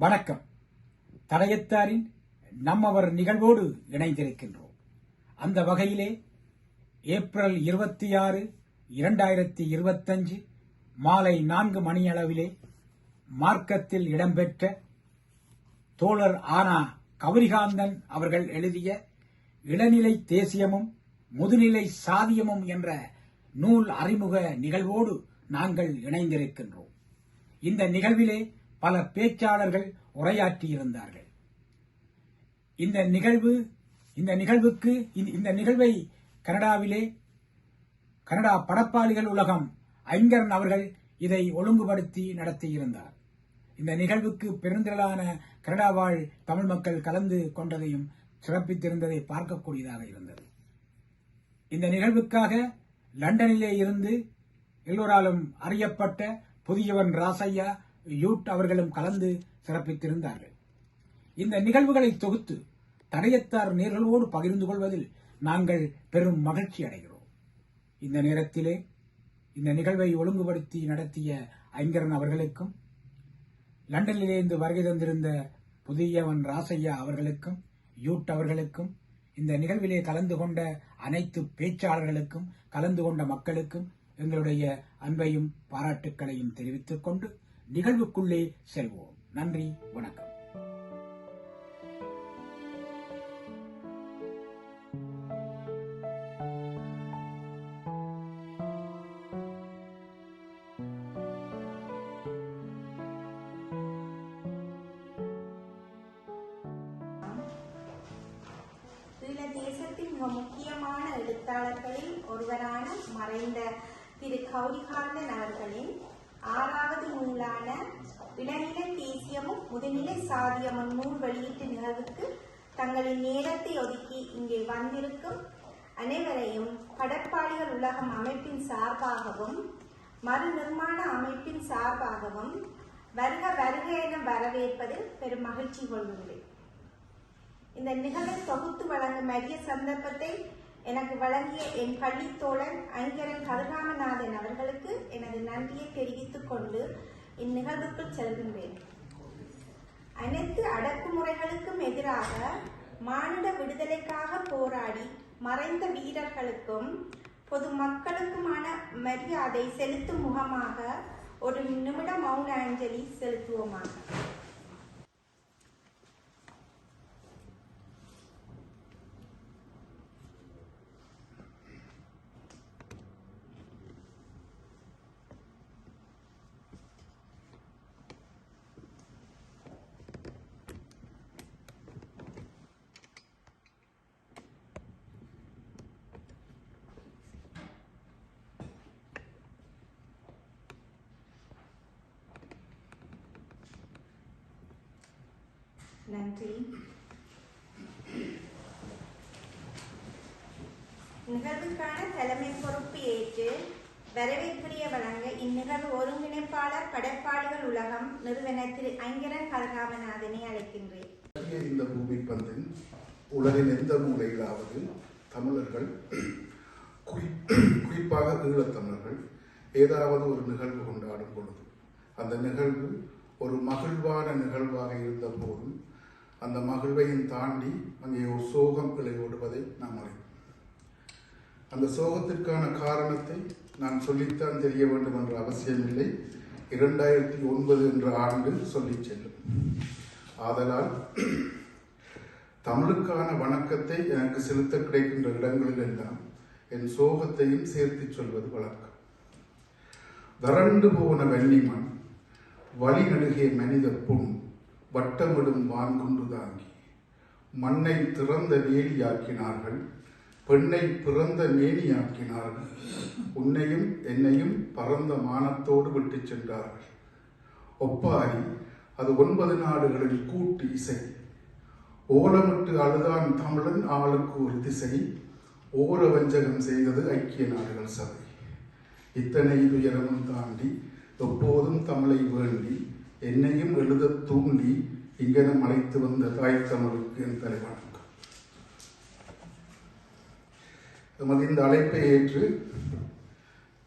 வணக்கம். தடயத்தாரின் நம்மவர் நிகழ்வோடு இணைந்திருக்கின்றோம். அந்த வகையிலே ஏப்ரல் 26, 2025 மாலை 4 மணியளவிலே மார்க்கத்தில் இடம்பெற்ற தோழர் ஆனா கௌரிகாந்தன் அவர்கள் எழுதிய இளநிலை தேசியமும் முதுநிலை சாதியமும் என்ற நூல் அறிமுக நிகழ்வோடு நாங்கள் இணைந்திருக்கின்றோம். இந்த நிகழ்விலே பல பேச்சாளர்கள் உரையாற்றியிருந்தார்கள். இந்த நிகழ்வை கனடாவிலே கனடா படப்பாளிகள் உலகம் ஐங்கரன் அவர்கள் இதை ஒழுங்குபடுத்தி நடத்தியிருந்தார். இந்த நிகழ்வுக்கு பெருந்திரளான கனடா வாழ் தமிழ் மக்கள் கலந்து கொண்டதையும் சிறப்பித்திருந்ததை பார்க்கக்கூடியதாக இருந்தது. இந்த நிகழ்வுக்காக லண்டனிலே இருந்து எல்லோராலும் அறியப்பட்ட புதியவன் ராசையா யூட் அவர்களும் கலந்து சிறப்பித்திருந்தார்கள். இந்த நிகழ்வுகளை தொகுத்து தடயத்தார் நேர்களோடு பகிர்ந்து கொள்வதில் நாங்கள் பெரும் மகிழ்ச்சி அடைகிறோம். இந்த நேரத்திலே இந்த நிகழ்வை ஒழுங்குபடுத்தி நடத்திய ஐங்கரன் அவர்களுக்கும், லண்டனிலிருந்து வருகை தந்திருந்த புதியவன் ராசையா அவர்களுக்கும், யூட் அவர்களுக்கும், இந்த நிகழ்விலே கலந்து கொண்ட அனைத்து பேச்சாளர்களுக்கும், கலந்து கொண்ட மக்களுக்கும் எங்களுடைய அன்பையும் பாராட்டுக்களையும் தெரிவித்துக் கொண்டு நிகழ்வுக்குள்ளே செல்வோம். நன்றி, வணக்கம். தேசத்தின் மிக முக்கியமான எழுத்தாளர்களில் ஒருவரான மறைந்த திரு கௌரிகாந்தன் அவர்களின் 6வது நூலான இளநிலை தேசியமும் முதுநிலை சாதியமும் நூல் வெளியீட்டு நிகழ்வுக்கு தங்களின் நேரத்தை ஒதுக்கி இங்கே வந்திருக்கும் அனைவரையும் படப்பாளிகள் உலகம் அமைப்பின் சார்பாகவும் மறு நிர்மாண அமைப்பின் சார்பாகவும் வருக வருக என வரவேற்பதில் பெரும் மகிழ்ச்சி கொள்கின்றேன். இந்த நிகழ்வை தொகுத்து வழங்கும் அரிய சந்தர்ப்பத்தை எனக்கு வழங்கிய என் பள்ளி தோழன் ஐங்கரன் கதிராமநாதன் அவர்களுக்கு எனது நன்றியை தெரிவித்துக் கொண்டு இந்நிகழ்வுக்குள் செல்கின்றேன். அனைத்து அடக்குமுறைகளுக்கும் எதிராக மானிட விடுதலைக்காக போராடி மறைந்த வீரர்களுக்கும் பொதுமக்களுக்குமான மரியாதை செலுத்தும் முகமாக ஒரு நிமிட மௌன அஞ்சலி செலுத்துவோமாக. நன்றி. நிகழ்வுக்கான தலைமை பொறுப்பு ஏற்று வரவேற்புரிய வழங்க இந்நிகழ்வு ஒருங்கிணைப்பாளர் படப்பாளிகள் உலகம் நிறுவன திரு ஐங்கரன் கதிராமநாதனை அழைக்கின்றேன். இந்த பூமி பந்தின் உலகின் எந்த மூலையிலாவது தமிழர்கள், குறிப்பாக ஈழத்தமிழர்கள் ஏதாவது ஒரு நிகழ்வு கொண்டாடும் பொழுது அந்த நிகழ்வு ஒரு மகிழ்வான நிகழ்வாக இருந்த போதும் அந்த மகிழ்வையும் தாண்டி அங்கே ஒரு சோகம் விளையோடுவதை நாம் அறிவோம். அந்த சோகத்திற்கான காரணத்தை நான் சொல்லித்தான் தெரிய வேண்டும் என்ற அவசியமில்லை. 2009 என்ற ஆண்டு சொல்லி செல்லும். ஆதலால் தமிழுக்கான வணக்கத்தை எனக்கு செலுத்த கிடைக்கின்ற இடங்களில் எல்லாம் என் சோகத்தையும் சேர்த்து சொல்வது வழக்கம். வறண்டு போன வெண்ணிமண், வழி நடுகிய மனித புண், வட்டமிடும் வான்குண்டு தாங்கி மண்ணை திறந்த வேலியாக்கினார்கள், பெண்ணை பிறந்த மேனியாக்கினார்கள், உன்னையும் என்னையும் பறந்த மானத்தோடு விட்டு சென்றார்கள். ஒப்பாரி அது 9 நாடுகளில் கூட்டு இசை. ஓலமிட்டு அழுதான் தமிழன் ஆளுக்கு ஒரு திசை, ஓர வஞ்சகம் செய்தது ஐக்கிய நாடுகள் சபை. இத்தனை துயரமும் தாண்டி எப்போதும் தமிழை வேண்டி என்னையும் எழுத தூண்டி இங்கனம் அழைத்து வந்த தாய் தமிழுக்கு என் தலைவணக்கம். நமது இந்த அழைப்பை ஏற்று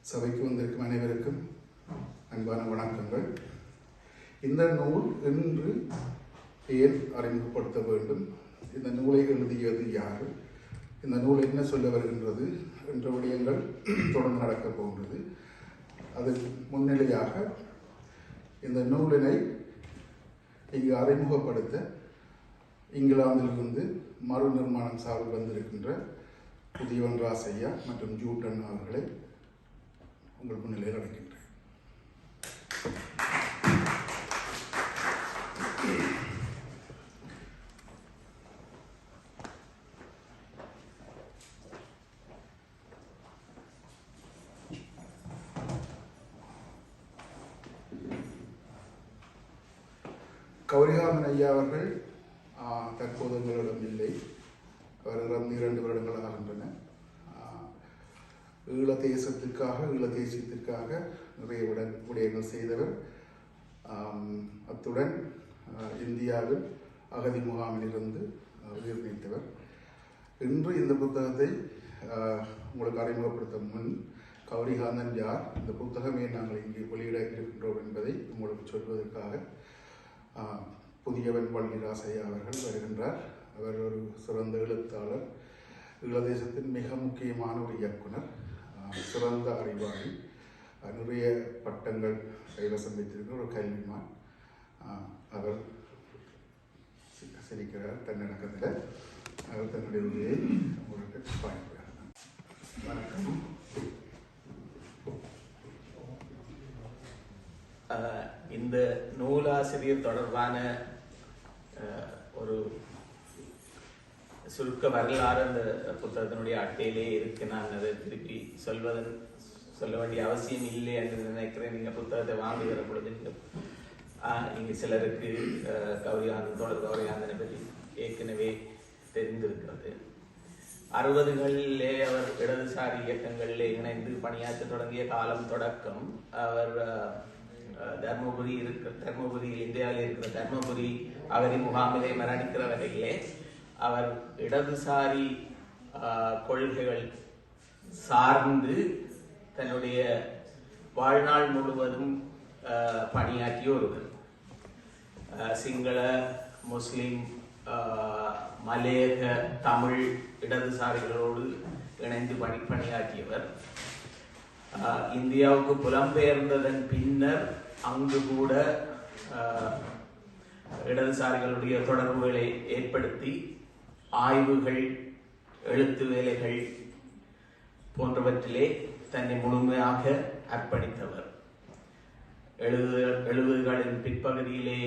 சபைக்கு வந்திருக்கும் அனைவருக்கும் அன்பான வணக்கங்கள். இந்த நூல் இன்று ஏன் அறிமுகப்படுத்த வேண்டும், இந்த நூலை எழுதியது யார், இந்த நூல் என்ன சொல்ல வருகின்றது என்ற விடயங்கள் தொடர்ந்து நடக்கப் போகின்றது. அது முன்னிலையாக இந்த நூலினை இங்கு அறிமுகப்படுத்த இங்கிலாந்திலிருந்து மறு நிர்மாணம் சார்பில் வந்திருக்கின்ற புதியவன் ராசையா மற்றும் ஜூட்டன் அவர்களை உங்கள் முன்னிலையில் அழைக்கின்றேன். கௌரிகாமன் ஐயா அவர்கள் தற்போது எங்களிடம் இல்லை. அவர் 2 வருடங்கள் ஆகின்றன. ஈழ தேசியத்திற்காக நிறைய விடயங்கள் செய்தவர். அத்துடன் இந்தியாவில் அகதி முகாமிலிருந்து உயிர் நீத்தவர். இன்று இந்த புத்தகத்தை உங்களுக்கு அறிமுகப்படுத்த முன் கௌரிகாந்தன் யார், இந்த புத்தகமே நாங்கள் இங்கே வெளியிட இருக்கின்றோம் என்பதை உங்களுக்கு சொல்வதற்காக புதியவன் வள்ளிராசையா அவர்கள் வருகின்றார். அவர் ஒரு சிறந்த எழுத்தாளர், ஈழதேசத்தின் மிக முக்கியமான ஒரு இயக்குனர், சிறந்த அறிவாளி, நிறைய பட்டங்கள் கைவசம் வைத்திருக்கிற ஒரு கல்விமான். அவர் சிரிக்கிறார் தன்னடக்கத்தில். அவர் தன்னுடைய உரையை உங்களுக்கு பாய்க்கிறார். வணக்கம். இந்த நூலாசிரியர் தொடர்பான ஒரு சுருக்க வரலாறு அந்த புத்தகத்தினுடைய அட்டையிலே இருக்கு. நான் அதை திருப்பி சொல்ல வேண்டிய அவசியம் இல்லை என்று நினைக்கிறேன். நீங்கள் புத்தகத்தை வாங்குகிற பொழுது இங்கே சிலருக்கு கௌரிகாந்தனை பற்றி ஏற்கனவே தெரிந்திருக்கிறது. 60களிலே அவர் இடதுசாரி இயக்கங்களிலே இணைந்து பணியாற்ற தொடங்கிய காலம் தொடக்கம் அவர் தர்மபுரி இந்தியாவில் இருக்கிற தர்மபுரி அகதி முகாமிலே மரணிக்கிற வகையிலே அவர் இடதுசாரி கொள்கைகள் சார்ந்து தன்னுடைய வாழ்நாள் முழுவதும் பணியாற்றிய ஒருவர். சிங்கள, முஸ்லிம், மலேக, தமிழ் இடதுசாரிகளோடு இணைந்து பணியாற்றியவர். இந்தியாவுக்கு புலம்பெயர்ந்ததன் பின்னர் அங்கு கூட இடதுசாரிகளுடைய தொடர்புகளை ஏற்படுத்தி ஆய்வுகள், எழுத்து வேலைகள் போன்றவற்றிலே தன்னை முழுமையாக அர்ப்பணித்தவர். 70களின் பிற்பகுதியிலே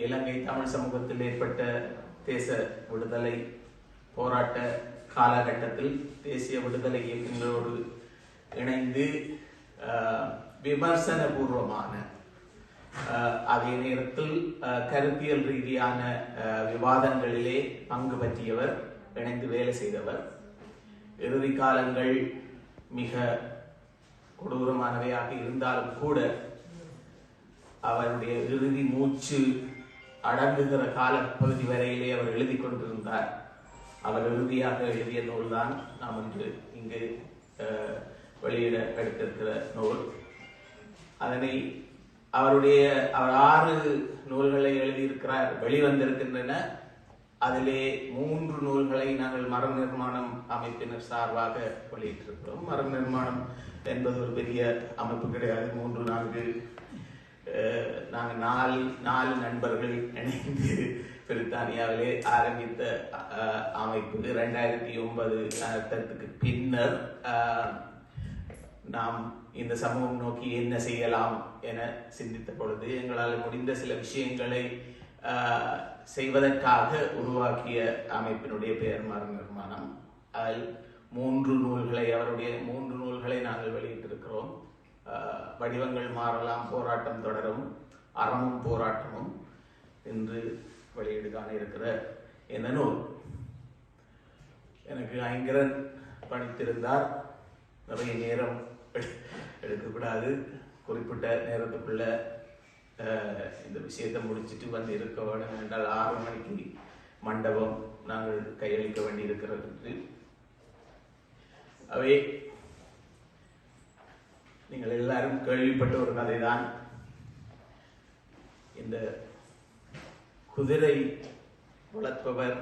இலங்கை தமிழ் சமூகத்தில் ஏற்பட்ட தேச விடுதலை போராட்ட காலகட்டத்தில் தேசிய விடுதலை இயக்கங்களோடு இணைந்து விமர்சன பூர்வமான அதே நேரத்தில் கருத்தியல் ரீதியான விவாதங்களிலே பங்கு பற்றியவர், இணைந்து வேலை செய்தவர். இறுதி காலங்கள் மிக கொடூரமானவையாக இருந்தாலும் கூட அவருடைய இறுதி மூச்சு அடங்குகிற காலப்பகுதி வரையிலே அவர் எழுதி கொண்டிருந்தார். அவர் இறுதியாக எழுதிய நூல்தான் நாம் இங்கு வெளியிட எடுத்திருக்கிற நூல். அதனை அவர் 6 நூல்களை எழுதியிருக்கிறார், வெளிவந்திருக்கின்றன. அதிலே 3 நூல்களை நாங்கள் மர நிர்மாணம் அமைப்பினர் சார்பாக வெளியிட்டிருக்கிறோம். மர நிர்மாணம் என்பது ஒரு பெரிய அமைப்பு கிடையாது. 3-4 நாங்கள் 4 நண்பர்கள் இணைந்து பிரித்தானியாவிலே ஆரம்பித்த அமைப்பு. 2009 பின்னர் நாம் இந்த சமூகம் நோக்கி என்ன செய்யலாம் என சிந்தித்த பொழுது எங்களால் முடிந்த சில விஷயங்களை செய்வதற்காக உருவாக்கிய அமைப்பினுடைய பெயர் மர நிர்மாணம். அதில் 3 நூல்களை, அவருடைய 3 நூல்களை நாங்கள் வெளியிட்டிருக்கிறோம். வடிவங்கள் மாறலாம், போராட்டம் தொடரும், அறமும் போராட்டமும் என்று வெளியீடு காண இருக்கிற இந்த நூல். எனக்கு ஐங்கரன் பணித்திருந்தார். நிறைய நேரம் எடுக்கக்கூடாது, குறிப்பிட்ட நேரத்துக்குள்ள இந்த விஷயத்தை முடிச்சுட்டு வந்து இருக்க வேண்டும் என்றால் 6 மணிக்கு மண்டபம் நாங்கள் கையளிக்க வேண்டி இருக்கிறது. அவை நீங்கள் எல்லாரும் கேள்விப்பட்ட ஒரு கதைதான். இந்த குதிரை வளர்ப்பவர்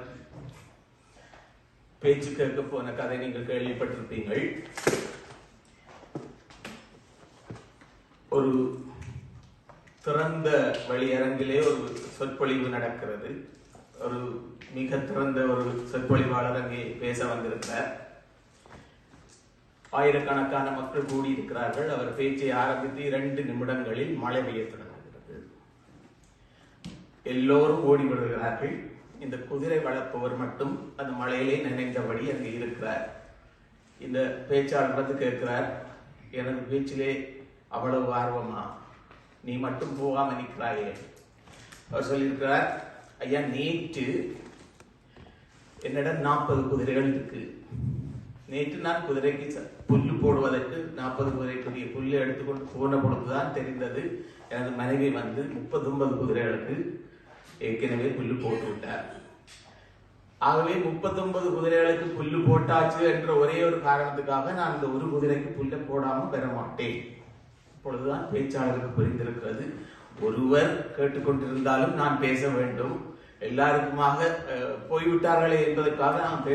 பேச்சு கேட்க போன கதை நீங்கள் கேள்விப்பட்டிருப்பீங்கள். ஒரு திறந்த வழியரங்கிலே ஒரு சொற்பொழிவு நடக்கிறது. ஒரு மிக திறந்த ஒரு சொற்பொழிவாளர் அங்கே பேச வந்திருக்கிறார். ஆயிரக்கணக்கான மக்கள் கூடியிருக்கிறார்கள். அவர் பேச்சை ஆரம்பித்து 2 நிமிடங்களில் மழை பெய்ய தொடங்குகிறது. எல்லோரும் ஓடி விடுகிறார்கள். இந்த குதிரை வளர்ப்பவர் மட்டும் அந்த மழையிலே நினைந்தபடி அங்கே இருக்கிறார். இந்த பேச்சாளர் வந்து கேட்கிறார், எனது பேச்சிலே அவ்வளவு ஆர்வமா, நீ மட்டும் போகாம நிற்கிறாயே? அவர் சொல்லியிருக்கிறார், ஐயா, நேற்று என்னிடம் 40 குதிரைகள் இருக்கு. நேற்று நான் குதிரைக்கு புல்லு போடுவதற்கு 40 குதிரைக்குரிய புல்லு எடுத்துக்கொண்டு போன பொழுதுதான் தெரிந்தது எனது மனைவி வந்து 39 குதிரைகளுக்கு ஏற்கனவே புல்லு போட்டு விட்டார். ஆகவே 39 குதிரைகளுக்கு புல்லு போட்டாச்சு என்ற ஒரே ஒரு காரணத்துக்காக நான் இந்த ஒரு குதிரைக்கு புல்லை போடாமல் பெற மாட்டேன். இப்பொழுதுதான் பேச்சாளருக்கு புரிந்திருக்கிறது. ஒருவர் கேட்டுக்கொண்டிருந்தாலும் நான் பேச வேண்டும், எல்லாருக்குமாக போய்விட்டார்களே என்பதற்காக நாம்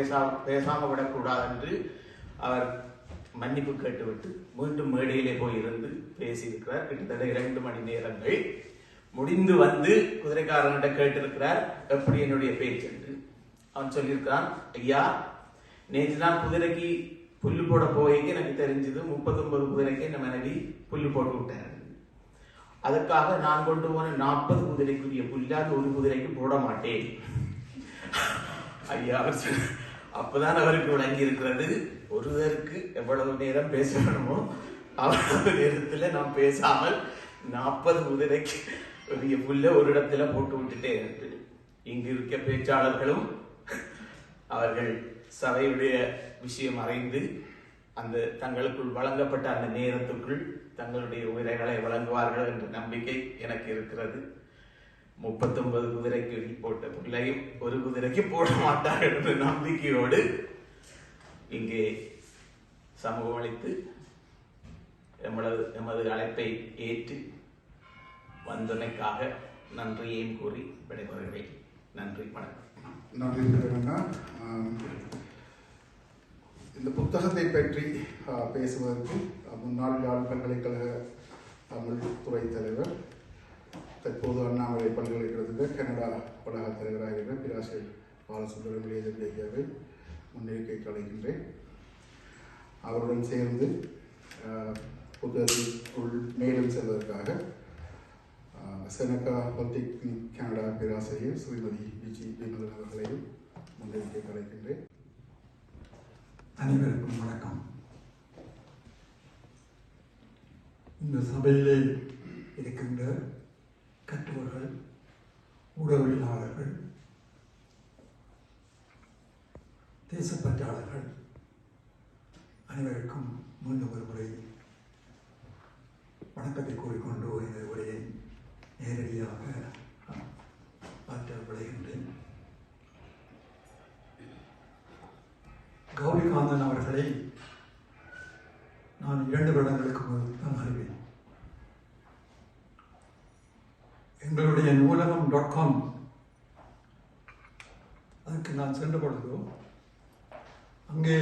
பேசாம விடக்கூடாது என்று அவர் மன்னிப்பு கேட்டுவிட்டு மீண்டும் மேடையிலே போயிருந்து பேசியிருக்கிறார். கிட்டத்தட்ட 2 மணி நேரங்கள் முடிந்து வந்து குதிரைக்காரன்கிட்ட கேட்டிருக்கிறார், எப்படி என்னுடைய பேச்சு என்று. அவன் சொல்லியிருக்கிறான், ஐயா, நேற்று நான் குதிரைக்கு புல்லு போட போய்க்கு எனக்கு தெரிஞ்சது 39 குதிரைக்கு என் மனைவி புல்லு போட்டு விட்டார். அதுக்காக நான் கொண்டு போன 40 குதிரைக்குரிய புல்லாக ஒரு குதிரைக்கு போட மாட்டேன். ஐயா, அப்பதான் அவருக்கு விளங்கி இருக்கிறது, ஒருவருக்கு எவ்வளவு நேரம் பேச வேணுமோ அவ்வளவு நேரத்துல நான் பேசாமல் 40 குதிரைக்கு புல்ல ஒரு இடத்துல போட்டு விட்டுட்டேன் என்று. இங்கு இருக்க பேச்சாளர்களும் அவர்கள் சபையுடைய விஷயம் அறிந்து அந்த தங்களுக்குள் வழங்கப்பட்ட அந்த நேரத்துக்குள் தங்களுடைய உரைகளை வழங்குவார்கள் என்ற நம்பிக்கை எனக்கு இருக்கிறது. 39 குதிரைக்கு போட்ட புள்ளையும் ஒரு குதிரைக்கு போட மாட்டார்கள் என்ற நம்பிக்கையோடு இங்கே சமூகம் அளித்து எமது அழைப்பை ஏற்று வந்தமைக்காக நன்றியையும் கூறி விடைபெறுகிறேன். நன்றி, வணக்கம். நன்றி. இந்த புத்தகத்தை பற்றி பேசுவதற்கு முன்னாள் யாழ் பல்கலைக்கழக தமிழ் துறை தலைவர், தற்போது அண்ணாமலை பல்கலைக்கழகத்தில் கனடா பலக தலைவராக இருக்கிற பேராசிரியர் பாலசுப்ரமணியன் ஐயாவை முன்னிலைக்கு அழைக்கின்றேன். அவருடன் சேர்ந்து புத்தகத்திற்குள் மேலும் செல்வதற்காக செனகா பாலிடெக்னிக் கனடா பேராசிரியர் ஸ்ரீமதி விஜி விமலன் அவர்களையும் முன்னிலைக்கு அழைக்கின்றேன். அனைவருக்கும் வணக்கம். இந்த சபையிலே இருக்கின்ற கற்றோர்கள், ஊடகவியலாளர்கள், தேசப்பற்றாளர்கள் அனைவருக்கும் மீண்டும் ஒரு முறை வணக்கத்தை கூறிக்கொண்டு இந்த உரையை நேரடியாக ஆற்ற விளைகின்றேன். கௌரிகாந்தன் அவர்களை நான் 2 வருடங்களுக்கு முதல் தான் அறிவேன். எங்களுடைய நூலகம்.com அதுக்கு நான் சென்ற பொழுதோ அங்கே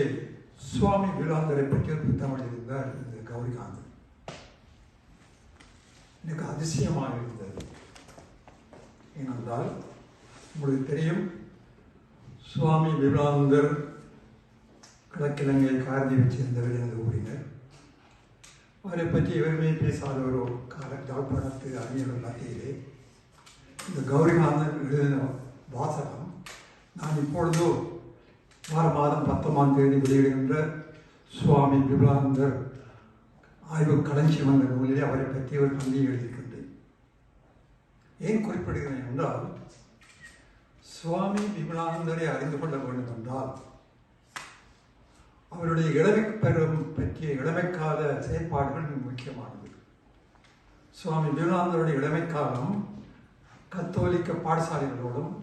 சுவாமி விவேகானந்தரை பற்றி ஒரு புத்தகம் எழுதியிருந்தார் இந்த கௌரிகாந்தன். எனக்கு அதிசயமாக இருந்தது. ஏனென்றால் உங்களுக்கு தெரியும், சுவாமி விவேகானந்தர் கிழக்கிழங்கை காரணியில் சேர்ந்தவர் எனது ஊரினர். அவரை பற்றி எவருமே பேசாத ஒரு யாழ்ப்பாணத்து அறிஞர்கள் மத்தியிலே இந்த கௌரிகாந்தன் எழுதின வாசகம் நான் இப்பொழுதோ மாதம் 10ஆம் தேதி வெளியிடுகின்ற சுவாமி விவேகானந்தர் ஆய்வு களஞ்சியம் என்ற நூலிலே அவரை பற்றி ஒரு பந்தியை எழுதியிருக்கின்றேன். ஏன் குறிப்பிடுகிறேன் என்றால், சுவாமி விவேகானந்தரை அறிந்து கொள்ள வேண்டும் என்றால் அவருடைய இளமை பெறும் பற்றிய இளமைக்கால செயற்பாடுகள் முக்கியமானது. சுவாமி விவேகானந்தருடைய இளமைக்காலம் கத்தோலிக்க பாடசாலைகளோடும்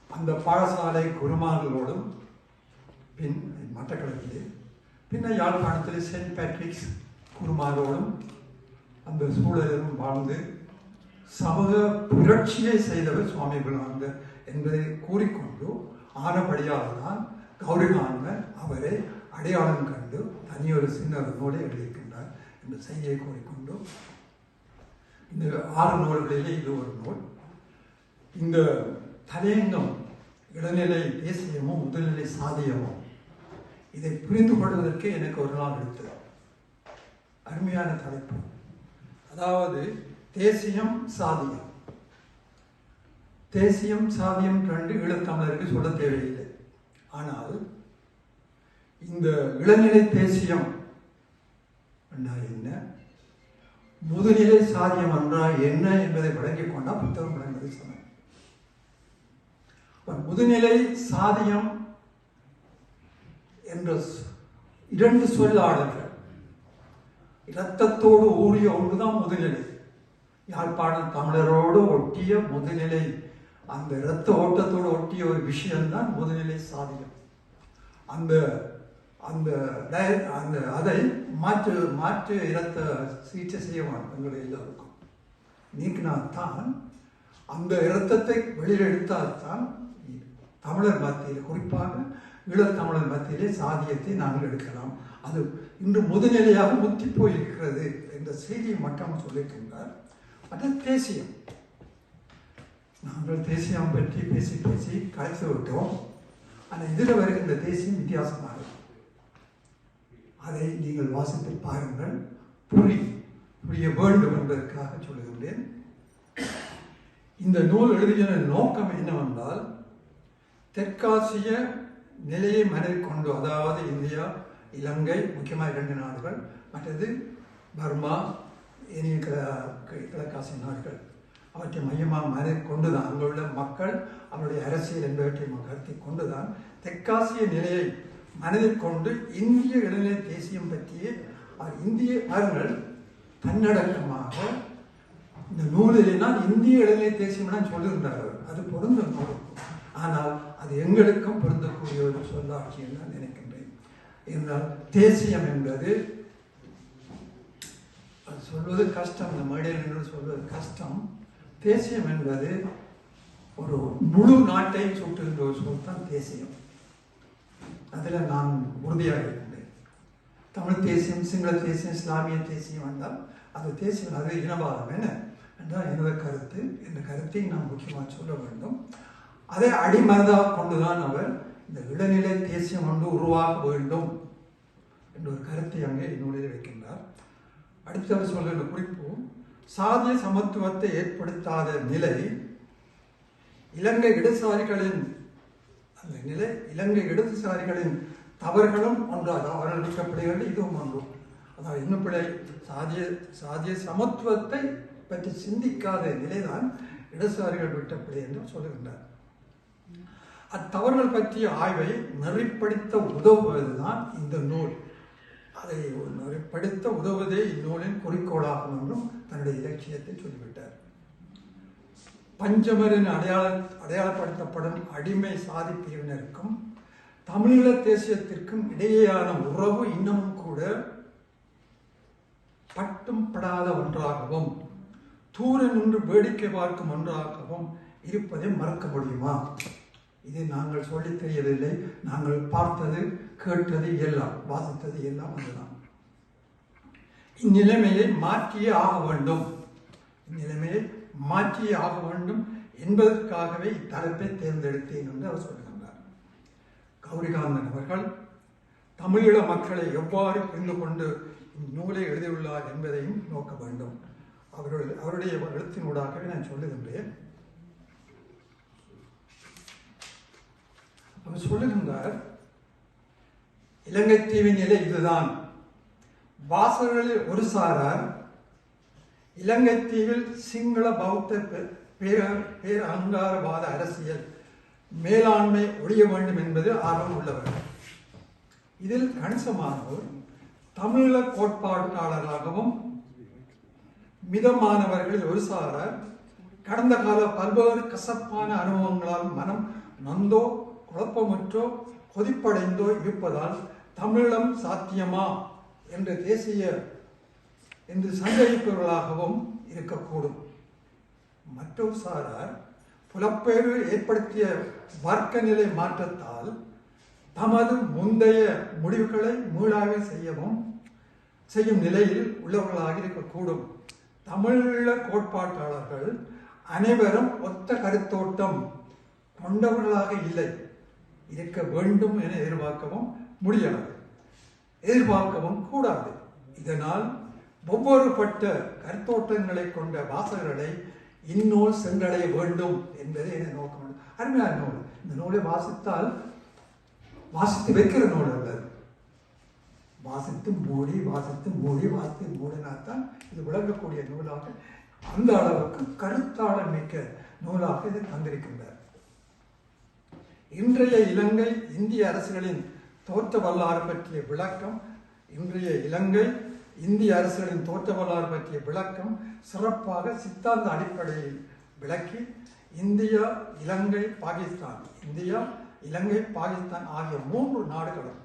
அந்த பாடசாலை குருமார்களோடும் மட்டக்களப்பிலே பின்னர் யாழ்ப்பாணத்தில் செயின்ட் பேட்ரிக்ஸ் குருமாரோடும் அந்த சூழலிலும் வாழ்ந்து சமூக புரட்சியை செய்தவர் சுவாமி விவேகானந்தர் என்பதை கூறிக்கொண்டு ஆனபடியால் தான் கௌரிகாந்தர் அவரை அடையாளம் கண்டு தனியொரு சின்ன நூலை எழுதியிருக்கின்றார் என்ற செய்தியை கூறிக்கொண்டு இந்த 6 நூல்களிலே இது ஒரு நூல். இந்த தலையங்கம் இளநிலை தேசியமோ முதல்நிலை சாதியமோ இதை புரிந்து கொள்வதற்கு எனக்கு ஒரு நாள் எடுத்தது. அருமையான தலைப்பு. அதாவது தேசியம் சாதியம். தேசியம் சாதியம் கண்டு ஈழத்தமிழருக்கு சொல்ல தேவையில்லை. ஆனால் இந்த இளநிலை தேசியம் என்றால் என்ன, முதுநிலை சாதியம் என்றால் என்ன என்பதை விளங்கிக் கொண்டால் புத்தகம் விளங்குவது சமயம். முதுநிலை சாதியம் என்ற 2 சொல்லாடல்கள் இரத்தத்தோடு ஊறிய ஒன்றுதான் முதுநிலை. யாழ்ப்பாணம் தமிழரோடு ஒட்டிய முதுநிலை, அந்த இரத்த ஓட்டத்தோடு ஒட்டிய ஒரு விஷயம்தான் முதுநிலை சாதியம். அந்த அந்த அந்த அதை மாற்று இரத்த சிகிச்சை செய்ய வேண்டும் எங்களை எல்லோருக்கும். நீக்கினால்தான் அந்த இரத்தத்தை வெளியில் எடுத்தால்தான் தமிழர் மத்தியில், குறிப்பாக ஈழத்தமிழர் மத்தியிலே சாதியத்தை நாங்கள் எடுக்கலாம். அது இன்று முதுநிலையாக முத்தி போயிருக்கிறது என்ற செய்தியை மட்டும் சொல்லியிருக்கின்றார். அது தேசியம். நாங்கள் தேசியம் பற்றி பேசி பேசி கலைத்து விட்டோம். ஆனால் இதில் வருகின்ற தேசியம் வித்தியாசமாக இருக்கும். அதை நீங்கள் வாசித்து பாருங்கள், புரிய வேண்டும் என்பதற்காக சொல்லுகின்றேன். இந்த நூல் எழுதிய நோக்கம் என்னவென்றால், தெற்காசிய நிலையை மனதில் கொண்டு, அதாவது இந்தியா, இலங்கை, முக்கியமாக 2 நாடுகள், மற்றது பர்மா, இனி கிழக்காசிய நாடுகள், அவற்றை மையமாக மனதில் கொண்டுதான், அங்குள்ள மக்கள் அவருடைய அரசியல் என்பவற்றை கருத்தில் கொண்டுதான் தெற்காசிய நிலையை மனதில் கொண்டு இந்திய இளநிலை தேசியம் பற்றிய இந்திய பாருங்கள் தன்னடக்கமாக இந்த நூலினால் இந்திய இளநிலை தேசியம் சொல்லுகின்றார்கள். அது பொருந்த நூல். ஆனால் அது எங்களுக்கும் பொருந்தக்கூடிய ஒரு சொல்லாட்சி என்று நான் நினைக்கின்றேன். என்றால் தேசியம் என்பது அது சொல்வது கஷ்டம், இந்த மேடையில் சொல்வது கஷ்டம். தேசியம் என்பது ஒரு முழு நாட்டை சுட்டுகின்ற ஒரு சொல் தான் தேசியம். அதில் நான் உறுதியாக இருக்கின்றேன். தமிழ் தேசியம், சிங்கள தேசியம், இஸ்லாமிய தேசியம் என்றால் அது தேசியம், அது இனவாதம் என்ன என்றால் எனது கருத்து. இந்த கருத்தை நாம் முக்கியமாக சொல்ல வேண்டும். அதை அடிமனதாக கொண்டுதான் அவர் இந்த இளநிலை தேசியம் ஒன்று உருவாக வேண்டும் என்ற ஒரு கருத்தை அங்கே நூலில் வைக்கின்றார். அடுத்து அவர் சொல்கிற குறிப்பு, சாதிய சமத்துவத்தை ஏற்படுத்தாத நிலை இலங்கை இடதுசாரிகளின் அந்த நிலை இலங்கை இடதுசாரிகளின் தவறுகளும் ஒன்றாக அவர்கள் பிள்ளைகள் இதுவும் ஒன்று. அதாவது இன்னும் பிள்ளை சாதிய சமத்துவத்தை பற்றி சிந்திக்காத நிலைதான் இடதுசாரிகள் விட்ட பிள்ளை என்று சொல்லுகின்றார். அத்தவறுகள் பற்றிய ஆய்வை நெறிப்படுத்த உதவுவதுதான் இந்த நூல். அதை நெறிப்படுத்த உதவுவதே இந்நூலின் குறிக்கோளாகும் என்றும் தன்னுடைய இலட்சியத்தை சொல்லிவிட்டார். பஞ்சமரின் அடையாளப்படுத்தப்படும் அடிமை சாதி பிரிவினருக்கும் தமிழீழ தேசியத்திற்கும் இடையேயான உறவு இன்னமும் கூட பட்டும் படாத ஒன்றாகவும் தூர நின்று வேடிக்கை பார்க்கும் ஒன்றாகவும் இருப்பதை மறக்க முடியுமா? இதை நாங்கள் சொல்லித் தெரியவில்லை. நாங்கள் பார்த்தது, கேட்டது எல்லாம், வாசித்தது எல்லாம் அதுதான். இந்நிலைமையை மாற்றியே ஆக வேண்டும். இந்நிலைமையை மாற்றியே ஆக வேண்டும் என்பதற்காகவே இத்தலைப்பை தேர்ந்தெடுத்தேன் என்று அவர் சொல்கின்றார். கௌரிகாந்தன் அவர்கள் தமிழீழ மக்களை எவ்வாறு புரிந்து கொண்டு இந்நூலை எழுதியுள்ளார் என்பதையும் நோக்க வேண்டும். அவருடைய எழுத்தினூடாகவே நான் சொல்லுகின்றேன். அவர் சொல்லுகின்றார், இலங்கை தீவின் நிலை இதுதான். வாசகர்களில் ஒரு சாரார் இலங்கை தீவில் சிங்கள பௌத்த பேரங்காரவாத அரசியல் மேலாண்மை ஒழிய வேண்டும் என்பது ஆர்வம் உள்ளவர்கள். இதில் கணிசமானோர் தமிழீழ கோட்பாட்டாளராகவும் மிதமானவர்களில் ஒரு சாரார் கடந்த கால பல்வேறு கசப்பான அனுபவங்களால் மனம் நொந்தோ குழப்பமுற்றோ கொதிப்படைந்தோ இருப்பதால் தமிழீழம் சாத்தியமா என்று சந்தேகிப்பவர்களாகவும் இருக்கக்கூடும். மற்றொரு சாரார் புலப்பெயர்வு ஏற்படுத்திய வர்க்க நிலை மாற்றத்தால் தமது முந்தைய முடிவுகளை மீளாய்வு செய்யும் நிலையில் உள்ளவர்களாக இருக்கக்கூடும். தமிழீழ கோட்பாட்டாளர்கள் அனைவரும் ஒத்த கருத்தோட்டம் கொண்டவர்களாக இல்லை, இருக்க வேண்டும் என எதிர்பார்க்கவும் முடியாது, எதிர்பார்க்கவும் கூடாது. இதனால் ஒவ்வொருபட்ட கருத்தோட்டங்களை கொண்ட வாசகர்களை இந்நூல் சென்றடைய வேண்டும் என்பதை என நோக்கம். அருமையான நூல். இந்த நூலை வாசித்து வைக்கிற நூல் அல்ல, வாசித்து மூடினால்தான் இது விளங்கக்கூடிய நூலாக, அந்த அளவுக்கு கருத்தாளர் மிக்க நூலாக இதை தந்திருக்கின்றார். இன்றைய இலங்கை இந்திய அரசுகளின் தோற்ற வரலாறு பற்றிய விளக்கம் சிறப்பாக சித்தாந்த அடிப்படையில் விளக்கி இந்தியா, இலங்கை, பாகிஸ்தான் ஆகிய 3 நாடுகளும்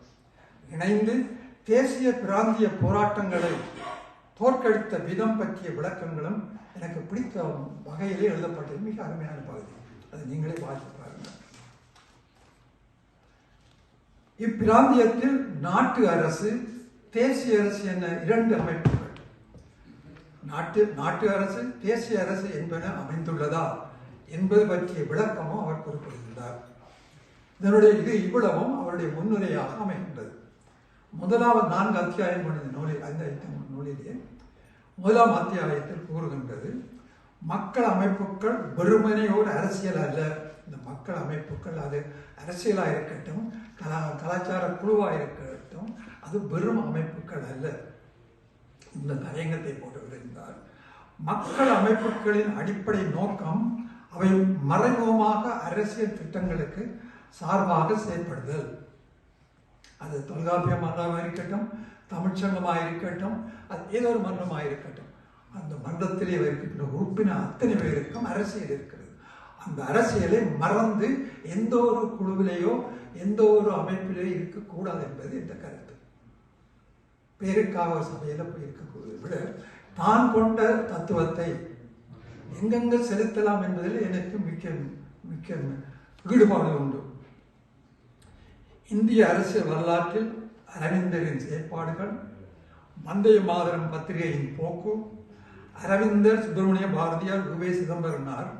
இணைந்து தேசிய பிராந்திய போராட்டங்களை தோற்கடித்த விதம் பற்றிய விளக்கங்களும் எனக்கு பிடித்த வகையிலே எழுதப்பட்டது. மிக அருமையான பகுதி, அதை நீங்களே வாசித்து பாருங்கள். இப்பிராந்தியத்தில் நாட்டு அரசு, தேசிய அரசு என 2 அமைப்புகள், நாட்டு அரசு, தேசிய அரசு என்பன அமைந்துள்ளதா என்பது பற்றிய விளக்கமும் அவர் குறிப்பிடுகின்றார். இவ்வளவும் அவருடைய முன்னுரையாக அமைகின்றது. முதலாவது 4 அத்தியாயம் கொண்ட நூலிலே 1ஆம் அத்தியாயத்தில் கூறுகின்றது, மக்கள் அமைப்புகள் வெறுமனே ஒரு அரசியல் அல்ல. இந்த மக்கள் அமைப்புகள் அது அரசியலாக இருக்கட்டும், கலாச்சார குழுவாக இருக்கட்டும், அது வெறும் அமைப்புகள் அல்ல. இந்த தலையங்கத்தை போட்டு விடுகின்றார். மக்கள் அமைப்புகளின் அடிப்படை நோக்கம் அவை மறைமுகமாக அரசியல் திட்டங்களுக்கு சார்பாக செயல்படுதல். அது தொல்காப்பிய மன்றமாக இருக்கட்டும், தமிழ்ச்சங்கமாக இருக்கட்டும், அது ஏதோ ஒரு மன்றமாக இருக்கட்டும், அந்த மன்றத்திலே இருக்கின்ற உறுப்பினர் அத்தனை பேருக்கும் அரசியல் இருக்கிறது. அந்த அரசியலை மறந்து எந்த ஒரு குழுவிலேயோ எந்த ஒரு அமைப்பிலேயோ இருக்கக்கூடாது என்பது இந்த கருத்து. பேருக்காக ஒரு சபையில் போய் இருக்கக்கூடாது விட தான் கொண்ட தத்துவத்தை எங்கெங்க செலுத்தலாம் என்பதில் எனக்கு மிக்க ஈடுபாடு உண்டு. இந்திய அரசியல் வரலாற்றில் அரவிந்தரின் செயற்பாடுகள், மந்தைய மாதரம் பத்திரிகையின் போக்கு, அரவிந்தர், சுப்பிரமணிய பாரதியார், உவே சிதம்பரனார்,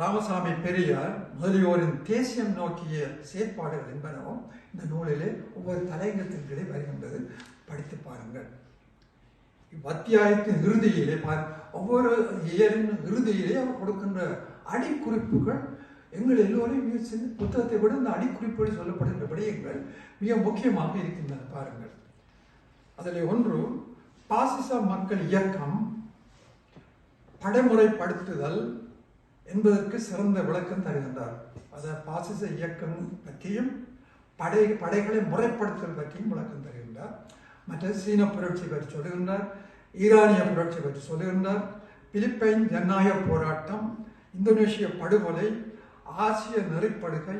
ராமசாமி பெரியார் முதலியோரின் தேசியம் நோக்கிய செயற்பாடுகள் என்பனவும் இந்த நூலிலே ஒவ்வொரு தலையங்கத்தின் வருகின்றது. படித்து பாருங்கள். இவ்வத்தியாயத்தின் இறுதியிலே ஒவ்வொரு இயலின் இறுதியிலே அவர் கொடுக்கின்ற அடிக்குறிப்புகள் எங்கள் எல்லோரையும் மிக சின்ன புத்தகத்தை விட இந்த அடிக்குறிப்புகள் சொல்லப்படுகின்ற விடயங்கள் மிக முக்கியமாக இருக்கின்றன. பாருங்கள். அதில் ஒன்று, பாசிச மக்கள் இயக்கம் படைமுறைப்படுத்துதல் என்பதற்கு சிறந்த விளக்கம் தருகின்றார். அதை பாசிச இயக்கம் பற்றியும் படைகளை முறைப்படுத்துதல் பற்றியும் விளக்கம் தருகின்றார். மற்ற சீன புரட்சி பற்றி சொல்லுகின்றார், ஈரானிய புரட்சி பற்றி சொல்லுகின்றார், பிலிப்பைன் ஜனநாயக போராட்டம், இந்தோனேஷிய படுகொலை, ஆசிய நெறிப்படுகை,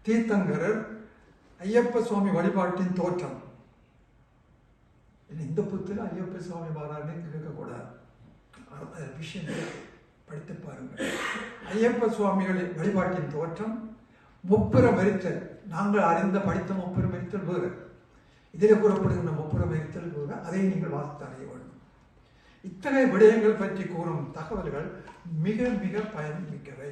தீர்த்தங்கரர், ஐயப்ப சுவாமி வழிபாட்டின் தோற்றம். இந்த புத்தகம் ஐயப்ப சுவாமி வரான்னு கேட்கக்கூடாது, விஷயம் படித்து பாருங்கள். ஐயப்ப சுவாமிகளின் வழிபாட்டின் தோற்றம், முப்புறம் எரித்தல், நாங்கள் அறிந்த படித்த முப்புறம் எரித்தல் வேறு, இதில் கூறப்படுகின்ற முப்புறம் எரித்தல் வேறு, அதை நீங்கள் வாசித்து அறிய வேண்டும். இத்தகைய விடயங்கள் பற்றி கூறும் தகவல்கள் மிக மிக பயன்மிக்கவை.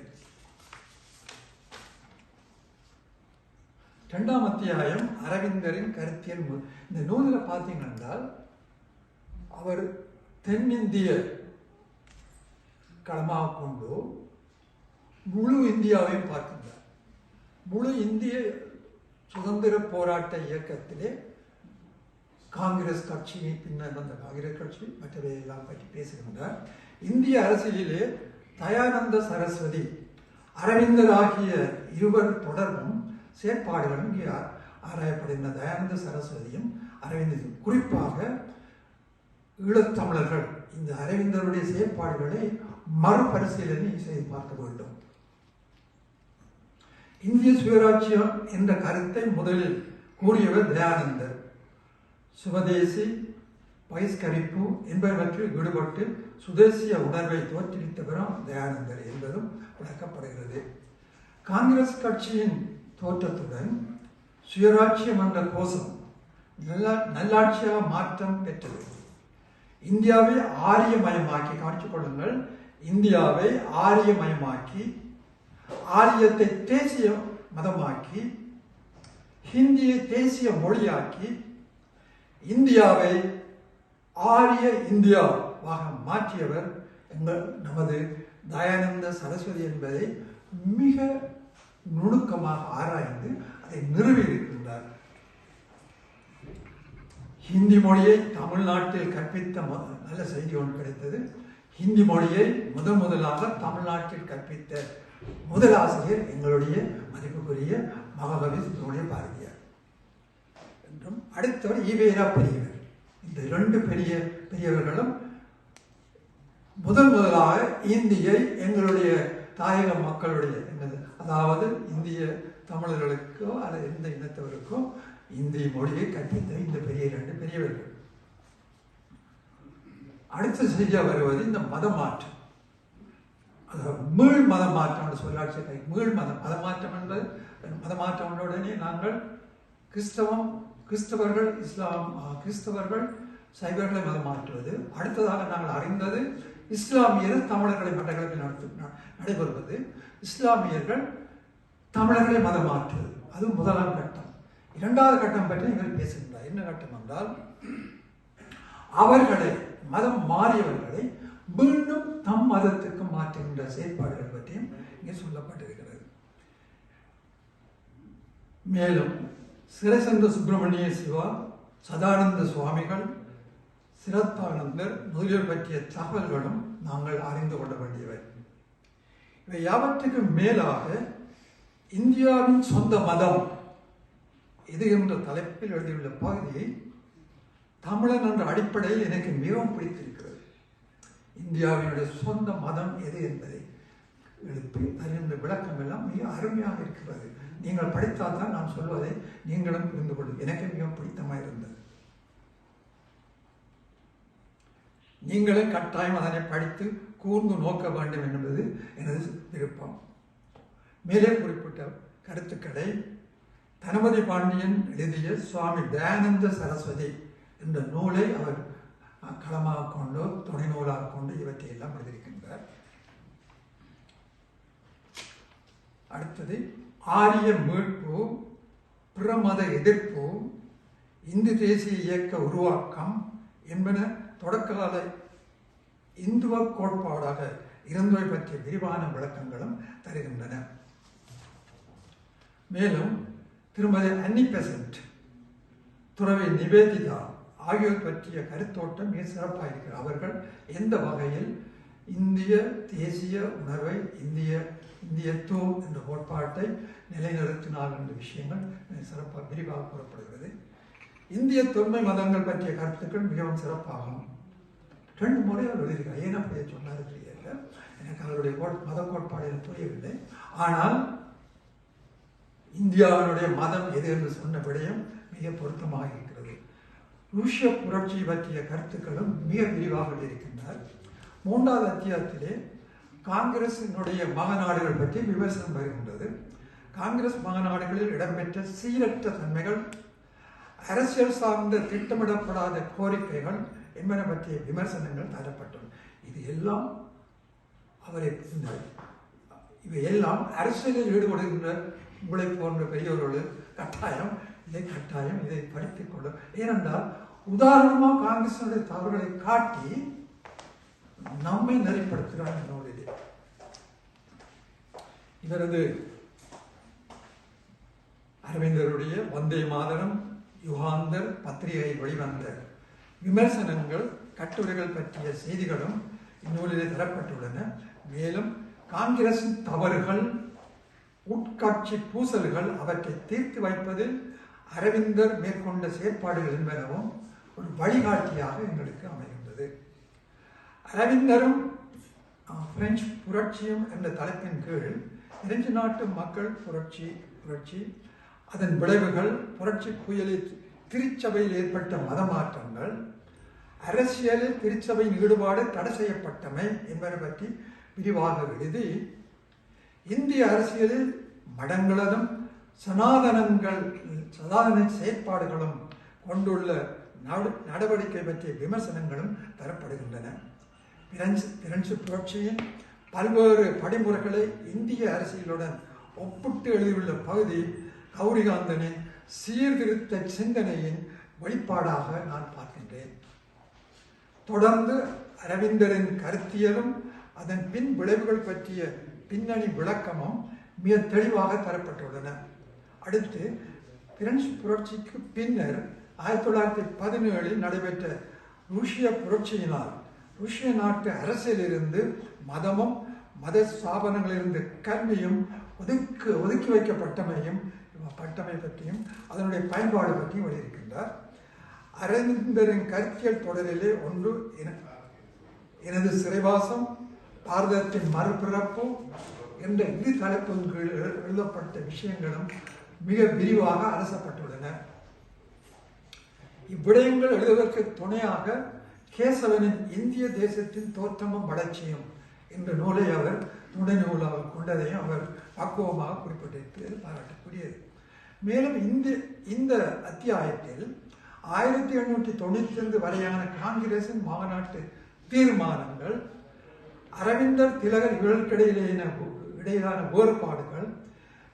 2ஆம் அத்தியாயம் அரவிந்தரின் கருத்தியல். இந்த நூலில் பார்த்தீங்கன்னா அவர் தென்னிந்திய களமாக கொண்டு முழு இந்தியாவையும் பார்க்கின்றார். முழு இந்திய சுதந்திர போராட்ட இயக்கத்திலே காங்கிரஸ் கட்சி, பின்னர் வந்த காங்கிரஸ் கட்சி, மற்றவையெல்லாம் பற்றி பேசுகின்றார். இந்திய அரசியலிலே தயானந்த சரஸ்வதி, அரவிந்தர் ஆகிய இருவர் தொடர்பும் செயற்பாடுகளும் இங்கே ஆராயப்படுகின்ற. தயானந்த சரஸ்வதியும் அரவிந்தரும், குறிப்பாக ஈழத்தமிழர்கள் இந்த அரவிந்தருடைய செயற்பாடுகளை மறுபரிசீலனை செய்து பார்க்க வேண்டும். இந்திய சுயராட்சியம் என்ற கருத்தை முதலில் கூறியவர் தயானந்தர். சுவதேசி, பகிஷ்கரிப்பு என்பவற்றில் ஈடுபட்டு சுதேசிய உணர்வை தோற்றுவித்தவரும் தயானந்தர் என்பதும் விளக்கப்படுகிறது. காங்கிரஸ் கட்சியின் தோற்றத்துடன் சுயராட்சியம் என்ற கோஷம் நல்லாட்சியாக மாற்றம் பெற்றது. இந்தியாவை ஆரியமயமாக்கி, காட்சிக் கொள்ளுங்கள், இந்தியாவை ஆரியமயமாக்கி, ஆரியத்தை தேசிய மதமாக்கி, ஹிந்தியை தேசிய மொழியாக்கி, இந்தியாவை ஆரிய இந்தியாவாக மாற்றியவர் நமது தயானந்த சரஸ்வதி என்பதை மிக நுணுக்கமாக ஆராய்ந்து அதை நிறுவியிருக்கின்றார். ஹிந்தி மொழியை தமிழ்நாட்டில் கற்பித்த நல்ல செய்தி ஒன்று கிடைத்தது. ஹிந்தி மொழியை முதலாக தமிழ்நாட்டில் கற்பித்த முதல் ஆசிரியர் எங்களுடைய மதிப்புக்குரிய மகாகவி சுப்பிரமணிய பாரதியார் என்றும், அடுத்தவர் ஈவேரா பெரியவர். இந்த இரண்டு பெரியவர்களும் முதலாக இந்தியை எங்களுடைய தாயக மக்களுடைய, அதாவது இந்திய தமிழர்களுக்கோ அல்லது எந்த இனத்தவருக்கோ இந்திய மொழியை கற்பித்த இந்த இரண்டு பெரியவர்கள். அடுத்த செய்தியாக வருவது இந்த மதமாற்றம். அதாவது மீள் மதமாற்றம் சொல்லாட்சி மீள் மதமாற்றம் என்பது, மதமாற்றம் உடனே நாங்கள் கிறிஸ்தவர்கள் கிறிஸ்தவர்கள் சைவர்களை மதம் மாற்றுவது. அடுத்ததாக நாங்கள் அறிந்தது இஸ்லாமியர் தமிழர்களை மட்டக்களப்பில் நடைபெறுவது. இஸ்லாமியர்கள் தமிழர்களை மதம் மாற்றுவது, அது முதலாம் கட்டம். இரண்டாவது கட்டம் பற்றி இவர் பேசுகின்றார். என்ன கட்டம் என்றால், அவர்களை மதம் மாறியவர்களை மீண்டும் தம் மதத்துக்கு மாற்றுகின்ற செயற்பாடுகள் பற்றியும் இங்கே சொல்லப்பட்டிருக்கிறது. மேலும் சிறசென்ற சுப்பிரமணிய சிவா, சதானந்த சுவாமிகள், சிரத்தானந்தர் முதலியோர் பற்றிய தகவல்களும் நாங்கள் அறிந்து கொள்ள வேண்டியவை. இவை யாவற்றுக்கு மேலாக இந்தியாவின் சொந்த மதம் இது என்ற தலைப்பில் எழுதியுள்ள பகுதியை தமிழன் என்ற அடிப்படையில் எனக்கு மிகவும் பிடித்திருக்கிறது. இந்தியாவினுடைய சொந்த மதம் எது என்பதை எழுப்பி அறிந்த விளக்கம் எல்லாம் மிக அருமையாக இருக்கிறது. நீங்கள் படித்தால் தான் நான் சொல்வதை நீங்களும் புரிந்து கொள்ளுங்கள். எனக்கு மிகவும் பிடித்தமாக இருந்தது. நீங்களே கட்டாயம் அதனை படித்து கூர்ந்து நோக்க வேண்டும் என்பது எனது விருப்பம். மேலே குறிப்பிட்ட கருத்துக்களை தனபதி பாண்டியன் எழுதிய சுவாமி தயானந்த சரஸ்வதி என்ற நூலை அவர் களமாக கொண்டு, துணை நூலாக கொண்டு இவற்றையெல்லாம் எழுதியிருக்கின்றார். அடுத்தது ஆரிய மீட்பு, பிரமத எதிர்ப்பு, இந்து தேசிய இயக்க உருவாக்கம் என்பன தொடக்ககால இந்துவ கோட்பாடாக இருந்தவை பற்றிய விரிவான விளக்கங்களும் தருகின்றன. மேலும் திருமதி அன்னி பெசன்ட், துறவி நிவேதிதா ஆகியோர் பற்றிய கருத்தோட்டம் மிக சிறப்பாக இருக்கிறார். அவர்கள் எந்த வகையில் இந்திய தேசிய உணர்வை, இந்தியத்துவம் என்ற கோட்பாட்டை நிலைநிறுத்தினார் என்ற விஷயங்கள் சிறப்பாக விரிவாக கூறப்படுகிறது. இந்திய தொன்மை மதங்கள் பற்றிய கருத்துக்கள் மிகவும் சிறப்பாகும். 2 முறை அவர் எழுதியிருக்கார். ஏன்னா பெரிய சொன்னார் தெரியல, எனக்கு அவருடைய மத கோட்பாடு புரியவில்லை. ஆனால் இந்தியாவினுடைய மதம் எது என்று சொன்ன விடயம் மிக பொருத்தமாக இருக்கிறது. ருஷ்ய புரட்சி பற்றிய கருத்துக்களும் மிக விரிவாக இருக்கின்றார். 3வது அத்தியாயத்திலே காங்கிரசினுடைய மகநாடுகள் பற்றி விமர்சனம் வருகின்றது. காங்கிரஸ் மகநாடுகளில் இடம்பெற்ற சீரற்ற தன்மைகள், அரசியல் சார்ந்த திட்டமிடப்படாத கோரிக்கைகள் என்பன பற்றிய விமர்சனங்கள் தரப்பட்டுள்ளன. இது எல்லாம் இவையெல்லாம் அரசியலில் ஈடுபடுகின்ற உங்களை போன்ற பெரியவர்கள் கட்டாயம் இதை படித்துக் கொள்ளும். ஏனென்றால் உதாரணமாக காங்கிரசினுடைய தவறுகளை காட்டி நம்மை நெறிப்படுத்துகிறார். நூலிலே இவரது அரவிந்தருடைய வந்தே மாதரம், யுகாந்தர் பத்திரிகை வெளிவந்த விமர்சனங்கள், கட்டுரைகள் பற்றிய செய்திகளும் இந்நூலிலே தரப்பட்டுள்ளன. மேலும் காங்கிரசின் தவறுகள், உட்காட்சி பூசல்கள், அவற்றை தீர்த்து வைப்பதில் அரவிந்தர் மேற்கொண்ட செயற்பாடுகள் என்பனவும் ஒரு வழிகாட்டியாக எங்களுக்கு அமைகின்றது. அரவிந்தரும் பிரெஞ்சு புரட்சியும் என்ற தலைப்பின் கீழ் பிரெஞ்சு நாட்டு மக்கள் புரட்சி, அதன் விளைவுகள், புரட்சி புயலில் திருச்சபையில் ஏற்பட்ட மதமாற்றங்கள், அரசியலில் திருச்சபையின் ஈடுபாடு தடை செய்யப்பட்டமை என்பதை பற்றி விரிவாக எழுதி, இந்திய அரசியலில் மடங்களதும் சனாதன செயற்பாடுகளும் கொண்டுள்ள நடவடிக்கை பற்றிய விமர்சனங்களும் தரப்படுகின்றன. பிரெஞ்சு புரட்சியின் பல்வேறு படிமுறைகளை இந்திய அரசியலுடன் ஒப்பிட்டு எழுதியுள்ள பகுதி கௌரிகாந்தனின் சீர்திருத்த சிந்தனையின் வெளிப்பாடாக நான் பார்க்கின்றேன். தொடர்ந்து அரவிந்தரின் கருத்தியலும் அதன் பின் விளைவுகள் பற்றிய பின்னணி விளக்கமும் மிக தெளிவாக தரப்பட்டுள்ளன. அடுத்து பிரெஞ்சு புரட்சிக்கு பின்னர் 1917 நடைபெற்ற ருஷ்ய புரட்சியினால் ருஷ்ய நாட்டு அரசியலிருந்து மதமும் மத ஸ்தாபனங்களிலிருந்து கல்வியும் ஒதுக்கி வைக்கப்பட்டமை பற்றியும் அதனுடைய பயன்பாடு பற்றியும் எழுதியிருக்கின்றார். அரவிந்தரின் கருத்தியல் தொடரிலே ஒன்று எனது சிறைவாசம், பாரதத்தின் மறுபிறப்பு என்ற இரு தலைப்பின் கீழ் எழுதப்பட்ட விஷயங்களும் மிக விரிவாக அலசப்பட்டுள்ளன. இவ்விடயங்கள் எழுதுவதற்கு துணையாக கேசவனின் இந்திய தேசத்தின் தோற்றமும் வளர்ச்சியும் என்ற நூலை அவர் துணை நூலாக கொண்டதையும் அவர் பக்குவமாக குறிப்பிட்டிருப்பது பாராட்டக்கூடியது. மேலும் இந்த அத்தியாயத்தில் 1895 வரையான காங்கிரசின் மாநாட்டு தீர்மானங்கள், அரவிந்தர் திலகர் இடையிலான வேறுபாடுகள்,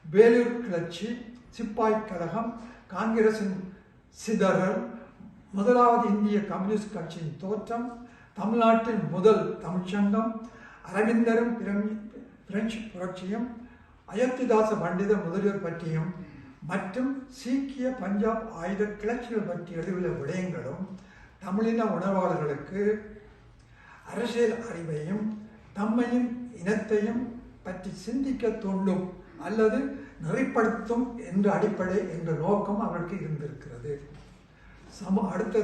வேலூர் கிளர்ச்சி, சிப்பாய் கழகம், காங்கிரசின் சிதறல், முதலாவது இந்திய கம்யூனிஸ்ட் கட்சியின் தோற்றம், தமிழ்நாட்டின் முதல் தமிழ்ச்சங்கம், அரவிந்தரும் பிரெஞ்சு புரட்சியும், அயோத்திதாச பண்டித முதலியோர் பற்றியும் மற்றும் சீக்கிய பஞ்சாப் ஆயுத கிளர்ச்சிகள் பற்றி எழுதியுள்ள விடயங்களும் தமிழின உணர்வாளர்களுக்கு அரசியல் அறிவையும் தம்மையும் இனத்தையும் பற்றி சிந்திக்க தூண்டும் அல்லது நெறிப்படுத்தும் என்ற அடிப்படை என்ற நோக்கம் அவருக்கு இருந்திருக்கிறது. அடுத்த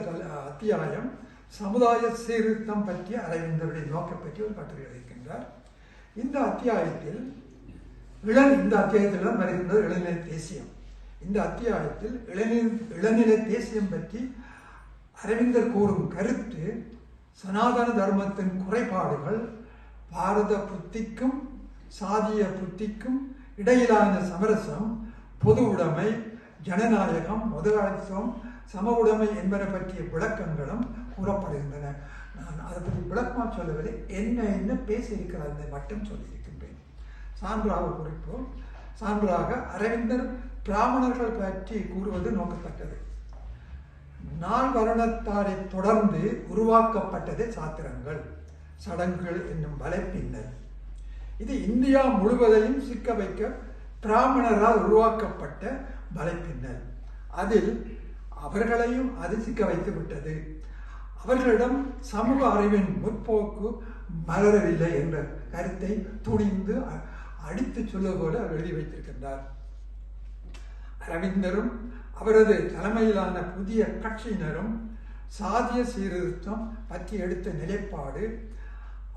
அத்தியாயம் சமுதாய சீர்திருத்தம் பற்றிய அரவிந்தருடைய நோக்கம் பற்றி ஒரு கட்டுரை எழுதியிருக்கின்றார். இந்த அத்தியாயத்தில் வருகின்றது இளநிலை தேசியம். இந்த அத்தியாயத்தில் இளநிலை தேசியம் பற்றி அரவிந்தர் கூறும் கருத்து, சனாதன தர்மத்தின் குறைபாடுகள், பாரத புத்திக்கும் சாதிய புத்திக்கும் இடையிலான சமரசம், பொது உடைமை, ஜனநாயகம், முதலாளித்துவம், சம உடைமை என்பன பற்றிய விளக்கங்களும் கூறப்படுகின்றன. நான் அதை பற்றி விளக்கமாக சொல்லவில்லை, என்ன பேசியிருக்கிறார் மட்டும் சொல்லியிருக்கின்றேன். சான்றாக அரவிந்தர் பிராமணர்கள் பற்றி கூறுவது நோக்கத்தக்கது. நால் வருணத்தாரை தொடர்ந்து உருவாக்கப்பட்டது சாத்திரங்கள், சடங்குகள் என்னும் வலைப்பின்னல். இது இந்தியா முழுவதையும் சிக்க வைக்க பிராமணரால் உருவாக்கப்பட்ட வலைப்பின்னல். அதில் அவர்களையும் அது சிக்க வைத்து விட்டது. அவர்களிடம் சமூக அறிவின் முற்போக்கு மலரவில்லை என்ற கருத்தை துணிந்து அடித்து சொல்லுவதோடு அவர் எழுதி வைத்திருக்கின்றார். அரவிந்தரும் அவரது தலைமையிலான புதிய கட்சியினரும் சாதிய சீர்திருத்தம் பற்றி எடுத்த நிலைப்பாடு,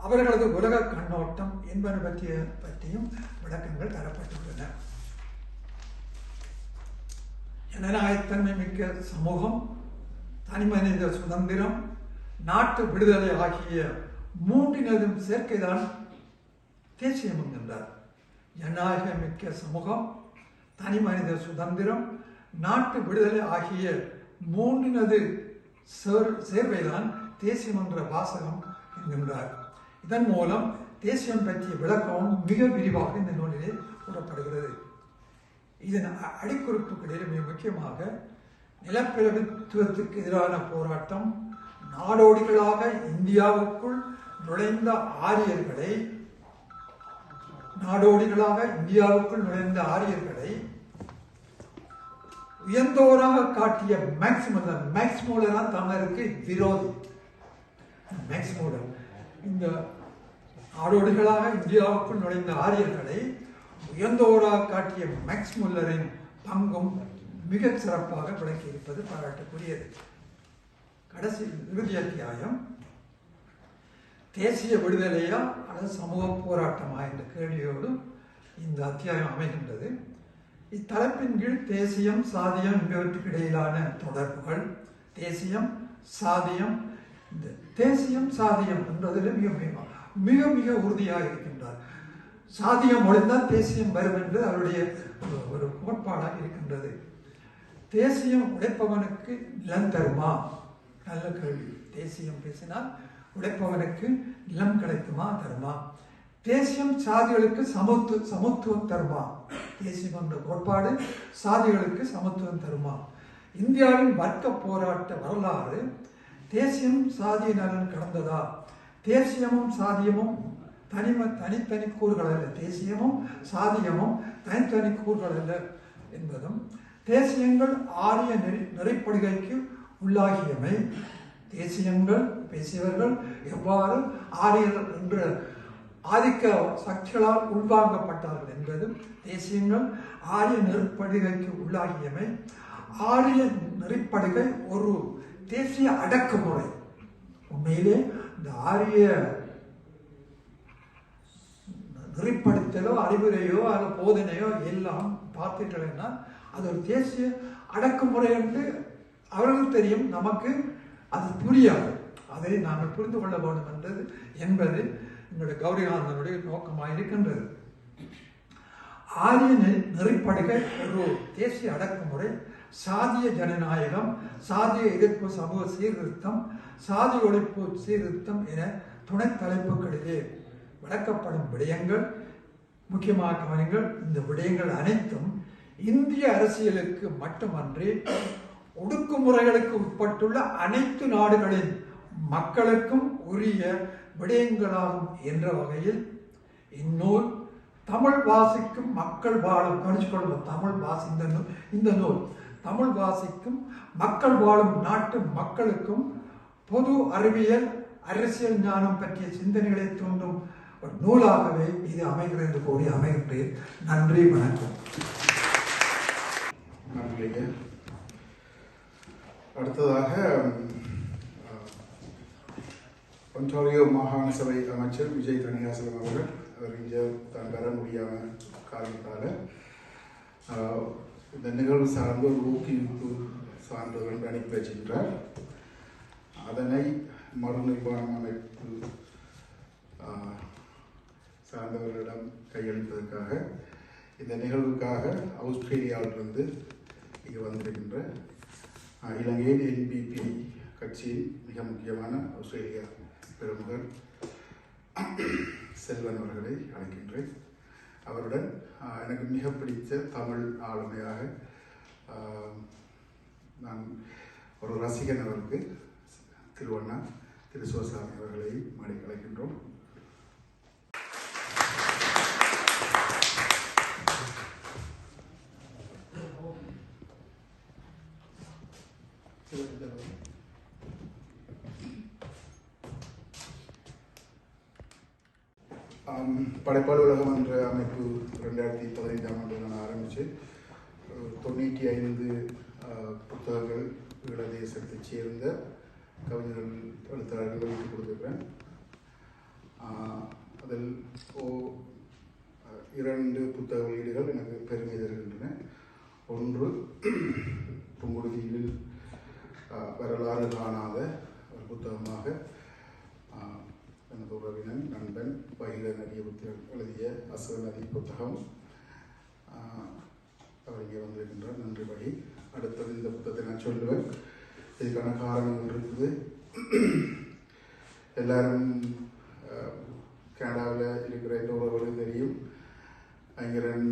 அவர்களது உலக கண்ணோட்டம் என்பன பற்றியும் விளக்கங்கள் தரப்பட்டுள்ளன. ஜனநாயகத்தன்மை மிக்க சமூகம், தனிமனித சுதந்திரம், நாட்டு விடுதலை ஆகிய மூன்றினதும் சேர்க்கைதான் தேசியம் என்கின்றார். ஜனநாயக மிக்க சமூகம், தனிமனித சுதந்திரம், நாட்டு விடுதலை ஆகிய மூன்றினது சேர்வைதான் தேசியம் என்ற வாசகம் என்கின்றார். இதன் மூலம் தேசியம் பற்றிய விளக்கமும் மிக விரிவாக இந்த நூலிலே கூறப்படுகிறது. இதன் அடிக்குறிப்புகளில் மிக முக்கியமாக நிலப்பிரபுத்துவத்துக்கு எதிரான போராட்டம், நாடோடிகளாக இந்தியாவுக்குள் நுழைந்த ஆரியர்களை உயர்ந்தோராக காட்டிய மேக்ஸ்மூலர் தமிழருக்கு விரோதி. மேக்ஸ்மூலர் இந்த நாடோடிகளாக இந்தியாவுக்குள் நுழைந்த ஆரியர்களை உயர்ந்தோராக காட்டிய மேக்ஸ்முல்லரின் பங்கும் மிக சிறப்பாக விளக்கியிருப்பது பாராட்டக்கூடியது. கடைசி இறுதி அத்தியாயம் தேசிய விடுதலையா அல்லது சமூக போராட்டமா என்ற கேள்வியோடு இந்த அத்தியாயம் அமைகின்றது. இத்தலைப்பின் கீழ் தேசியம், சாதியம் என்பவற்றுக்கு இடையிலான தொடர்புகள், தேசியம், சாதியம் இந்த தேசியம் சாதியம் என்பதில் மிக மிக உறுதியாக இருக்கின்றார். சாதியம் ஒழிந்தால் தேசியம் வரும் என்று அவருடைய ஒரு கோட்பாடாக இருக்கின்றது. தேசியம் உழைப்பவனுக்கு நிலம் தருமா? நல்ல கேள்வி. தேசியம் பேசினால் உழைப்பவனுக்கு நிலம் கிடைக்குமா, தருமா? தேசியம் சாதிகளுக்கு சமத்துவம் தருமா? தேசியம் என்ற கோட்பாடு சாதிகளுக்கு சமத்துவம் தருமா? இந்தியாவின் வர்க்க போராட்ட வரலாறு தேசியம் சாதிய நலன் கடந்ததா? தேசியமும் சாதியமும் தனித்தனி கூறுகள் அல்ல. தேசியமும் சாதியமும் தனித்தனி கூறுகள் அல்ல என்பதும், தேசியங்கள் ஆரிய நெறிப்படுகைக்கு உள்ளாகியமை, தேசியங்கள் பேசியவர்கள் எவ்வாறு ஆரியர்கள் என்ற ஆதிக்க சக்திகளால் உள்வாங்கப்பட்டார்கள் என்பதும், தேசியங்கள் ஆரிய நெறிப்படுகைக்கு உள்ளாகியமை, ஆரிய நெறிப்படுகை ஒரு தேசிய அடக்குமுறை. உண்மையிலே இந்த ஆரிய நெறிப்படுத்தலோ அறிவுரையோ அல்ல போதனையோ எல்லாம் பார்த்தீர்கள்னா அது ஒரு தேசிய அடக்குமுறை என்று அவர்களுக்கு தெரியும், நமக்கு அது புரியாது. அதை நாங்கள் புரிந்து கொள்ள வேண்டும் என்பது எங்களுடைய கௌரிகானந்தனுடைய நோக்கமாக இருக்கின்றது. ஆரிய நெறிப்படுகை ஒரு தேசிய அடக்குமுறை, சாதிய ஜனநாயகம், சாதிய எதிர்ப்பு சமூக சீர்திருத்தம், சாதி ஒழிப்பு சீர்திருத்தம் என துணை தலைப்புகளிலே விளக்கப்படும் விடயங்கள் முக்கியமாக கவனிங்கள். இந்த விடயங்கள் அனைத்தும் இந்திய அரசியலுக்கு மட்டுமன்றி ஒடுக்குமுறைகளுக்கு உட்பட்டுள்ள அனைத்து நாடுகளின் மக்களுக்கும் உரிய விடயங்களாகும் என்ற வகையில் இந்நூல் தமிழ் வாசிக்கும் மக்கள் வாழும் கணிச்சுக்கொள்ளும் தமிழ் வாசி இந்த நூல் தமிழ் வாசிக்கும் மக்கள் வாழும் நாட்டு மக்களுக்கும் பொது அறிவியல் அரசியல் ஞானம் பற்றிய சிந்தனைகளை தூண்டும் ஒரு நூலாகவே இது அமைகிறது என்று கூறி அமைகின்றேன். நன்றி, வணக்கம். அடுத்ததாக ஒன்டாரியோ மாகாண சபை அமைச்சர் விஜய் தணிகாசலம் அவர்கள் இங்கே தான் பெற முடியாமல் காரணத்தால் இந்த நிகழ்வு சார்ந்த ஒரு ஊக்குவிப்பு சான்றிதழ் அனுப்பி வச்சிருக்கிறார். அதனை மறுநிர்மாணம் அமைப்பு சார்ந்தவர்களிடம் கையளிப்பதற்காக இந்த நிகழ்வுக்காக ஆஸ்திரேலியாவிலிருந்து இங்கே வந்திருக்கின்ற இலங்கையின் என்பிபி கட்சியின் மிக முக்கியமான ஆஸ்திரேலியா பிரமுகர் செல்வன் அவர்களை அழைக்கின்றேன். அவருடன் எனக்கு மிக பிடித்த தமிழ் ஆளுமையாக நான் ஒரு ரசிகன் அவருக்கு திருவண்ணா திரு சிவசாமி அவர்களை மாடி அழைக்கின்றோம். படைப்பாளர் உலகம் என்ற அமைப்பு 2015ஆம் ஆண்டு நான் ஆரம்பித்து 95 புத்தகங்கள் ஈழ தேசத்தைச் சேர்ந்த கவிஞர்கள் எழுத்தாளர்கள் வெளியிட்டு கொடுத்துருக்கிறேன். அதில் 2 புத்தக வெளியீடுகள் எனக்கு பெருமை தருகின்றன. ஒன்று புங்குடுதீவில் வரலாறு காணாத ஒரு புத்தகமாக எனது உறவினன் நண்பன் பயில நதிய புத்தகம் எழுதிய அசுர நதி புத்தகம். அவர் இங்கே வந்திருக்கின்றார், நன்றி வழி. அடுத்தது இந்த புத்தகத்தை நான் சொல்லுவேன். இதுக்கான காரணங்கள் இருக்குது. எல்லாரும் கனடாவில் இருக்கிற உறவுகளும் தெரியும். பயங்கரன்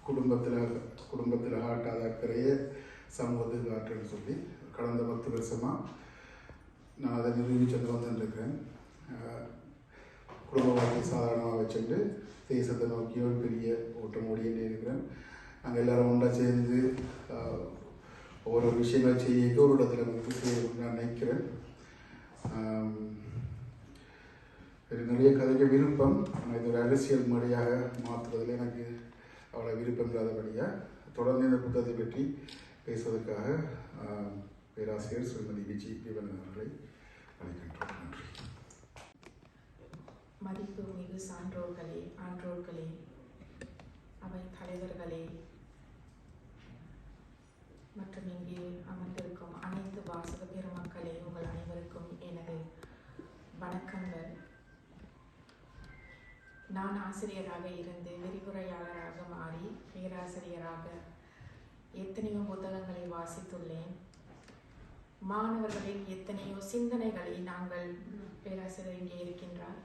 குடும்பத்தில் ஆட்டாத அக்கறைய சமூகத்துக்கு ஆற்றுன்னு சொல்லி கடந்த 10 வருஷமாக நான் அதை நிரூபிச்சு வந்துருக்கிறேன். குடும்ப வாழ்க்கை சாதாரணமாக வச்சுட்டு தேசத்தை நோக்கி ஒரு பெரிய ஓட்டம் ஓடியே இருக்கிறேன். நாங்கள் எல்லாரும் ஒன்றா சேர்ந்து ஒவ்வொரு விஷயங்கள் செய்ய ஒரு இடத்துல நான் நினைக்கிறேன். நிறைய கதைக்க விருப்பம், ஆனால் இது ஒரு அரசியல் மொழியாக மாற்றுறதுல எனக்கு அவ்வளோ விருப்பம் இல்லாதபடியாக தொடர்ந்து இந்த புத்தகத்தை பற்றி பேசுவதற்காக பேராசிரியர் ஸ்ரீமதி விஜி விவன் அவர்களை அழைக்கின்றோம். நன்றி. மதிப்பு மிகு சான்றோர்களே, ஆன்றோர்களே, அவை தலைவர்களே மற்றும் இங்கே அமர்ந்திருக்கும் அனைத்து வாசக பெருமக்களே, உங்கள் அனைவருக்கும் ஆசிரியராக இருந்து விரிவுரையாளராக மாறி பேராசிரியராக எத்தனையோ புத்தகங்களை வாசித்துள்ளேன். மாணவர்களின் எத்தனையோ சிந்தனைகளை நாங்கள், பேராசிரியர் இங்கே இருக்கின்றார்,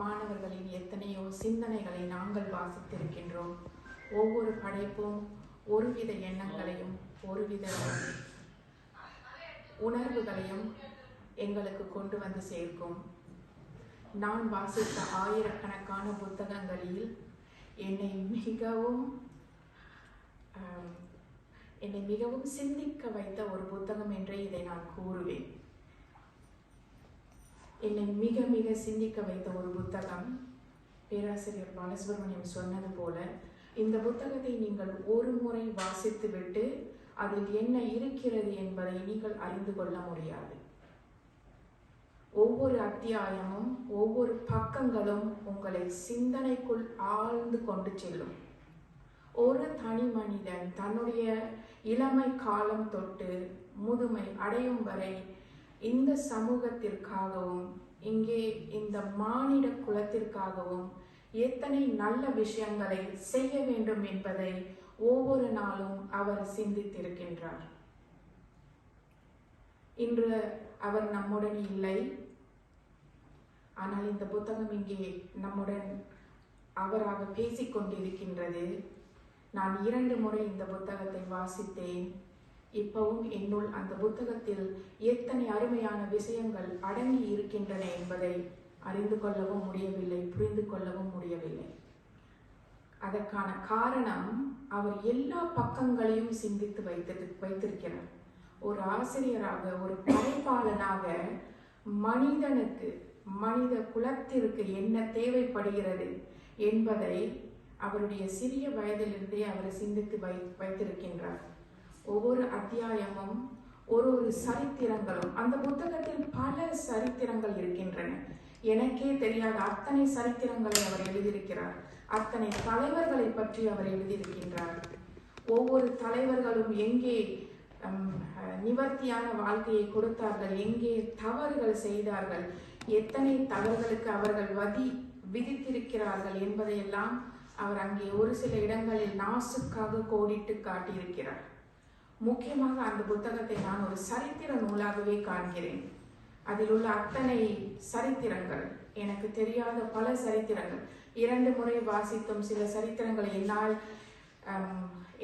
மாணவர்களின் எத்தனையோ சிந்தனைகளை நாங்கள் வாசித்திருக்கின்றோம். ஒவ்வொரு படைப்பும் ஒருவித எண்ணங்களையும் ஒருவித உணர்வுகளையும் எங்களுக்கு கொண்டு வந்து சேர்க்கும். நான் வாசித்த ஆயிரக்கணக்கான புத்தகங்களில் என்னை மிகவும் சிந்திக்க வைத்த ஒரு புத்தகம் என்றே இதை நான் கூறுவேன். என்னை மிக மிக சிந்திக்க வைத்த ஒரு புத்தகம், பேராசிரியர் பாலசுப்ரமணியம் சொன்னது போல, இந்த புத்தகத்தை நீங்கள் ஒரு முறை வாசித்துவிட்டு அதில் என்ன இருக்கிறது என்பதை நீங்கள் அறிந்து கொள்ள முடியாது. ஒவ்வொரு அத்தியாயமும் ஒவ்வொரு பக்கங்களும் உங்களை சிந்தனைக்குள் ஆழ்ந்து கொண்டு செல்லும். ஒரு தனி மனிதன் தன்னுடைய இளமை காலம் தொட்டு முதுமை அடையும் வரை இந்த சமூகத்திற்காகவும் இங்கே இந்த மானிட குலத்திற்காகவும் எத்தனை நல்ல விஷயங்களை செய்ய வேண்டும் என்பதை ஒவ்வொரு நாளும் அவர் சிந்தித்திருக்கின்றார். இன்று அவர் நம்முடன் இல்லை. ஆனால் இந்த புத்தகம் இங்கே நம்முடன் அவராக பேசிக் கொண்டிருக்கின்றது. நான் 2 முறை இந்த புத்தகத்தை வாசித்தேன். இப்பவும் என்னுள் அந்த புத்தகத்தில் எத்தனை அருமையான விஷயங்கள் அடங்கி இருக்கின்றன என்பதை அறிந்து கொள்ளவும் முடியவில்லை, புரிந்து கொள்ளவும் முடியவில்லை. அதற்கான காரணம், அவர் எல்லா பக்கங்களையும் சிந்தித்து வைத்திருக்கிறார். ஒரு ஆசிரியராக, ஒரு படைப்பாளனாக மனிதனுக்கு, மனித குலத்திற்கு என்ன தேவைப்படுகிறது என்பதை அவருடைய சிறிய வயதிலிருந்தே அவர் சிந்தித்து வைத்திருக்கின்றார். ஒவ்வொரு அத்தியாயமும் ஒரு சரித்திரங்களும், அந்த புத்தகத்தில் பல சரித்திரங்கள் இருக்கின்றன. எனக்கே தெரியாத அத்தனை சரித்திரங்களை அவர் எழுதியிருக்கிறார். அத்தனை தலைவர்களை பற்றி அவர் எழுதியிருக்கின்றார். ஒவ்வொரு தலைவர்களும் எங்கே நிவர்த்தியான வாழ்க்கையை கொடுத்தார்கள், எங்கே தவறுகள் செய்தார்கள், எத்தனை தவறுகளுக்கு அவர்கள் விதித்திருக்கிறார்கள் என்பதையெல்லாம் அவர் அங்கே ஒரு சில இடங்களில் நாசுக்காக கோடிட்டு காட்டியிருக்கிறார். முக்கியமாக அந்த புத்தகத்தை நான் ஒரு சரித்திர நூலாகவே காண்கிறேன். அதில் உள்ள அத்தனை சரித்திரங்கள், எனக்கு தெரியாத பல சரித்திரங்கள், 2 முறை வாசித்தும் சில சரித்திரங்களை என்னால்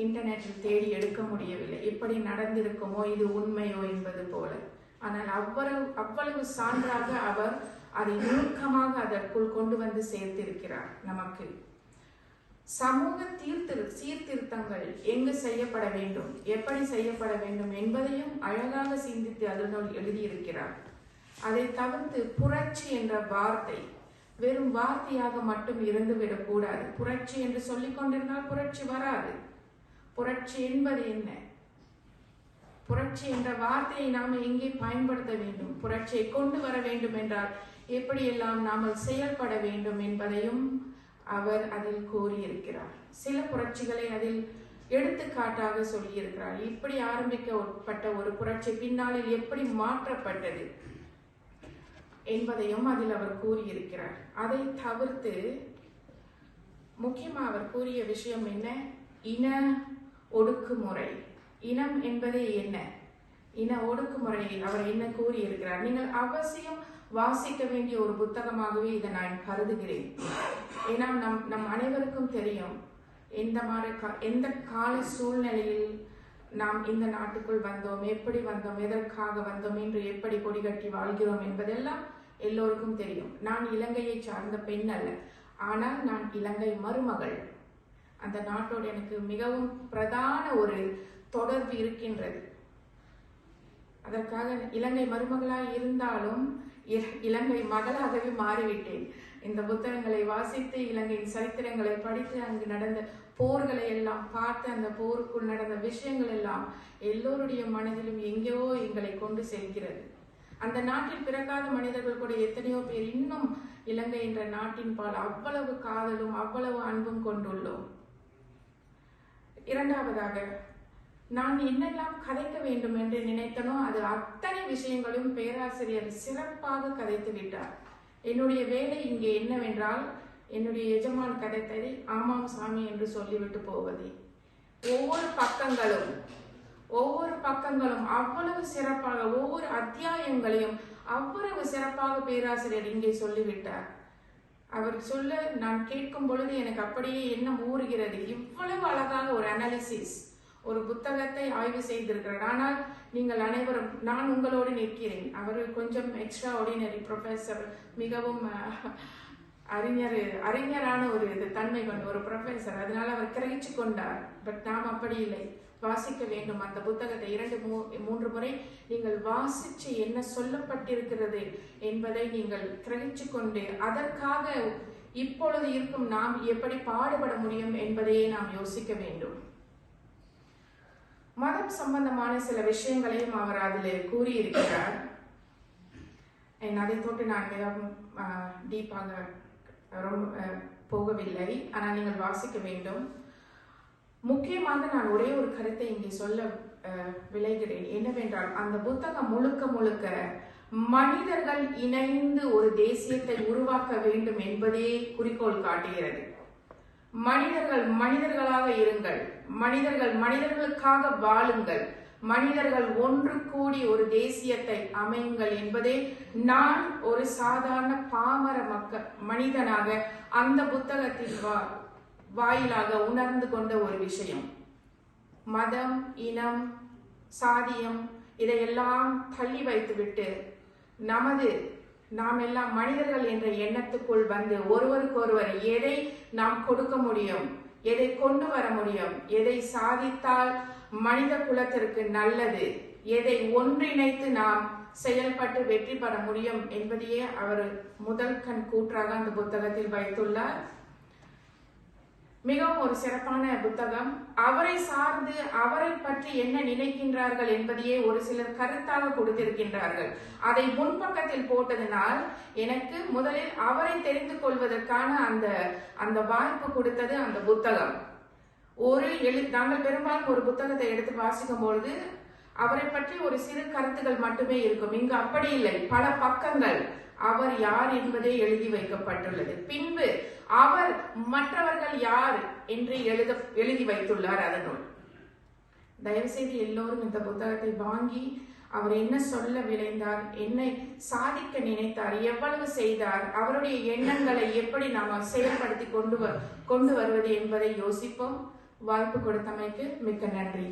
இன்டர்நெட்டில் தேடி எடுக்க முடியவில்லை. எப்படி நடந்திருக்குமோ, இது உண்மையோ என்பது போல. ஆனால் அவ்வளவு சான்றாக அவர் அதை நுணுக்கமாக அதற்குள் கொண்டு வந்து சேர்த்திருக்கிறார். நமக்கு சமூக சீர்திருத்தங்கள் எங்கு செய்யப்பட வேண்டும், எப்படி செய்யப்பட வேண்டும் என்பதையும் அழகாக சிந்தித்து அதனுள் எழுதியிருக்கிறார். அதை தவிர்த்து புரட்சி என்ற வார்த்தை வெறும் வார்த்தையாக மட்டும் இருந்துவிடக் கூடாது. புரட்சி என்று சொல்லிக் கொண்டிருந்தால் புரட்சி வராது. புரட்சி என்பது என்ன? புரட்சி என்ற வார்த்தையை நாம் எங்கே பயன்படுத்த வேண்டும், புரட்சியை கொண்டு வர வேண்டும் என்றால் எப்படியெல்லாம் நாம் செயல்பட வேண்டும் என்பதையும் அவர் அதில் கூறியிருக்கிறார். சில புரட்சிகளை அதில் எடுத்துக்காட்டாக சொல்லியிருக்கிறார். இப்படி ஆரம்பிக்கப்பட்ட ஒரு புரட்சி பின்னாளில் எப்படி மாற்றப்பட்டது என்பதையும் அதில் அவர் கூறியிருக்கிறார். அதை தவிர்த்து முக்கியமாக அவர் கூறிய விஷயம் என்ன? இன ஒடுக்குமுறை. இனம் என்பதே என்ன? இன ஒடுக்குமுறையை அவர் என்ன கூறியிருக்கிறார்? நீங்கள் அவசியம் வாசிக்க வேண்டிய ஒரு புத்தகமாகவே இதை நான் கருதுகிறேன். ஏன்னா நம் அனைவருக்கும் தெரியும் எந்த கால சூழ்நிலையில் நாம் இந்த நாட்டுக்குள் வந்தோம், எப்படி வந்தோம், எதற்காக வந்தோம், என்று எப்படி கொடி கட்டி வாழ்கிறோம் என்பதெல்லாம் எல்லோருக்கும் தெரியும். நான் இலங்கையை சார்ந்த பெண் அல்ல, ஆனால் நான் இலங்கை மருமகள். அந்த நாட்டோடு எனக்கு மிகவும் பிரதான ஒரு தொடர்பு இருக்கின்றது. அதற்காக இலங்கை மருமகளாய் இருந்தாலும் இலங்கை மகளாகவே மாறிவிட்டேன். இந்த புத்தகங்களை வாசித்து, இலங்கையின் சரித்திரங்களை படித்து, அங்கு நடந்த போர்களை எல்லாம் பார்த்து, அந்த போருக்குள் நடந்த விஷயங்கள் எல்லாம் எல்லோருடைய மனதிலும் எங்கேயோ எங்களை கொண்டு செல்கிறது. அந்த நாட்டில் பிறக்காத மனிதர்கள் கூட எத்தனையோ பேர் இன்னும் இலங்கை என்ற நாட்டின் பால் அவ்வளவு காதலும் அவ்வளவு அன்பும் கொண்டுள்ளோம். இரண்டாவதாக, நான் என்னெல்லாம் கதைக்க வேண்டும் என்று நினைத்தனோ அது அத்தனை விஷயங்களும் பேராசிரியர் சிறப்பாக கதைத்து விட்டார். என்னுடைய வேலை இங்கே என்னவென்றால், என்னுடைய எஜமான் கதைத்ததை ஆமாம் சாமி என்று சொல்லிவிட்டு போவதே. ஒவ்வொரு பக்கங்களும் அவ்வளவு சிறப்பாக, ஒவ்வொரு அத்தியாயங்களையும் அவ்வளவு சிறப்பாக பேராசிரியர் இங்கே சொல்லிவிட்டார். அவர் சொல்ல நான் கேட்கும் பொழுது எனக்கு அப்படியே எண்ணம் ஊறுகிறது. இவ்வளவு அழகாக ஒரு அனாலிசிஸ், ஒரு புத்தகத்தை ஆய்வு செய்திருக்கிறார். ஆனால் நீங்கள் அனைவரும், நான் உங்களோடு நிற்கிறேன். அவர் கொஞ்சம் எக்ஸ்ட்ரா ஆர்டினரி ப்ரொஃபஸர், மிகவும் அறிஞரான ஒரு தன்மை கொண்ட ஒரு ப்ரொஃபஸர். அதனால அவர் கிரகிச்சு கொண்டார். பட் நாம் அப்படி இல்லை, வாசிக்க வேண்டும். அந்த புத்தகத்தை 2-3 முறை நீங்கள் வாசிச்சு என்ன சொல்லப்பட்டிருக்கிறது என்பதை நீங்கள் கிரகிச்சு கொண்டு அதற்காக இப்பொழுது இருக்கும் நாம் எப்படி பாடுபட முடியும் என்பதையே நாம் யோசிக்க வேண்டும். மதம் சம்பந்தமான சில விஷயங்களையும் அவர் அதில் கூறியிருக்கிறார். அதை தொட்டு நான் மிகவும் டீப்பாக போகவில்லை, ஆனால் நீங்கள் வாசிக்க வேண்டும். முக்கியமாக நான் ஒரே ஒரு கருத்தை இங்கே சொல்ல விளைகிறேன். என்னவென்றால், அந்த புத்தகம் முழுக்க மனிதர்கள் இணைந்து ஒரு தேசியத்தை உருவாக்க வேண்டும் என்பதே குறிக்கோள் காட்டுகிறது. மனிதர்கள் மனிதர்களாக இருங்கள், மனிதர்களுக்காக வாழுங்கள், மனிதர்கள் ஒன்று கூடி ஒரு தேசியத்தை அமையுங்கள் என்பதே நான் ஒரு சாதாரண பாமர மனிதனாக அந்த புத்தகத்தின் வாயிலாக உணர்ந்து கொண்ட ஒரு விஷயம். மதம், இனம், சாதியம் இதையெல்லாம் தள்ளி வைத்துவிட்டு நாம் எல்லாம் மனிதர்கள் என்ற எண்ணத்துக்குள் வந்து ஒருவருக்கொருவர் எதை நாம் கொடுக்க முடியும், எதை கொண்டு வர முடியும், எதை சாதித்தால் மனித குலத்திற்கு நல்லது, எதை ஒன்றிணைத்து நாம் செயல்பட்டு வெற்றி பெற முடியும் என்பதையே அவர் முதல் கண் கூற்றாக அந்த புத்தகத்தில் வைத்துள்ளார். மிகவும் ஒரு சிறப்பான புத்தகம். அவரை சார்ந்து அவரை பற்றி என்ன நினைக்கின்றார்கள் என்பதையே ஒரு சிலர் கருத்தாக கொடுத்திருக்கின்றார்கள். அதை முன்பக்கத்தில் போட்டதனால் எனக்கு முதலில் அவரை தெரிந்து கொள்வதற்கான அந்த வாய்ப்பு கொடுத்தது அந்த புத்தகம். நாங்கள் பெரும்பாலும் ஒரு புத்தகத்தை எடுத்து வாசிக்கும் பொழுது அவரை பற்றி ஒரு சிறு கருத்துகள் மட்டுமே இருக்கும். இங்கு அப்படி இல்லை, பல பக்கங்கள் அவர் யார் என்பதே எழுதி வைக்கப்பட்டுள்ளது. பின்பு அவர் மற்றவர்கள் யார் என்று எழுதி வைத்துள்ளார் அதனுள். தயவு செய்து எல்லோரும் இந்த புத்தகத்தை வாங்கி அவர் என்ன சொல்ல விளைந்தார், என்ன சாதிக்க நினைத்தார், எவ்வளவு செய்தார், அவருடைய எண்ணங்களை எப்படி நாம் செயல்படுத்தி கொண்டு வருவது என்பதை யோசிப்போம். வாய்ப்பு கொடுத்தமைக்கு மிக்க நன்றி.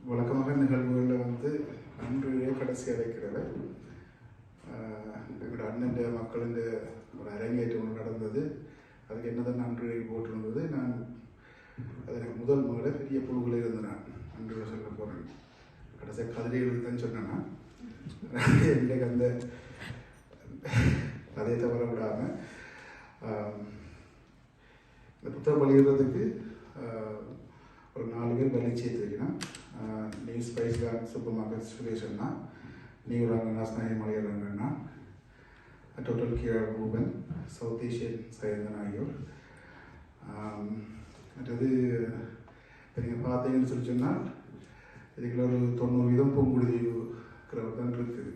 வழக்கமாக நிகழ்வுகளில் வந்து அன்றைய கடைசி அடைக்கிறது எங்களோட அண்ணன் மக்களின் ஒரு அரங்கேற்றம் நடந்தது. அதுக்கு என்னதான் அன்று போட்டிருந்தது. நான் அது எனக்கு முதல் பெரிய புழுவில் இருந்து நான் அன்று சொல்ல போகிறேன். கடைசியாக கதிரைகளுக்கு தான் சொன்னேன்னா எனக்கு அந்த கதையை தவற விடாமல் இந்த புத்தகம் வெளியிடுறதுக்கு ஒரு 4 பேர் வலி சேர்த்துருக்கேன். நீ ஸ்பைஸ் சூப்பர் மார்க்கெட் சுரேஷ் அண்ணா, நீராங்கண்ணா, ஸ்னேகி மலையரங்கண்ணா, total gear Ruban, south Asian Sainthan ஆகியோர். மற்றது நீங்கள் பார்த்தீங்கன்னு சொல்லி சொன்னால் இதுக்குள்ள ஒரு 90% பூங்குடி இருக்கிறவர் தான் இருக்குது.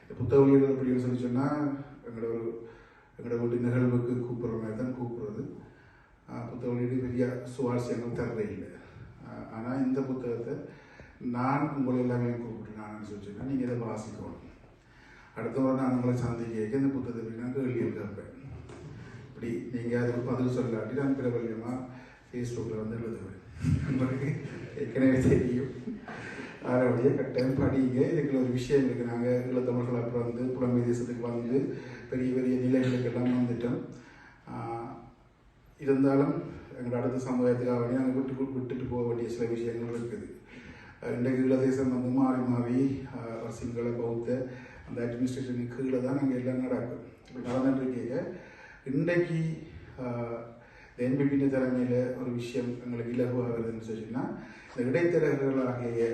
இந்த புத்தக வெளியிடல் அப்படின்னு சொல்லி சொன்னால் எங்களோட வீட்டு நிகழ்வுக்கு கூப்பிட்ற மாதிரி தான் கூப்பிட்றது. புத்தக வெளியீடு பெரிய சுவாரஸ்யங்கள் தரவே இல்லை. ஆனால் இந்த புத்தகத்தை நான் உங்களை எல்லாமே கூப்பிட்டுனான்னு சொல்லிச்சுன்னா நீங்கள் இதை வாசிக்கணும். அடுத்த வாரம் நான் உங்களை சந்திக்க இந்த புத்தகத்தை நான் கேள்வி கேட்பேன். இப்படி நீங்கள் அதுக்கு பதில் சொல்லாட்டி நான் பிரபல்யமாக ஃபேஸ்புக்கில் வந்து எழுதுவேன். உங்களுக்கு ஏற்கனவே தெரியும். அதனுடைய கட்டாயம் படிங்க. இதுக்குள்ள ஒரு விஷயம் இருக்குது. நாங்கள் ஈழத்தமிழர்கள் அப்புறம் வந்து புலம்பெயர் தேசத்துக்கு வந்து பெரிய பெரிய நிலைகளுக்கெல்லாம் வந்துட்டோம். இருந்தாலும் எங்களோட அடுத்த சமுதாயத்துக்காக வேண்டி நாங்கள் விட்டுட்டு போக வேண்டிய சில விஷயங்கள் இருக்குது. இன்றைக்கு ஈழ தேசம் வந்து மாறி மாறி சிங்கள பௌத்த அந்த அட்மினிஸ்ட்ரேஷனுக்கு கீழே தான் நாங்கள் எல்லாம் நடக்கும். இப்போ நடந்துட்டுருக்கீங்க. இன்றைக்கு என்பிபியின் தலைமையில் ஒரு விஷயம் எங்களுக்கு இலகுவாக வருதுன்னு சொன்னீங்கன்னா, இந்த இடைத்தரகர்களாகிய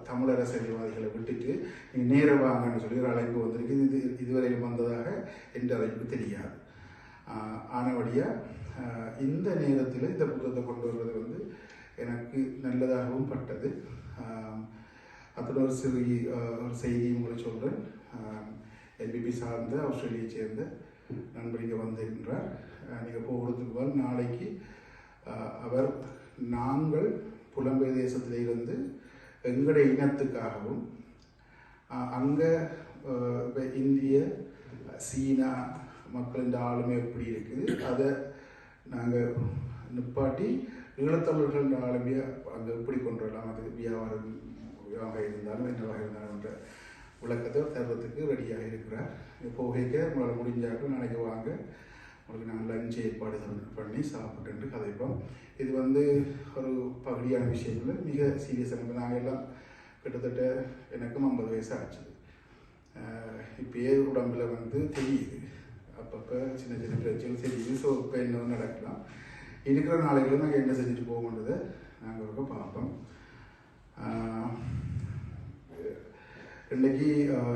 தமிழர் அரசியல்வாதிகளை விட்டுட்டு நீங்கள் நேர வாங்கன்னு சொல்லி ஒரு அழைப்பு வந்திருக்கு. இதுவரையில் வந்ததாக என்ற அழைப்பு தெரியாது. ஆனபடியாக இந்த நேரத்தில் இந்த புத்தகத்தை கொண்டு வருவது வந்து எனக்கு நல்லதாகவும் பட்டது. அதில் ஒரு செய்தி உங்களை சொல்கிறேன். என்பிபி சார்ந்த ஆஸ்திரேலியை சேர்ந்த நண்பர் இங்கே வந்திருக்கின்றார். நீங்கள் போகிறதுக்கு நாளைக்கு அவர் நாங்கள் புலம்பெயர் தேசத்தில் இருந்து எங்களுடைய இனத்துக்காகவும் அங்கே இந்திய சீனா மக்களின் ஆளுமை எப்படி இருக்குது அதை நாங்கள் நிப்பாட்டி ஈழத்தமிழர்கள் ஆளுமையை அங்கே எப்படி கொண்டு வரலாம், அது வியாபாரம் இருந்தாலும் என்னவாக இருந்தாலும் என்ற விளக்கத்தை தருவதற்கு ரெடியாக இருக்கிறார். போகைக்க உங்களால் முடிஞ்சாக்க நாளைக்கு வாங்க, உங்களுக்கு நாங்கள் லஞ்ச் ஏற்பாடு பண்ணி சாப்பிட்டு கதைப்போம். இது வந்து ஒரு பகுதியான விஷயம் இல்லை, மிக சீரியஸான. நாங்கள் எல்லாம் கிட்டத்தட்ட எனக்கும் 50 வயசு ஆச்சு. இப்பயே உடம்புல வந்து தெரியுது, அப்பப்போ சின்ன சின்ன பிரச்சனை தெரியுது. ஸோ இப்போ என்ன நடக்கலாம், இருக்கிற நாளைகளும் நாங்கள் என்ன செஞ்சுட்டு போகணுன்றதை நாங்கள் ஒரு பார்ப்போம். இன்றைக்கி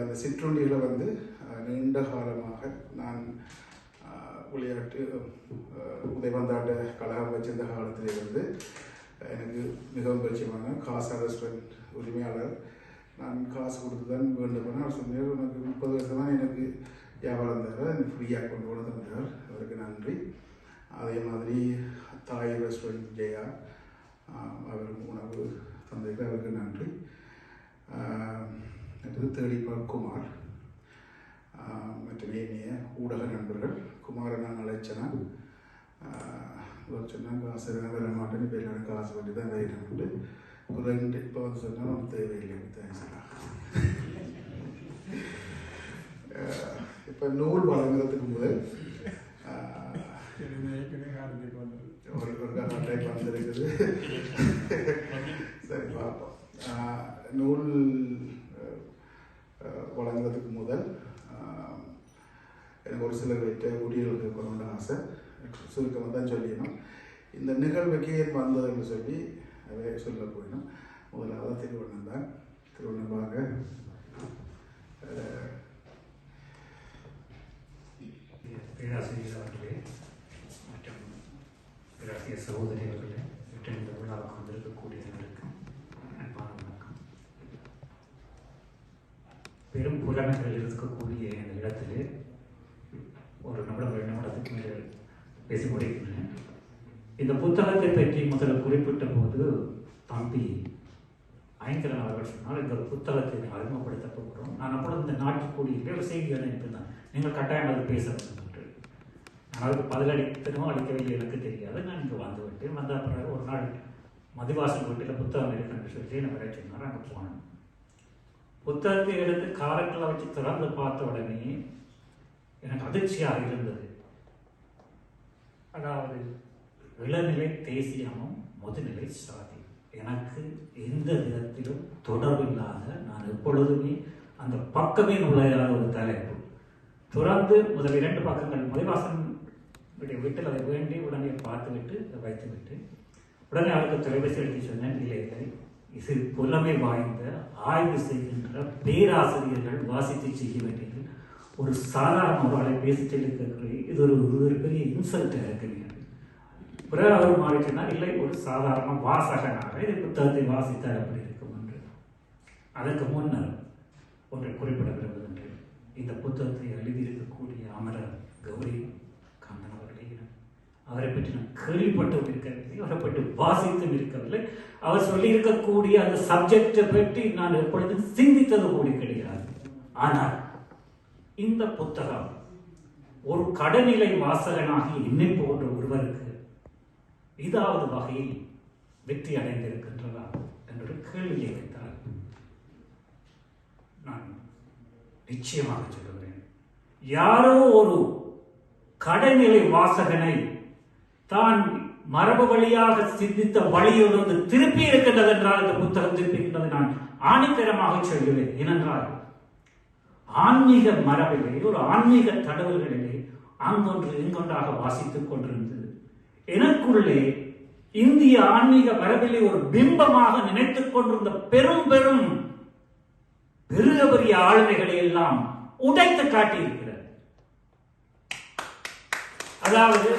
இந்த சிற்றுண்டிகளை வந்து நீண்ட காலமாக நான் விளையாட்டு உதயவந்தாட்ட கழகம் வச்சிருந்த காலத்திலே வந்து எனக்கு மிகவும் பரிச்சயமான காசா ரெஸ்டாரண்ட் உரிமையாளர். நான் காசு கொடுத்து தான் வேண்டும் அவர் சொன்னார், உனக்கு 30 வருஷம் தான் எனக்கு வியாபாரம் தர எனக்கு ஃப்ரீயாக கொண்டு கூட தந்தார், அவருக்கு நன்றி. அதே மாதிரி தாய் ரெஸ்டாரண்ட் ஜெயா அவர் உணவு தந்ததுக்கு அவருக்கு நன்றி. அடுத்தது தேடிப்பார் குமார் மற்றும் ஏனைய ஊடக நண்பர்கள். குமாரை நான் அழைச்சேன்னா சொன்னால் காசு வர மாட்டேன்னு இப்போ எல்லாரும் காசு பண்ணி தான் வேணும்ட்டு ஒரு 2 இப்போ வந்து சொன்னால் நமக்கு தேவையில்லை தேங்க்ஸ்லாம். இப்போ நூல் வழங்குறதுக்கு முதல் ஒரு டைப் வந்துருக்குது. சரி பார்ப்போம். நூல் வழங்குறதுக்கு முதல் எனக்கு ஒரு சில ஊழியர்களுக்கு இருக்கணும்னு ஆசை. சுருக்கமாக தான் சொல்லிடணும். இந்த நிகழ்வுக்கு ஏன் வந்ததுன்னு சொல்லி அதை சொல்ல போயிடும். முதலாவது திருவண்ணம் தான். திருவண்ணமாக பேராசிரியர் அவர்களே மற்றும் பேராசிரியர் சகோதரி அவர்களே மற்றும் இந்த விழாவுக்கு வந்திருக்கக்கூடியவர்களுக்கு அன்பான வணக்கம். பெரும் புலமைகள் இருக்கக்கூடிய இந்த இடத்திலே ஒரு நிமிடம் 2 நிமிடத்துக்கு மேலே பேசி முடிக்கின்றேன். இந்த புத்தகத்தை பற்றி முதல்ல குறிப்பிட்ட போது தம்பி ஐங்கரன் அவர்கள் சொன்னால் இந்த புத்தகத்தை அறிமுகப்படுத்த போகிறோம். நான் அப்பொழுது இந்த நாட்டுக்கூடிய ஒரு செய்தி அனுப்பியிருந்தேன், நீங்கள் கட்டாயம் அது பேச வேண்டும் என்று. நான் அதுக்கு பதிலளித்தனோ அளிக்கவில்லை எனக்கு தெரியாது. நான் இங்கே வந்துவிட்டேன். வந்த பிறகு ஒரு நாள் மதிவாசன் வீட்டில் புத்தகம் இருக்குன்னு சொல்லி என்ன வர சொன்னார். அங்கே போனேன். புத்தகத்தை எடுத்து காரத்தில் வச்சு திறந்து பார்த்த உடனே எனக்கு அதிர்ச்சியாக இருந்தது. அதாவது இளநிலை தேசியமும் முதுநிலை சாதி எனக்கு எந்த விதத்திலும் தொடர்பில்லாத, நான் எப்பொழுதுமே அந்த பக்கமே நுழையாத ஒரு தலைப்பு. துறந்து முதல் 2 பக்கங்கள் மதிவாசன் வீட்டில் அதை வேண்டி உடனே பார்த்துவிட்டு வைத்துவிட்டு உடனே அவருக்கு தொலைபேசி எடுத்து சொன்னேன், இல்லை இது புலமை வாய்ந்த ஆய்வு செய்கின்ற பேராசிரியர்கள் வாசித்து செய்ய வேண்டியது. ஒரு சாதாரண ஒரு ஆளை பேசிட்டு இருக்கிறது இது ஒரு பெரிய இன்சல்ட்டாக இருக்கிறது. பிறகு அவர் மாறி சொன்னார், இல்லை ஒரு சாதாரண வாசகனாக இது புத்தகத்தை வாசித்தார் அப்படி இருக்கும் என்று. அதற்கு முன்னர் ஒன்றை குறிப்பிட விரும்புகின்றேன். இந்த புத்தகத்தை எழுதியிருக்கக்கூடிய அமரர் கௌரி காந்தன் அவர்களே, அவரை பற்றி நான் கேள்விப்பட்டும் இருக்கவில்லை, அவரை பற்றி வாசித்தும் இருக்கவில்லை. அவர் சொல்லியிருக்கக்கூடிய அந்த சப்ஜெக்டை பற்றி நான் எப்பொழுதும் சிந்தித்தது கூட கிடையாது. ஆனால் இந்த புத்தகம் ஒரு கடைநிலை வாசகனாகி என்னை போன்ற ஒருவருக்கு ஏதாவது வகையில் வெற்றி அடைந்திருக்கின்றதா என்ற கேள்வியை வைத்தால் நான் நிச்சயமாக சொல்லுகிறேன், யாரோ ஒரு கடைநிலை வாசகனை தான் மரபு வழியாக சிந்தித்த வழியிலிருந்து திருப்பி இருக்கின்றது என்றால் இந்த புத்தகம் திருப்பிக்கின்றது நான் ஆணித்தரமாக சொல்லுவேன். ஏனென்றால் ஆன்மீக மரபிலே, ஒரு ஆன்மீக தடவுகளிலே அங்கொன்று இங்கொன்றாக வாசித்துக் கொண்டிருந்தது. எனக்குள்ளே இந்திய ஆன்மீக மரபிலே ஒரு பிம்பமாக நினைத்துக் கொண்டிருந்த பெரும் பெரும் பெரிய ஆளுமைகளை எல்லாம் உடைத்து காட்டியிருக்கிறது. அதாவது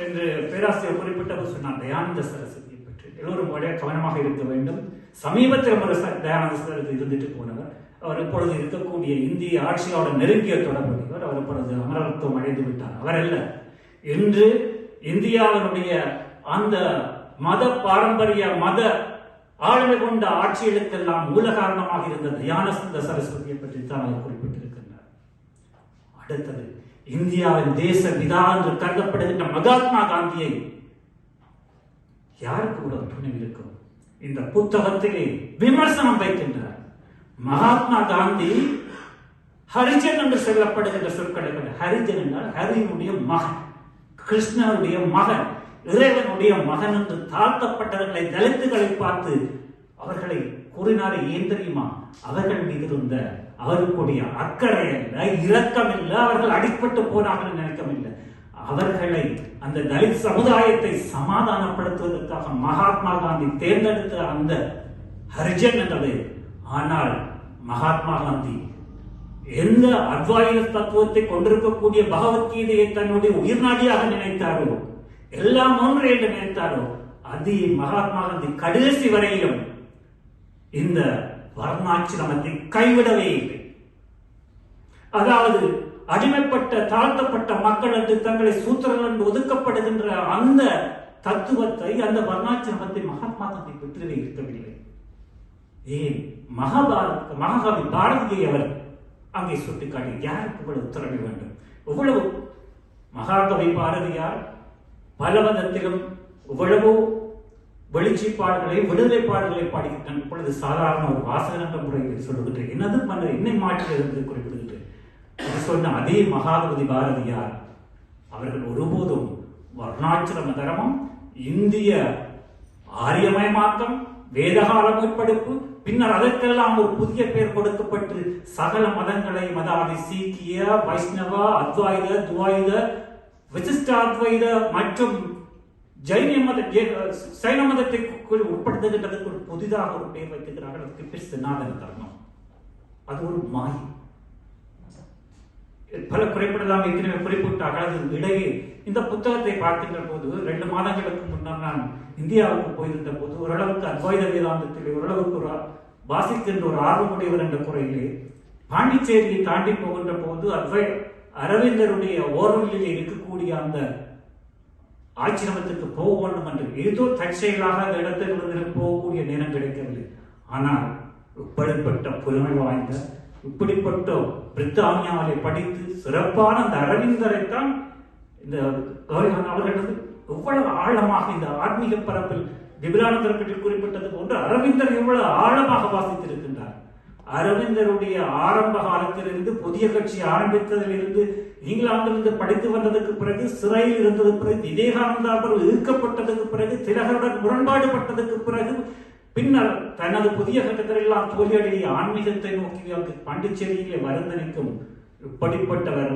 என்று பேராசிரியர் குறிப்பிட்டவர் சொன்னார், தயானந்த சரஸ்வதியை பற்றி எல்லோரும் கவனமாக இருக்க வேண்டும். சமீபத்தில் ஒரு தயானந்த சரஸ்வதி இருந்துட்டு போனவர். அவர் இப்பொழுது இருக்கக்கூடிய இந்திய ஆட்சியோட நெருங்கிய தொடர்புடையவர். அவர் இப்பொழுது அமரத்துவம் அடைந்து விட்டார். அவர் அல்ல, இன்று இந்தியாவினுடைய அந்த மத பாரம்பரிய மத ஆளுமை கொண்ட ஆட்சிகளுக்கெல்லாம் மூல காரணமாக இருந்த தயானந்த சரஸ்வதியை பற்றி தான் அவர் குறிப்பிட்டிருக்கின்றார். அடுத்தது, இந்தியாவின் தேச பிதா என்று கருதப்படுகின்ற மகாத்மா காந்தியை யாருக்கு கூட துணை இருக்கும்? இந்த புத்தகத்திலே விமர்சனம் வைக்கின்றார். மகாத்மா காந்தி ஹரிஜன் என்று சொல்லப்படுகின்ற சொற்களை, ஹரிஜன் என்றால் ஹரியினுடைய மகன், கிருஷ்ணனுடைய மகன், இறைவனுடைய மகன் என்று தாழ்த்தப்பட்டவர்களை, தலித்துகளை பார்த்து அவர்களை கூறினார். ஏன் தெரியுமா? அவர்கள் மீது இருந்த அவர்களுடைய அக்கறை அல்ல, இரக்கம் இல்லை, அவர்கள் அடிப்பட்டு போனார்கள் நினைக்கவில்லை. அவர்களை, அந்த தலித் சமுதாயத்தை சமாதானப்படுத்துவதற்காக மகாத்மா காந்தி தேர்ந்தெடுத்த அந்த ஹரிஜன் என்றது. ஆனால் மகாத்மா காந்தி எந்த அத்வைத தத்துவத்தை கொண்டிருக்கக்கூடிய பகவத்கீதையை தன்னுடைய உயிர்நாடியாக நினைத்தாரோ, எல்லாம் ஒன்று என்று நினைத்தாரோ, அது மகாத்மா காந்தி கடைசி வரையிலும் இந்த வர்ணாசிரமத்தை கைவிடவே இல்லை. அதாவது அடிமைப்பட்ட தாழ்த்தப்பட்ட மக்கள் என்று தங்களை சூத்திரர்கள் என்று ஒதுக்கப்படுகின்ற அந்த தத்துவத்தை, அந்த வர்ணாசிரமத்தை மகாத்மா காந்தி பெற்றவே இருக்கவில்லை. ஏன்? மகாகவி பாரதியை அவர் அங்கே சுட்டிக்காட்டி, யாருக்கு இவ்வளவு திறமை வேண்டும்? இவ்வளவு மகாகவி பாரதியார் பல விதத்திலும் இவ்வளவு வெளிச்சி பாடல்களை, விடுதலை பாடல்களை பாடுகின்றன. இப்பொழுது சாதாரண ஒரு வாசகன் என்ற முறையில் சொல்லுகின்றேன். என்னது பண்ண என்னை மாற்றுகிறது குறிப்பிடுகின்றேன். சொன்ன அதே மகாகவி பாரதியார் அவர்கள் ஒருபோதும் வர்ணாசிரம தர்மம், இந்திய ஆரியமயமாக்கம், வேதகால முற்படுப்பு, பின்னர் அதற்கெல்லாம் ஒரு புதிய பெயர் கொடுக்கப்பட்டு சகல மதங்களை, அதாவது சீக்கிய, வைஷ்ணவ, அத்வைத, துவைத, விசிஷ்டாத்வைத மற்றும் சைன மதத்தை உட்படுத்துகின்றதுக்கு ஒரு புதிதாக ஒரு பெயர் வைத்திருக்கிறார்கள். அதுக்கு சனாதன தர்மம். அது ஒரு மாயை. பல குறிப்பிடலாம், ஏற்கனவே குறிப்பிட்டார்கள். அது இடையே இந்த புத்தகத்தை பார்க்கின்ற போது 2 மாதங்களுக்கு முன்னர் நான் இந்தியாவுக்கு போயிருந்த போது ஓரளவுக்கு அத்வைத வேதாந்தத்தில் ஓரளவுக்கு வாசிக்கின்ற ஒரு ஆர்வமுடையவர் என்ற குறையிலே பாண்டிச்சேரியை தாண்டி போகின்ற போது அரவிந்தருடைய ஓர்வலில் இருக்கக்கூடிய அந்த ஆச்சிரமத்துக்கு போக வேண்டும் என்று ஏதோ தற்செயலாக அந்த இடத்திலிருந்து போகக்கூடிய நேரம் கிடைக்கவில்லை. ஆனால் இப்படிப்பட்ட புலமை வாய்ந்த, இப்படிப்பட்ட பிரித்தானியாவை படித்து சிறப்பான அந்த அரவிந்தரைத்தான் இந்த அவர்களது எவ்வளவு ஆழமாக இந்த ஆன்மீக பரப்பில் விபுலானந்தர் பற்றி குறிப்பிட்டது போன்று அரவிந்தர் எவ்வளவு ஆழமாக வாசித்திருக்கின்றார். அரவிந்தருடைய ஆரம்ப காலத்திலிருந்து புதிய கட்சி ஆரம்பித்ததிலிருந்து இங்கிலாந்திலிருந்து படித்து வந்ததற்கு பிறகு, சிறையில் இருந்தது பிறகு, விவேகானந்தா அவர்கள் ஈர்க்கப்பட்டதற்கு பிறகு, திலகருடன் முரண்பாடு பட்டதற்கு பிறகு, பின்னர் தனது புதிய கட்டத்தில் எல்லாம் தோல்வியடைய ஆன்மீகத்தை நோக்கி பாண்டிச்சேரியிலே வருந்தனிக்கும் இப்படிப்பட்டவர்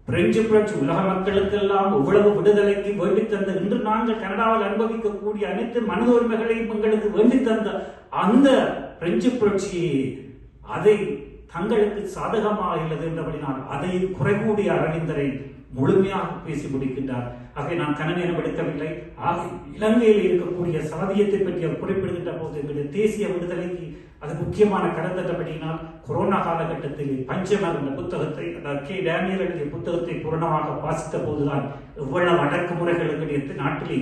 பிரெஞ்சு புரட்சி உலக மக்களுக்கெல்லாம் எவ்வளவு விடுதலைக்கு வேண்டி தந்த, இன்று நாங்கள் கனடாவில் அனுபவிக்கக்கூடிய அனைத்து மனித உரிமைகளையும் எங்களுக்கு வேண்டி தந்த அந்த பிரெஞ்சு புரட்சியை அதை தங்களுக்கு சாதகமாக இல்லது என்றபடினால் அதை குறை கூடிய அரவிந்தரை முழுமையாக பேசி முடிக்கின்றார். ஆகவே நான் கன நேரம் எடுக்கவில்லை. ஆக இலங்கையில் இருக்கக்கூடிய சாதியத்தை பற்றி அவர் குறிப்பிடுகின்ற போது எங்களுடைய தேசிய விடுதலைக்கு அது முக்கியமான கடந்தபடியினால் கொரோனா காலகட்டத்தில் பஞ்சமர் என்ற புத்தகத்தை, கே டேனியல் எழுதிய புத்தகத்தை பூரணமாக வாசித்த போதுதான் எவ்வளவு அடக்குமுறைகள் எங்களுடைய நாட்டில்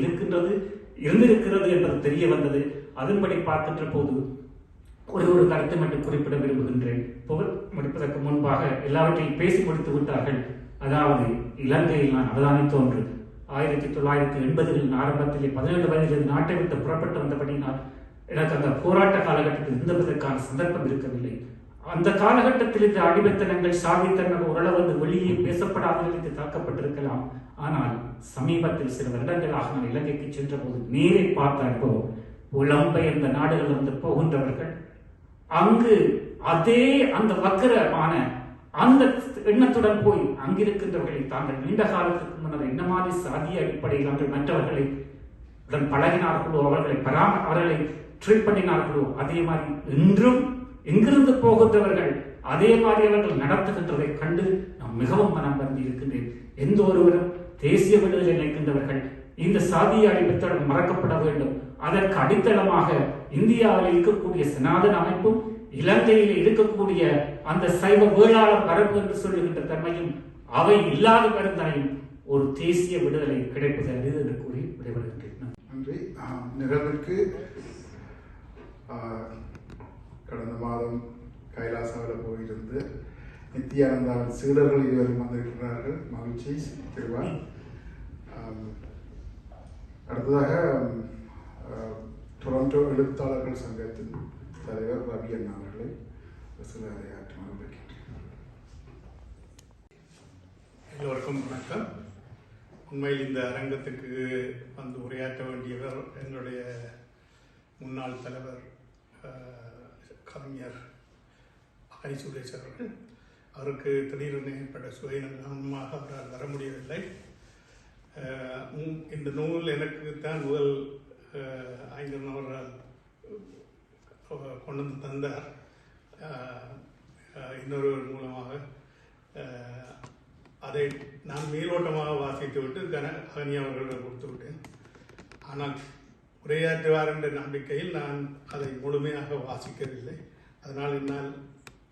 இருந்திருக்கிறது என்பது தெரிய வந்தது. அதன்படி பார்க்கின்ற போது ஒரு கருத்தை மட்டும் குறிப்பிட விரும்புகின்றேன். புகழ் முடிப்பதற்கு முன்பாக எல்லாவற்றையும் பேசி முடித்து விட்டார்கள். அதாவது இலங்கையில் நான் அவதானித்த ஒன்று 1980களின் ஆரம்பத்திலே 17 வயதில் நாட்டை விட்டு புறப்பட்டு வந்தபடினால் எனக்கு அந்த போராட்ட காலகட்டத்தில் இருந்ததற்கான சந்தர்ப்பம் இருக்கவில்லை. அந்த காலகட்டத்தில் இந்த அடிமைத்தனங்கள் சாதித்தனங்கள் ஓரளவு வெளியே பேசப்படாதவர்களுக்கு தாக்கப்பட்டிருக்கலாம். ஆனால் சமீபத்தில் சில வருடங்களாக நான் இலங்கைக்கு சென்ற போது நேரை பார்த்த அனுபவம், புலம்பெயர்ந்த நாடுகளிலிருந்து போகின்றவர்கள் அங்கு அதே அந்த வக்கரமான அந்த எண்ணத்துடன் போய் அங்கிருக்கின்றவர்களை தாங்கள் நீண்ட காலத்துக்கு முன்னர் என்ன மாதிரி சாதிய அடிப்படையில் அன்று மற்றவர்களை பழகினார்களோ, அவர்களை ட்ரீட் பண்ணினார்களோ, அதே மாதிரி இன்றும் எங்கிருந்து போகின்றவர்கள் அதே மாதிரி அவர்கள் நடத்துகின்றதை கண்டு நான் மிகவும் மனம் வருந்தி இருக்கின்றேன். எந்த ஒருவரும் தேசிய விடுதலை நினைக்கின்றவர்கள் இந்த சாதிய அடிப்படையில் மறக்கப்பட வேண்டும். அதற்கு அடித்தளமாக இந்தியாவில் இருக்கக்கூடிய சனாதன அமைப்பும் இலங்கையில் இருக்கக்கூடிய அந்த சைவ வேளாளர் மரபு என்று சொல்லுகின்ற தன்மையும் அவை இல்லாத பெருந்தனையும் ஒரு தேசிய விடுதலை கிடைப்பது அறிவு என்று கூறி விடைபெறுகின்றேன். நன்றி. நிகழ்வுக்கு கடந்த மாதம் கைலாசாவில் போயிருந்து நித்யானந்தாவின் சீடர்கள் இருவரும் வந்திருக்கிறார்கள். மகிழ்ச்சி திருவா. அடுத்ததாக டொரண்டோ எழுத்தாளர்கள் சங்கத்தின் தலைவர் ரவி அண்ணா அவர்களை சில உரையாற்றுமாறு வைக்கின்றேன். எல்லோருக்கும் வணக்கம். உண்மையில் இந்த அரங்கத்துக்கு வந்து உரையாற்ற வேண்டியவர் என்னுடைய முன்னாள் தலைவர் கவிஞர் ஐ சுரேஷ் அவர்கள். அவருக்கு திடீரென ஏற்பட்ட சுயநலமாக அவரால் வர முடியவில்லை. இந்த நூல் எனக்கு தான் முதல் ஐங்கரன் அவரால் கொண்டு வந்து தந்தார். இன்னொருவர் மூலமாக அதை நான் மேலோட்டமாக வாசித்து விட்டு கனி அவர்களிடம் கொடுத்து விட்டேன். ஆனால் உரையாற்றுவார் என்ற நம்பிக்கையில் நான் அதை முழுமையாக வாசிக்கவில்லை. அதனால் என்னால்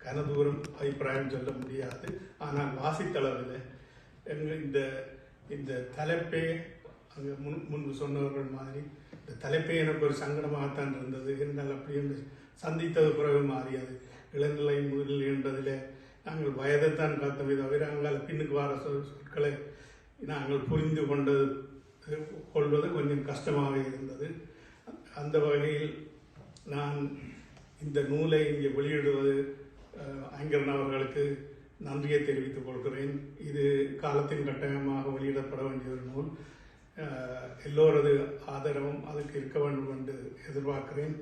கனதூரம் அபிப்பிராயம் சொல்ல முடியாது. ஆனால் வாசித்தளவில் இந்த தலைப்பே அங்கே முன்பு சொன்னவர்கள் மாதிரி இந்த தலைப்பே எனக்கு ஒரு சங்கடமாகத்தான் இருந்தது. என்றால் அப்படி என்று சந்தித்தது பிறகு மாறியது. இளநிலை முதுநிலை என்பதில் நாங்கள் வயதைத்தான் பார்த்தோமே தவிர அங்கால பின்னுக்கு வர சொற்களை நாங்கள் புரிந்து கொள்வது கொஞ்சம் கஷ்டமாக இருந்தது. அந்த வகையில் நான் இந்த நூலை இங்கே வெளியிடுவது ஐங்கரன் அவர்களுக்கு நன்றியை தெரிவித்துக் கொள்கிறேன். இது காலத்தின் கட்டாயமாக வெளியிடப்பட வேண்டிய ஒரு நூல். எல்லோரது ஆதரவும் அதுக்கு இருக்க வேண்டும் என்று எதிர்பார்க்கிறேன்.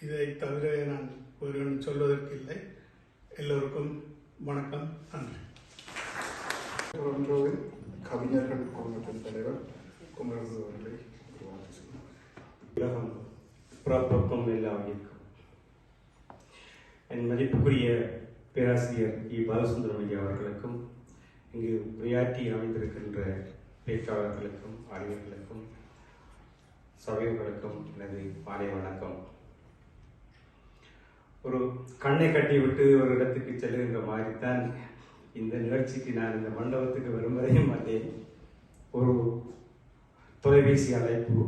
இதை தவிர நான் ஒரு சொல்வதற்கு இல்லை. எல்லோருக்கும் வணக்கம், நன்றி. டொரண்டோவில் கவிஞர்கள் குழுமத்தின் தலைவர் குமரசு அவர்களை உலகம் புறப்பக்கம் எல்லாம் இருக்கும். என் மதிப்புக்குரிய பேராசிரியர் இ பாலசுந்தரம் ஐயா அவர்களுக்கும் இங்கு உரையாற்றி அமைந்திருக்கின்ற பேச்சாளர்களுக்கும் அறிஞர்களுக்கும் சபையர்களுக்கும் எனது மாலை வணக்கம். ஒரு கண்ணை கட்டி விட்டு ஒரு இடத்துக்கு செல்லுகின்ற மாதிரி தான் இந்த நிகழ்ச்சிக்கு நான் இந்த மண்டபத்துக்கு வரும்பதையும் மாட்டேன். ஒரு தொலைபேசி அழைப்பு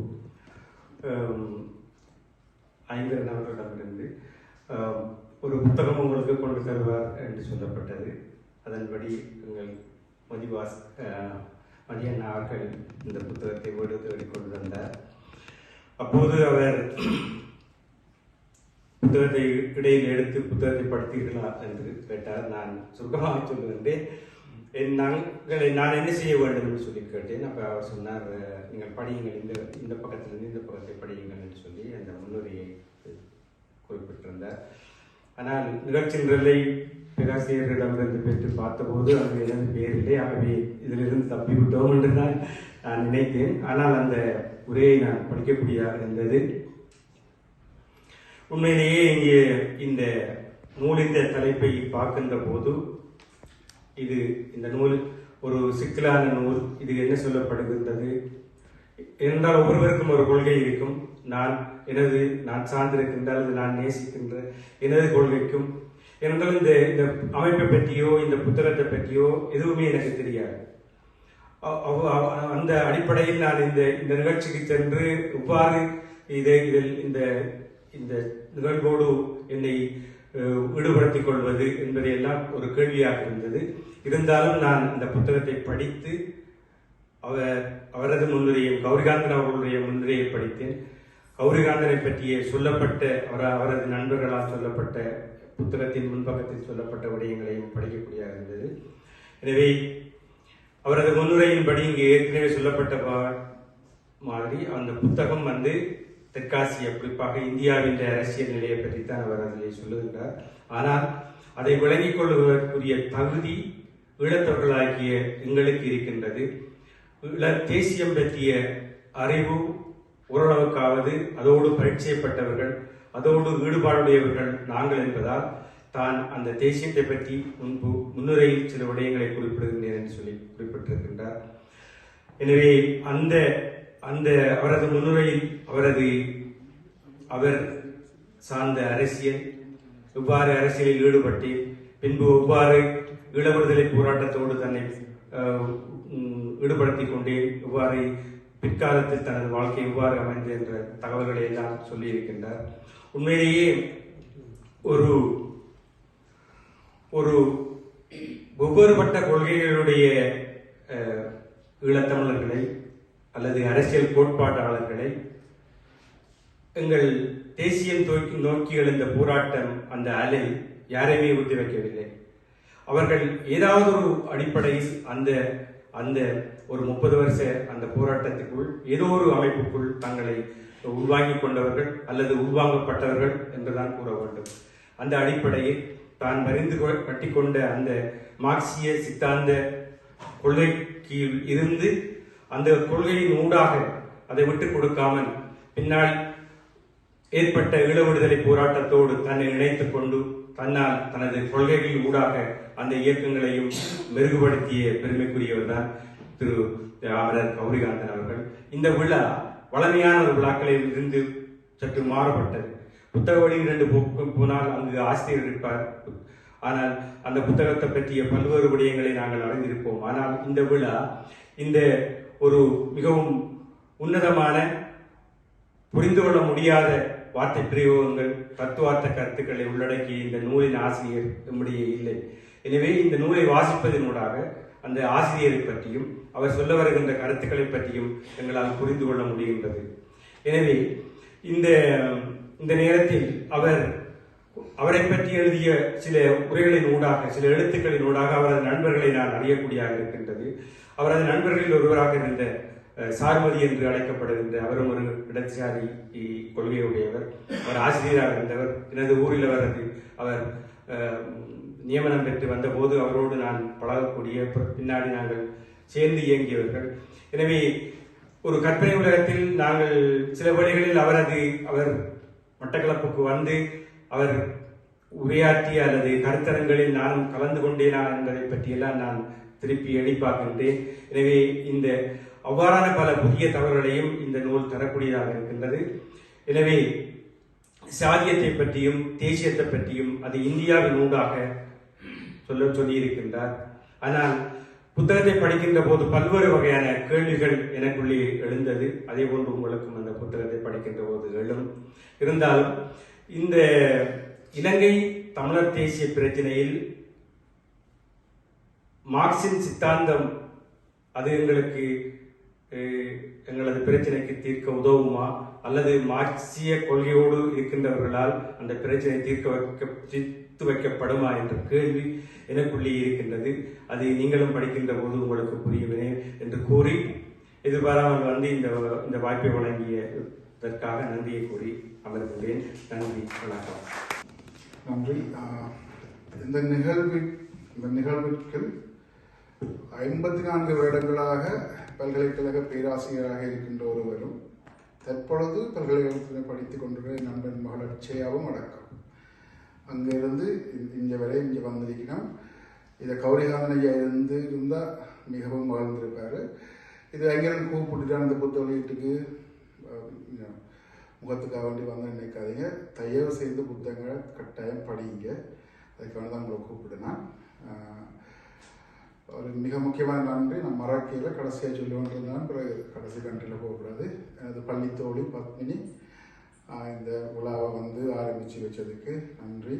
ஐங்கரன் அவர்களிடமிருந்து ஒரு புத்தகம் உங்களுக்கு கொண்டு தருவார் என்று சொல்லப்பட்டது. அதன்படி எங்கள் மதியண்ணா அவர்கள் இந்த புத்தகத்தை வீடு தேடி கொண்டு வந்தார். அப்போது அவர் புத்தகத்தை இடையில் எடுத்து புத்தகத்தை படித்தீர்களா என்று கேட்டார். நான் சுருக்கமாக சொல்லுகின்றேன், நான் என்ன செய்ய வேண்டும் என்று சொல்லி கேட்டேன். அப்போ அவர் சொன்னார், நீங்கள் படியுங்கள், இந்த பக்கத்திலிருந்து இந்த பக்கத்தை படியுங்கள் என்று சொல்லி அந்த முன்னுரையை குறிப்பிட்டிருந்தார். ஆனால் நிகழ்ச்சி நிரலை பேராசிரியர்களிடமிருந்து பெற்று பார்த்தபோது அங்கு எனது பேர் இல்லை. ஆகவே இதிலிருந்து தப்பிவிட்டோம் என்று தான் நான் நினைத்தேன். ஆனால் அந்த உரையை நான் படிக்கக்கூடியதாக இருந்தது. உண்மையிலேயே இங்கே இந்த நூலின் தலைப்பை பார்க்கின்ற போது இந்த நூல் ஒரு சிக்கலான நூல். இது என்ன சொல்லப்படுகின்றது என்றால் ஒவ்வொருவருக்கும் ஒரு கொள்கை இருக்கும். நான் சார்ந்திருக்கின்ற அல்லது நான் நேசிக்கின்ற எனது கொள்கைக்கும் என்றால் இந்த அமைப்பை பற்றியோ இந்த புத்தகத்தை பற்றியோ எதுவுமே எனக்கு தெரியாது. அந்த அடிப்படையில் நான் இந்த நிகழ்ச்சிக்கு சென்று இவ்வாறு இந்த நிகழ்வோடு என்னை ஈடுபடுத்திக் கொள்வது என்பதையெல்லாம் ஒரு கேள்வியாக இருந்தது. இருந்தாலும் நான் இந்த புத்தகத்தை படித்து அவரது முன்னுரையும் கௌரிகாந்தன் அவர்களுடைய முன்னுரையை படித்தேன். கௌரிகாந்தனை பற்றிய சொல்லப்பட்ட அவரது நண்பர்களால் சொல்லப்பட்ட புத்தகத்தின் முன்பக்கத்தில் சொல்லப்பட்ட விடயங்களையும் படிக்கக்கூடியதாக இருந்தது. எனவே அவரது முன்னுரையின்படி இங்கு ஏற்கனவே சொல்லப்பட்ட மாதிரி அந்த புத்தகம் தெற்காசிய குறிப்பாக இந்தியாவின் அரசியல் நிலையை பற்றித்தான் அவர் அதில் சொல்லுகின்றார். ஆனால் அதை விளங்கிக் கொள்வதற்குரிய தகுதி ஈழத்தவர்களாகிய எங்களுக்கு இருக்கின்றது. தேசியம் பற்றிய அறிவு ஓரளவுக்காவது அதோடு பரிச்சயப்பட்டவர்கள், அதோடு ஈடுபாடுடையவர்கள் நாங்கள் என்பதால் தான் அந்த தேசியத்தை பற்றி முன்னுரையில் சில விடயங்களை குறிப்பிடுகின்றேன் என்று சொல்லி குறிப்பிட்டிருக்கின்றார். எனவே அந்த அவரது முன்னுரையில் அவர் சார்ந்த அரசியல், எவ்வாறு அரசியலில் ஈடுபட்டு பின்பு எவ்வாறு ஈழ விடுதலை போராட்டத்தோடு தன்னை ஈடுபடுத்திக் கொண்டே எவ்வாறு பிற்காலத்தில் தனது வாழ்க்கை எவ்வாறு அமைந்தது என்ற தகவல்களை எல்லாம் சொல்லியிருக்கின்றார். உண்மையிலேயே ஒரு ஒவ்வொருபட்ட கொள்கைகளுடைய ஈழத்தமிழர்களை அல்லது அரசியல் கோட்பாட்டாளர்களை எங்கள் தேசியம் நோக்கி எழுந்த போராட்டம் அந்த அலை யாரையுமே விட்டு வைக்கவில்லை. அவர்கள் ஏதாவது ஒரு அடிப்படையில் அந்த ஒரு 30 வருஷ அந்த போராட்டத்துக்குள் ஏதோ ஒரு அமைப்புக்குள் தங்களை உள்வாங்கிக் கொண்டவர்கள் அல்லது உள்வாங்கப்பட்டவர்கள் என்றுதான் கூற வேண்டும். அந்த அடிப்படையில் தான் வரிந்து கட்டிக்கொண்ட அந்த மார்க்சிய சித்தாந்த கொள்கைக்கு இருந்து அந்த கொள்கையின் ஊடாக அதை விட்டுக் கொடுக்காமல் பின்னால் ஏற்பட்ட ஈழ விடுதலை போராட்டத்தோடு தன்னை இணைத்துக் கொண்டு தன்னால் தனது கொள்கைகளின் ஊடாக அந்த இயக்கங்களையும் மெருகுபடுத்திய பெருமைக்குரியவர் தான் திரு அமரர் கௌரிகாந்தன் அவர்கள். இந்த விழா வளமையான ஒரு விழாக்களில் இருந்து சற்று மாறுபட்டது. புத்தக வழியில் 2 போனால் அங்கு ஆசிரியர் இருப்பார். ஆனால் அந்த புத்தகத்தை பற்றிய பல்வேறு விடயங்களை நாங்கள் அறிந்திருப்போம். ஆனால் இந்த விழா இந்த ஒரு மிகவும் உன்னதமான புரிந்து கொள்ள முடியாத வார்த்தை பிரயோகங்கள், தத்துவார்த்த கருத்துக்களை உள்ளடக்கிய இந்த நூலின் ஆசிரியர் நம்முடைய இல்லை. எனவே இந்த நூலை வாசிப்பதனூடாக அந்த ஆசிரியரை பற்றியும் அவர் சொல்ல வருகின்ற கருத்துக்களை பற்றியும் எங்களால் புரிந்து கொள்ள முடிகின்றது. எனவே இந்த நேரத்தில் அவரை பற்றி எழுதிய சில உரைகளின் ஊடாக, சில எழுத்துக்களின் ஊடாக அவரது நண்பர்களை நான் அறியக்கூடியதாக இருக்கின்றது. அவரது நண்பர்களில் ஒருவராக இருந்த சார்மதி என்று அழைக்கப்படுகின்ற அவரும் ஒரு இடதுசாரி கொள்கையுடையவர். அவர் ஆசிரியராக இருந்தவர். எனது ஊரில் அவர் நியமனம் பெற்று வந்தபோது அவரோடு நான் பழகக்கூடிய பின்னாடி நாங்கள் சேர்ந்து இயங்கியவர்கள். எனவே ஒரு கற்பனை உலகத்தில் நாங்கள் சில வழிகளில் அவர் மட்டக்களப்புக்கு வந்து அவர் உரையாற்றிய அல்லது கருத்தரங்களில் நானும் கலந்து கொண்டேனா என்பதை பற்றியெல்லாம் நான் திருப்பி எண்ணிப்பார்க்கின்றேன். எனவே அவ்வாறான பல புதிய தகவல்களையும் இந்த நூல் தரக்கூடியதாக இருக்கின்றது. எனவே சாதியத்தை பற்றியும் தேசியத்தை பற்றியும் அது இந்தியாவின் ஊடாக சொல்லியிருக்கின்றார். ஆனால் புத்தகத்தை படிக்கின்ற போது பல்வேறு வகையான கேள்விகள் எனக்குள்ளே எழுந்தது. அதே போன்று உங்களுக்கும் அந்த புத்தகத்தை படிக்கின்ற போது எழும். இருந்தாலும் இந்த இலங்கை தமிழர் தேசிய பிரச்சனையில் மார்க்சின் சித்தாந்தம் அது எங்களது பிரச்சனைக்கு தீர்க்க உதவுமா அல்லது மார்க்சிய கொள்கையோடு இருக்கின்றவர்களால் அந்த பிரச்சனை தீர்த்து வைக்கப்படுமா என்ற கேள்வி எனக்குள்ளே இருக்கின்றது. அது நீங்களும் படிக்கின்ற போது உங்களுக்கு புரியவில்லை என்று கூறி எதிர்பாராமல் இந்த வாய்ப்பை வழங்கியதற்காக நன்றியை கூறி அமர்கின்றேன். நன்றி, வணக்கம். நன்றி. இந்த நிகழ்விற்கு 54 வருடங்களாக பல்கலைக்கழக பேராசிரியராக இருக்கின்ற ஒருவரும் தற்பொழுது பல்கலைக்கழகத்தில் படித்துக் கொண்டிருக்கிற நண்பன் மகள் அட்சயாவும் அடக்கம். அங்கிருந்து இங்கே வந்திருக்கிறோம். இதை கௌரிகாந்தன் ஐயா இருந்தால் மிகவும் மகிழ்ந்திருப்பார். இது எங்கேயும் கூப்பிட்டுட்டான் இந்த புத்தக வெளியீட்டுக்கு முகத்துக்காக வேண்டி வந்து நினைக்காதீங்க. தயவு செய்து புத்தகங்களை கட்டாயம் படிங்க. அதுக்காக தான் உங்களை கூப்பிடுனேன். ஒரு மிக முக்கியமான நன்றி நான் மராக்கியில் கடைசியாக சொல்லி கொண்டிருந்தேன். பிறகு கடைசி கண்ட்ரியில் போகக்கூடாது. எனது பள்ளித்தோழி பத்மினி இந்த விழாவை ஆரம்பித்து வச்சதுக்கு நன்றி.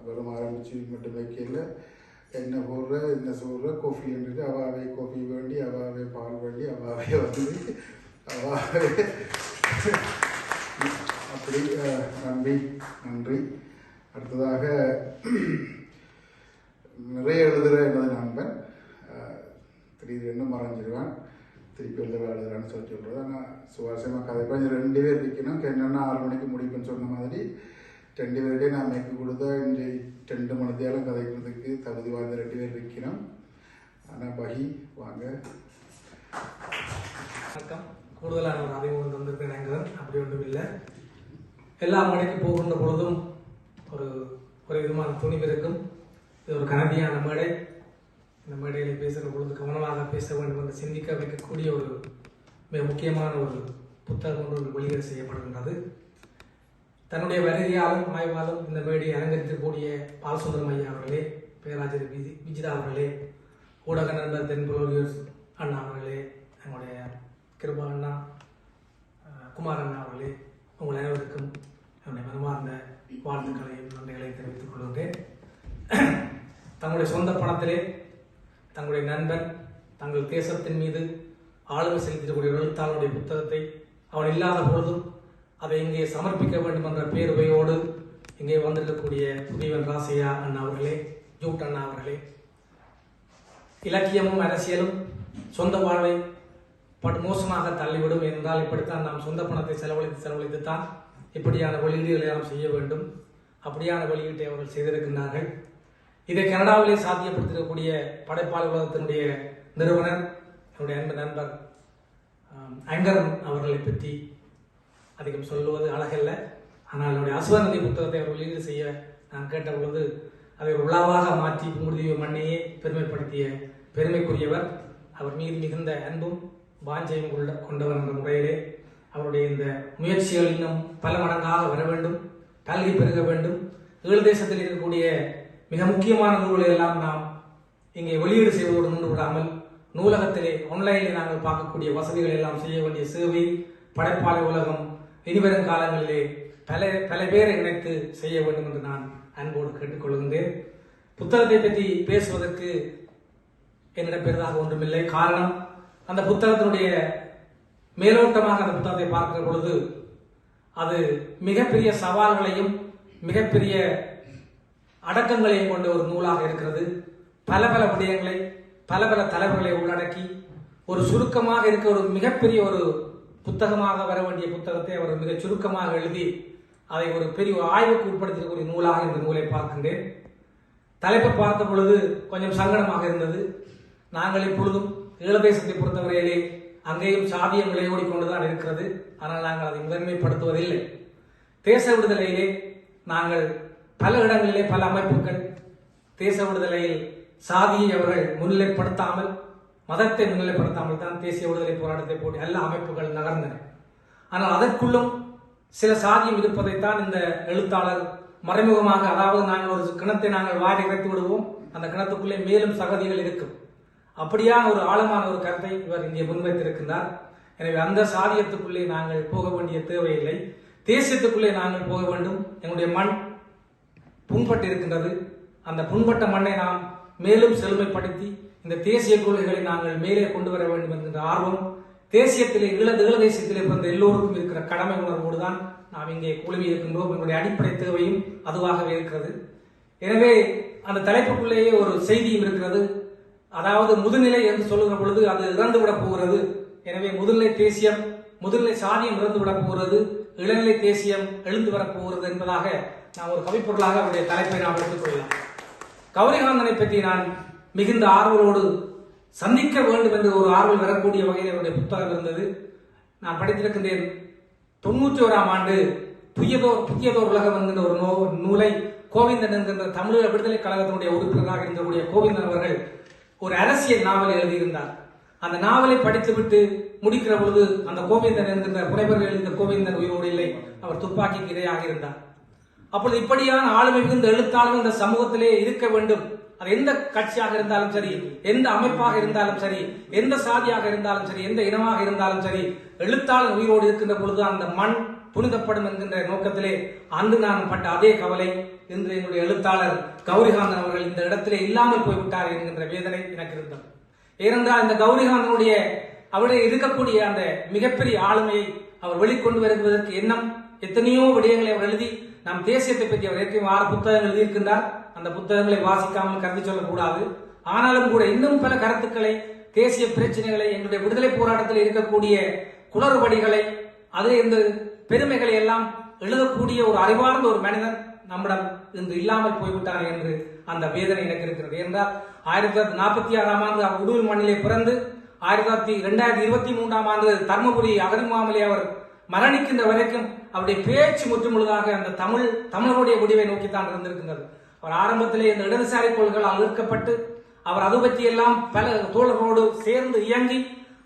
வெறும் ஆரம்பித்து மட்டும் வைக்கல, என்ன போடுற என்ன சொல்கிற கோஃபி என்று அவாவே கோஃபி வேண்டி அவாவே பால் வேண்டி அவாவே வந்து அவாவே அப்படி நன்றி. அடுத்ததாக நிறைய எழுதுகிற எனது நண்பன் திடீர் என்ன மறைஞ்சிருவான், திருப்பி எழுதுறான்னு சொல்கிறது. ஆனால் சுவாரஸ்யமாக கதை கொஞ்சம் 2 பேர் இருக்கணும். என்னென்னா 6 மணிக்கு முடிப்புன்னு சொன்ன மாதிரி 2 பேர்கிட்டே நான் மேய்க்கு கொடுத்தா இன்று 2 மணி நேரம் கதைக்கிறதுக்கு தகுதி வாய்ந்த 2 பேர் இருக்கணும். ஆனால் பகி வாங்க. வணக்கம். கூடுதலான ஒரு அறிமுகம் வந்திருக்கேன். நாங்கள் அப்படி ஒன்றும் இல்லை. எல்லா மணிக்கு போகின்ற பொழுதும் ஒரு விதமான துணிவு இருக்கும். இது ஒரு கனதியான மேடை. இந்த மேடையில் பேசுகிற பொழுது கவனமாக பேச வேண்டும் என்று சிந்திக்க வைக்கக்கூடிய ஒரு மிக முக்கியமான ஒரு புத்தகம் ஒன்று வெளியீடு செய்யப்படுகின்றது. தன்னுடைய வருகையாலும் ஆய்வாலும் இந்த மேடையை அலங்கரிக்கக்கூடிய பாலசுந்தரம் ஐயா அவர்களே, பேராஜர் விஜிதா அவர்களே, ஊடக நண்பர் தென்புலோரியர் அண்ணா அவர்களே, நம்முடைய கிருபா அண்ணா, குமார் அண்ணா அவர்களே, உங்கள் அனைவருக்கும் என்னுடைய மனமார்ந்த வாழ்த்துக்களையும் நன்றிகளையும் தெரிவித்துக் கொள்கின்றேன். தங்களுடைய சொந்த பணத்திலே தங்களுடைய நண்பன் தங்கள் தேசத்தின் மீது ஆளுமை செலுத்தக்கூடிய எழுத்தாளனுடைய புத்தகத்தை அவன் இல்லாத பொழுதும் அதை இங்கே சமர்ப்பிக்க வேண்டும் என்ற பேருவையோடு இங்கே வந்திருக்கக்கூடிய புதியவன் ராசையா அண்ணா அவர்களே, ஜூட் அண்ணா அவர்களே, இலக்கியமும் அரசியலும் சொந்த வாழ்வை மோசமாக தள்ளிவிடும் என்றால் இப்படித்தான் நாம் சொந்த பணத்தை செலவழித்துத்தான் இப்படியான வெளியீடுகளை நாம் செய்ய வேண்டும். அப்படியான வெளியீட்டை அவர்கள் செய்திருக்கின்றார்கள். இதை கனடாவிலே சாத்தியப்படுத்திருக்கக்கூடிய படைப்பாளர் உலகத்தினுடைய நிறுவனர் என்னுடைய அன்பு நண்பர் ஆங்கர் அவர்களை பற்றி அதிகம் சொல்லுவது அழகல்ல. ஆனால் என்னுடைய அசுவநதி புத்தகத்தை அவர் வெளியீடு செய்ய நான் கேட்ட பொழுது அதை ஒரு விழாவாக மாற்றி புங்குடுதீவு மண்ணையே பெருமைப்படுத்திய பெருமைக்குரியவர். அவர் மீது மிகுந்த அன்பும் வாஞ்சையும் கொண்டவர் என்ற முறையிலே அவருடைய இந்த முயற்சிகள் இன்னும் பல மடங்காக வர வேண்டும், கல்வி பெருக வேண்டும். ஈழ தேசத்தில் இருக்கக்கூடிய மிக முக்கியமான நூல்களை எல்லாம் நாம் இங்கே வெளியீடு செய்வதோடு நின்று விடாமல் நூலகத்திலே ஆன்லைனில் நாங்கள் பார்க்கக்கூடிய வசதிகளை எல்லாம் செய்ய வேண்டிய சேவை படைப்பாளர் உலகம் இனிவரும் காலங்களிலே பல பேரை இணைத்து செய்ய வேண்டும் என்று நான் அன்போடு கேட்டுக்கொள்கின்றேன். புத்தகத்தை பற்றி பேசுவதற்கு என்னிடம் பெரிதாக ஒன்றுமில்லை. காரணம், அந்த புத்தகத்தினுடைய மேலோட்டமாக அந்த புத்தகத்தை பார்க்கிற பொழுது அது மிகப்பெரிய சவால்களையும் மிகப்பெரிய அடக்கங்களையும் கொண்ட ஒரு நூலாக இருக்கிறது. பல விடயங்களை பல தலைவர்களை உள்ளடக்கி ஒரு சுருக்கமாக இருக்க ஒரு மிகப்பெரிய ஒரு புத்தகமாக வர வேண்டிய புத்தகத்தை அவர் மிக சுருக்கமாக எழுதி அதை ஒரு பெரிய ஆய்வுக்கு உட்படுத்தக்கூடிய நூலாக இந்த நூலை பார்க்கின்றேன். தலைப்பை பார்த்த பொழுது கொஞ்சம் சங்கடமாக இருந்தது. நாங்கள் இப்பொழுதும் ஈழதேசத்தை பொறுத்தவரையிலே அங்கேயும் சாதியம் விளையோடி கொண்டுதான் இருக்கிறது. ஆனால் நாங்கள் அதை முதன்மைப்படுத்துவதில்லை. தேச விடுதலையிலே நாங்கள் பல இடங்களிலே பல அமைப்புகள் தேச விடுதலையில் சாதியை அவர்கள் முன்னிலைப்படுத்தாமல் மதத்தை முன்னிலைப்படுத்தாமல் தான் தேசிய விடுதலை போராட்டத்தை போட்டு எல்லா அமைப்புகள் நகர்ந்தன. ஆனால் அதற்குள்ளும் சில சாதியம் இருப்பதைத்தான் இந்த எழுத்தாளர் மறைமுகமாக, அதாவது நாங்கள் ஒரு கிணத்தை நாங்கள் வாரி இறைத்து விடுவோம், அந்த கிணத்துக்குள்ளே மேலும் சகதிகள் இருக்கும், அப்படியான ஒரு ஆழமான ஒரு கருத்தை இவர் இங்கே முன்வைத்திருக்கின்றார். எனவே அந்த சாதியத்துக்குள்ளே நாங்கள் போக வேண்டிய தேவையில்லை, தேசியத்துக்குள்ளே நாங்கள் போக வேண்டும். எங்களுடைய மண் புண்பட்டு இருக்கின்றது. அந்த புண்பட்ட மண்ணை நாம் மேலும் செழுமைப்படுத்தி இந்த தேசிய கொள்கைகளை நாங்கள் மேலே கொண்டு வர வேண்டும் என்கின்ற ஆர்வம் தேசியத்திலே ஈழ தேசத்திலே பிறந்த எல்லோருக்கும் இருக்கிற கடமை உணர்வோடு தான் நாம் இங்கே குழுமி இருக்கின்றோம். எங்களுடைய அடிப்படை தேவையும் அதுவாகவே இருக்கிறது. எனவே அந்த தலைப்புக்குள்ளேயே ஒரு செய்தியும் இருக்கிறது. அதாவது முதுநிலை என்று சொல்லுகிற பொழுது அது இறந்துவிடப் போகிறது. எனவே முதுநிலை தேசியம், முதுநிலை சாதியம் இறந்துவிடப் போகிறது, இளநிலை தேசியம் எழுந்து வரப்போகிறது என்பதாக நாம் ஒரு கவிப்பொருளாக அவருடைய தலைப்பை நாம் எடுத்துக் கொள்ளலாம். கௌரிகாந்தனை பற்றி நான் மிகுந்த ஆர்வலோடு சந்திக்க வேண்டும் என்று ஒரு ஆர்வல் வரக்கூடிய வகையில் அவருடைய புத்தகம் இருந்தது. நான் படித்திருக்கின்றேன். 91ஆம் ஆண்டு புதியதோர் உலகம் என்கின்ற ஒரு நூலை கோவிந்தன் என்கின்ற தமிழக விடுதலை கழகத்தினுடைய உறுப்பினராக இருந்தக்கூடிய கோவிந்தன் அவர்கள் ஒரு அரசியல் நாவலை எழுதியிருந்தார். அந்த நாவலை படித்துவிட்டு முடிக்கிற பொழுது அந்த கோவிந்தன் என்கின்ற புனைவர்கள் எழுதிய கோவிந்தன் உயிரோடு இல்லை, அவர் துப்பாக்கிக்கு இரையாக இருந்தார். அப்பொழுது இப்படியான ஆளுமை மிகுந்த எழுத்தாளர் இந்த சமூகத்திலே இருக்க வேண்டும். அது எந்த கட்சியாக இருந்தாலும் சரி, எந்த அமைப்பாக இருந்தாலும் சரி, எந்த சாதியாக இருந்தாலும் சரி, எந்த இனமாக இருந்தாலும் சரி, எழுத்தாளர் உயிரோடு இருக்கின்ற பொழுது அந்த மண் புனிதப்படும் என்கின்ற நோக்கத்திலே அன்று நான் பட்ட அதே கவலை இன்று என்னுடைய எழுத்தாளர் கௌரிகாந்தன் அவர்கள் இந்த இடத்திலே இல்லாமல் போய்விட்டார் என்கின்ற வேதனை எனக்கு இருந்தது. ஏனென்றால் இந்த கௌரிகாந்தனுடைய அவருடைய இருக்கக்கூடிய அந்த மிகப்பெரிய ஆளுமையை அவர் வெளிக்கொண்டு வருவதற்கு எண்ணம் எத்தனையோ விடயங்களை அவர் எழுதி நம் தேசியத்தை பற்றி அவர் ஏற்கனவே 6 புத்தகங்கள் எழுதியிருக்கின்றார். அந்த புத்தகங்களை வாசிக்காமல் கருத்து சொல்லக்கூடாது. ஆனாலும் கூட இன்னும் பல கருத்துக்களை, தேசிய பிரச்சனைகளை, என்னுடைய விடுதலை போராட்டத்தில் இருக்கக்கூடிய குளறுபடிகளை, அது இந்த பெருமைகளை எல்லாம் எழுதக்கூடிய ஒரு அறிவார்ந்த ஒரு மனிதன் நம்மிடம் இன்று இல்லாமல் போய்விட்டார் என்று அந்த வேதனை எனக்கு இருக்கிறது. என்றால் 1946ஆம் ஆண்டு அவர் உடுவில் மண்ணிலே பிறந்து 2023ஆம் ஆண்டு தர்மபுரி அகதிமுகாமிலே அவர் மரணிக்கின்ற வரைக்கும் அவருடைய பேச்சு முற்றுமுழுதாக அந்த தமிழருடைய முடிவை நோக்கித்தான் இருந்திருக்கின்றது. அவர் ஆரம்பத்திலே இந்த இடதுசாரி கொள்கைகளால் ஈர்க்கப்பட்டு அவர் அது பற்றி எல்லாம் பல தோழர்களோடு சேர்ந்து இயங்கி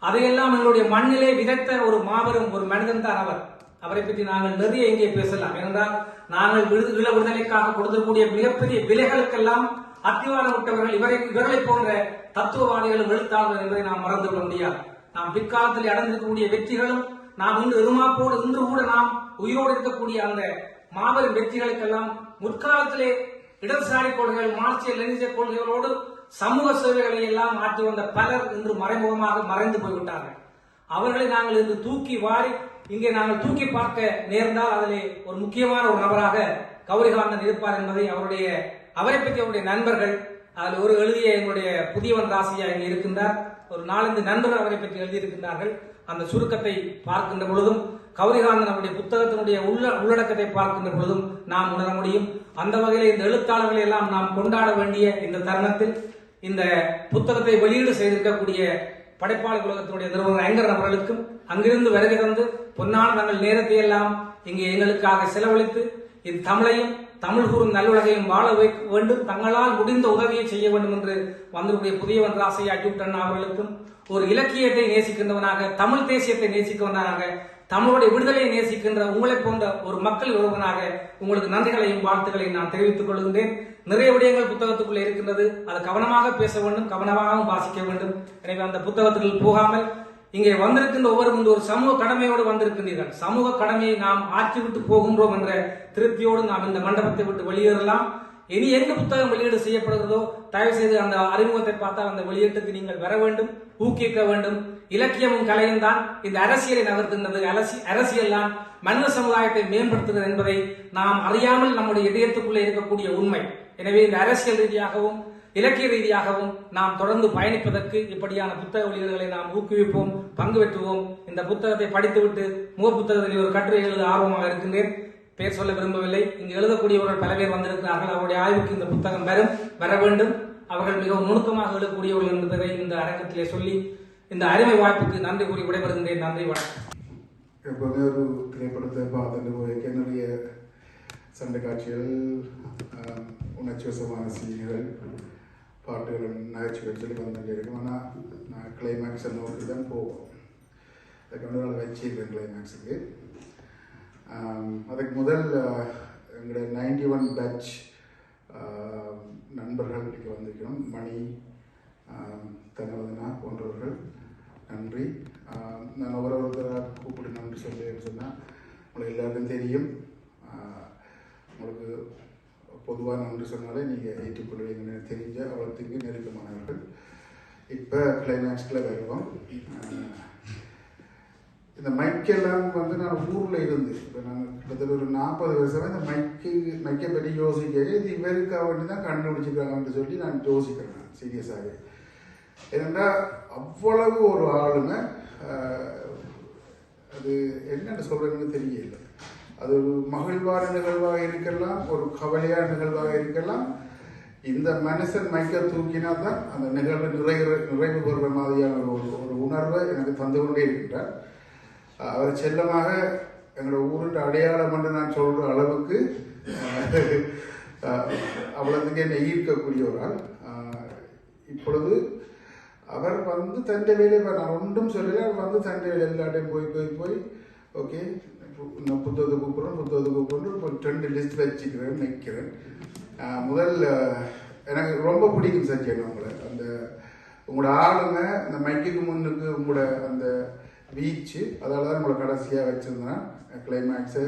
அதையெல்லாம் எங்களுடைய மண்ணிலே விதைத்த ஒரு மாபெரும் ஒரு மனிதன் தான் அவர். அவரை பற்றி நாங்கள் நிறைய இங்கே பேசலாம். ஏனென்றால் நாங்கள் ஈழ விடுதலைக்காக கொடுக்கக்கூடிய மிகப்பெரிய விலைகளுக்கெல்லாம் அத்திவாரம் விட்டவர்கள் இவர்களை போன்ற தத்துவவாதிகளும் எழுத்தாளர்கள் என்பதை நாம் மறந்து கொள்ள முடியாது. நாம் பிற்காலத்தில் அடைந்திருக்கக்கூடிய வெற்றிகளும் நாம் இன்று எதிர்பார்ப்போடு இன்று கூட நாம் உயிரோடு இருக்கக்கூடிய அந்த மாபெரும் வெற்றிகளுக்கெல்லாம் முற்காலத்திலே இடதுசாரி கொள்கைகள், மார்க்சிய லெனினிய கொள்கைகளோடு சமூக சேவைகளை எல்லாம் ஆற்றி வந்த பலர் இன்று மறைமுகமாக மறைந்து போய்விட்டார்கள். அவர்களை நாங்கள் இன்று தூக்கி வாரி இங்கே நாங்கள் தூக்கி பார்க்க நேர்ந்தால் அதிலே ஒரு முக்கியமான ஒரு நபராக கௌரிகாந்தன் இருப்பார் என்பதை அவரை பற்றி அவருடைய நண்பர்கள் அதில் ஒரு எழுதிய என்னுடைய புதியவன் ராசியா இங்கே இருக்கின்றார். ஒரு 4-5 நண்பர்கள் அவரை பற்றி எழுதியிருக்கின்றார்கள். அந்த சுருக்கத்தை பார்க்கின்ற பொழுதும் கௌரிகாந்தன் அவருடைய புத்தகத்தினுடைய உள்ளடக்கத்தை பார்க்கின்ற பொழுதும் நாம் உணர முடியும். அந்த வகையில் இந்த எழுத்தாளர்களை எல்லாம் நாம் கொண்டாட வேண்டிய இந்த தருணத்தில் இந்த புத்தகத்தை வெளியீடு செய்திருக்கக்கூடிய படைப்பாளர் உலகத்தினுடைய நிறுவனர் ஐங்கரன் அவர்களுக்கும் அங்கிருந்து வருகை தந்து பொன்னான தங்கள் நேரத்தை எல்லாம் இங்கே எங்களுக்காக செலவழித்து இந்த தமிழையும் தமிழ் கூறும் நல்லுலகையும் வாழ வைக்க வேண்டும், தங்களால் முடிந்த உதவியை செய்ய வேண்டும் என்று வந்திருக்கூடிய புதியவன் ராசையா டியூட்டன் அவர்களுக்கும் ஒரு இலக்கியத்தை நேசிக்கின்றவனாக, தமிழ் தேசியத்தை நேசிக்கின்றவனாக, தமிழுடைய விடுதலையை நேசிக்கின்ற உங்களை போன்ற ஒரு மக்கள் ஒருவனாக உங்களுக்கு நன்றிகளையும் வாழ்த்துக்களையும் நான் தெரிவித்துக் கொள்கின்றேன். நிறைய விடயங்கள் புத்தகத்துக்குள்ளே இருக்கின்றது. அதை கவனமாக பேச வேண்டும், கவனமாகவும் வாசிக்க வேண்டும். எனவே அந்த புத்தகத்துக்குள் போகாமல் இங்கே வந்திருக்கின்ற ஒவ்வொரு ஒரு சமூக கடமையோடு வந்திருக்கின்றீர்கள். சமூக கடமையை நாம் ஆற்றிவிட்டு போகின்றோம் என்ற திருப்தியோடு நாம் இந்த மண்டபத்தை விட்டு வெளியேறலாம். இனி எங்க புத்தகம் வெளியீடு செய்யப்படுகிறதோ தயவு செய்து அந்த அறிமுகத்தை பார்த்தால் அந்த வெளியீட்டுக்கு நீங்கள் வர வேண்டும், ஊக்குவிக்க வேண்டும். இலக்கியமும் கலையும் தான் இந்த அரசியலை நகர்த்துகின்றது. அரசியல் தான் மனித சமுதாயத்தை மேம்படுத்துகிறது என்பதை நாம் அறியாமல் நம்முடைய இதயத்துக்குள்ளே இருக்கக்கூடிய உண்மை. எனவே இந்த அரசியல் ரீதியாகவும் இலக்கிய ரீதியாகவும் நாம் தொடர்ந்து பயணிப்பதற்கு இப்படியான புத்தக வெளியீடுகளை நாம் ஊக்குவிப்போம், பங்கு பெற்றுவோம். இந்த புத்தகத்தை படித்துவிட்டு முக புத்தகத்தில் ஒரு கட்டுரை எழுத ஆர்வமாக இருக்கின்றேன். பெயர் சொல்ல விரும்பவில்லை. இங்கு எழுதக்கூடியவர்கள் பல பேர் வந்திருக்கிறார்கள். அவருடைய ஆய்வுக்கு இந்த புத்தகம் வர வேண்டும். அவர்கள் மிகவும் நுணுக்கமாக எழுதக்கூடியவர்கள் என்பதை இந்த அரங்கத்திலே சொல்லி இந்த அருமை வாய்ப்புக்கு நன்றி கூறி விடைபெறுகின்றேன். நன்றி, வணக்கம். எப்போதுமே ஒரு திரைப்படத்தை பார்த்துட்டு போயிருக்க நிறைய சண்டை காட்சிகள், உணர்ச்சிவசமான சீன்கள், பாட்டுகள், நகைச்சுவைகள் சொல்லி வந்துட்டு இருக்கும். ஆனால் நான் கிளைமேக்ஸை நோக்கி தான் போவோம். அதை கொண்டு நாள் வச்சிருக்கேன் கிளைமேக்ஸுக்கு. அதுக்கு முதல் எங்களுடைய 91 பேட்ச் நண்பர்கள் இன்றைக்கு வந்திருக்கிறோம். மணி, தனவதனா போன்றவர்கள் நன்றி. நான் ஒருத்தராக கூப்பிட்டு நன்றி சொன்னால் உங்களுக்கு எல்லாருக்கும் தெரியும். உங்களுக்கு பொதுவாக நன்றி சொன்னாலே நீங்கள் ஏற்றுக்கொள்வீங்கன்னு தெரிஞ்ச அவ்வளோத்துக்கு நெருக்கமானவர்கள். இப்போ கிளைமேக்ஸில் வருவோம். இந்த மைக்கெல்லாம் நான் ஊரில் இருந்து இப்போ நாங்கள் கிட்டத்தட்ட ஒரு 40 வருஷமாக இந்த மைக்கை பற்றி யோசிக்கிறேன். இது இவருக்காக வேண்டி தான் கண்டுபிடிச்சிருக்காங்கன்னு சொல்லி நான் யோசிக்கிறேன் சீரியஸாக. ஏன்னா அவ்வளவு ஒரு ஆளுமை, அது என்னென்னு சொல்கிறதுன்னு தெரியல. அது ஒரு மகிழ்வான நிகழ்வாக இருக்கலாம், ஒரு கவலையான நிகழ்வாக இருக்கலாம். இந்த மனுஷன் மைக்கை தூக்கினா தான் அந்த நிகழ்வு நிறைவு பெறுற மாதிரியான ஒரு உணர்வை எனக்கு தந்து கொண்டே இருக்கின்றார். அவர் செல்லமாக எங்களோட ஊருடைய அடையாளம் என்று நான் சொல்கிற அளவுக்கு அவ்வளவுக்கு என்னை ஈர்க்கக்கூடிய ஒரு ஆள். இப்பொழுது அவர் தண்டை வேலையை நான் ஒன்றும் சொல்லலை. அவர் தண்டை வேலை எல்லாட்டையும் போய் ஓகே நான் புத்தகத்தை கூப்பிட்றேன் இப்போ 2 லிஸ்ட் வச்சுக்கிறேன் நிற்கிறேன். முதல் எனக்கு ரொம்ப பிடிக்கும் சச்சின் உங்களை, அந்த உங்களோட ஆளுங்க, அந்த மைக்குக்கு முன்னுக்கு உங்களோட அந்த வீச்சு, அதால் தான் உங்களை கடைசியாக வச்சுருந்தேன். கிளைமேக்ஸு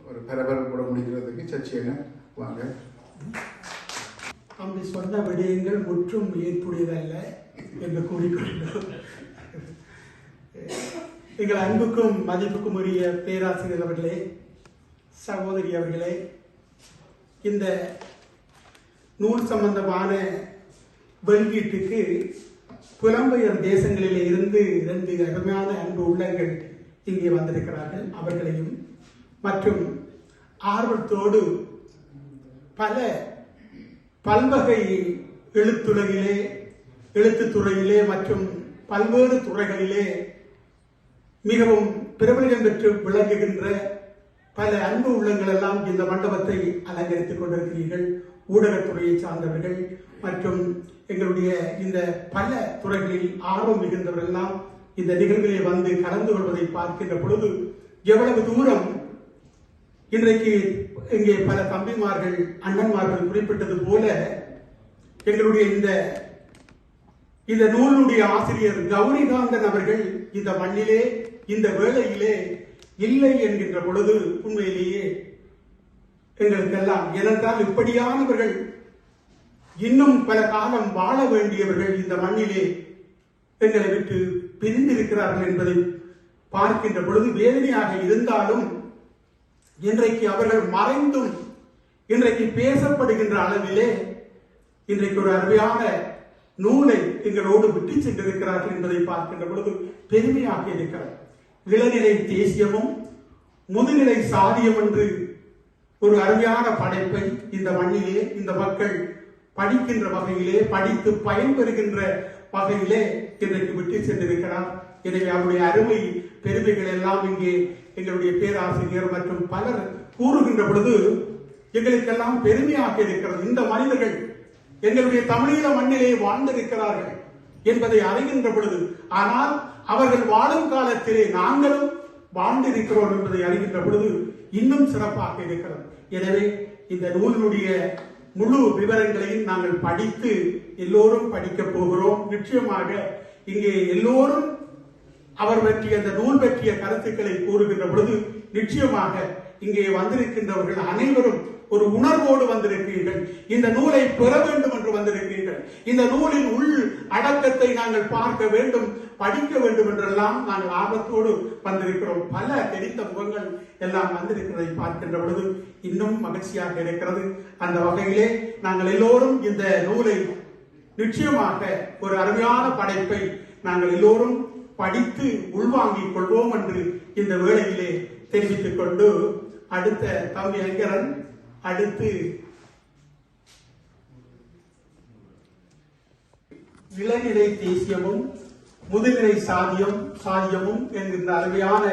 ஒரு பரபரப்போட முடிக்கிறதுக்கு சர்ச்சையின வாங்க. அப்படி சொன்ன விடயங்கள் முற்றும் ஏற்புடையதல்ல என்று கூறிக்கொண்டோம். எங்கள் அன்புக்கும் மதிப்புக்கும் உரிய பேராசிரியர் அவர்களே, சகோதரி அவர்களே, இந்த நூல் சம்பந்தமான வெளியீட்டுக்கு புலம்பெயர் தேசங்களிலே இருந்து 2 அருமையான அன்பு உள்ளங்கள் இங்கே வந்திருக்கிறார்கள். அவர்களையும் மற்றும் ஆர்வத்தோடு பல்வகை எழுத்துத்துறையிலே மற்றும் பல்வேறு துறைகளிலே மிகவும் பிரபலம் பெற்று விளங்குகின்ற பல அன்பு உள்ளங்கள் எல்லாம் இந்த மண்டபத்தை அலங்கரித்துக் கொண்டிருக்கிறீர்கள். ஊடகத்துறையை சார்ந்தவர்கள் மற்றும் எங்களுடைய இந்த பல துறைகளில் ஆர்வம் மிகுந்தவர்கள் எல்லாம் இந்த நிகழ்விலே வந்து கலந்து கொள்வதை பார்க்கின்ற பொழுது எவ்வளவு தூரம் இன்றைக்கு இங்கே பல தம்பிமார்கள் அண்ணன்மார்கள் குறிப்பிட்டது போல எங்களுடைய இந்த நூலுடைய ஆசிரியர் கௌரிகாந்தன் அவர்கள் இந்த மண்ணிலே இந்த வேளையிலே இல்லை என்கின்ற பொழுது உண்மையிலேயே எங்களுக்கெல்லாம், ஏனென்றால் இப்படியானவர்கள் இன்னும் பல காலம் வாழ வேண்டியவர்கள் இந்த மண்ணிலே எங்களை விட்டு பிரிந்திருக்கிறார்கள் என்பதை பார்க்கின்ற பொழுது வேதனையாக இருந்தாலும் இன்றைக்கு அவர்கள் மறைந்தும் இன்றைக்கு பேசப்படுகின்ற அளவிலே இன்றைக்கு ஒரு அருமையான நூலை எங்களோடு விட்டு சென்றிருக்கிறார்கள் என்பதை பார்க்கின்ற பொழுது பெருமையாக இருக்கிறது. இளநிலை தேசியமும் முதுநிலை சாதியம் என்று ஒரு அருமையான படைப்பை இந்த மண்ணிலே இந்த மக்கள் படிக்கின்ற வகையிலே, படித்து பயன்பெறுகின்ற வகையிலே இன்றைக்கு விட்டு சென்றிருக்கிறார். எனவே அவருடைய அருமை பெருமைகள் எல்லாம் இங்கே எங்களுடைய பேராசிரியர் மற்றும் பலர் கூறுகின்ற பொழுது எங்களுக்கெல்லாம் பெருமையாக இருக்கிறது. இந்த மனிதர்கள் எங்களுடைய தமிழீழ மண்ணிலே வாழ்ந்திருக்கிறார்கள் என்பதை அறிகின்ற பொழுது, ஆனால் அவர்கள் வாழும் காலத்திலே நாங்களும் வாழ்ந்திருக்கிறோம் என்பதை அறிகின்ற பொழுது இன்னும் சிறப்பாக இருக்கிறது. எனவே இந்த நூலினுடைய முழு விவரங்களையும் நாங்கள் படித்து எல்லோரும் படிக்க போகிறோம். நிச்சயமாக இங்கே எல்லோரும் அவர் பற்றிய அந்த நூல் பற்றிய கருத்துக்களை கூறுகின்ற பொழுது நிச்சயமாக இங்கே வந்திருக்கின்றவர்கள் அனைவரும் ஒரு உணர்வோடு வந்திருக்கிறீர்கள். இந்த நூலை பெற வேண்டும் என்று வந்திருக்கிறீர்கள். இந்த நூலின் உள் அடக்கத்தை நாங்கள் பார்க்க வேண்டும், படிக்க வேண்டும் என்றெல்லாம் நாங்கள் ஆர்வத்தோடு வந்திருக்கிறோம். பல தெரிந்த முகங்கள் எல்லாம் வந்திருக்கிறதை பார்க்கின்ற பொழுது இன்னும் மகிழ்ச்சியாக இருக்கிறது. அந்த வகையிலே நாங்கள் எல்லோரும் இந்த நூலை நிச்சயமாக ஒரு அருமையான படைப்பை நாங்கள் எல்லோரும் படித்து உள்வாங்கிக் கொள்வோம் என்று இந்த வேளையிலே தெரிவித்துக் கொண்டு, அடுத்த தம்பி ஐங்கரன் அடுத்து இளநிலை தேசியமும் முதுநிலை சாதியமும் என்கின்ற அருமையான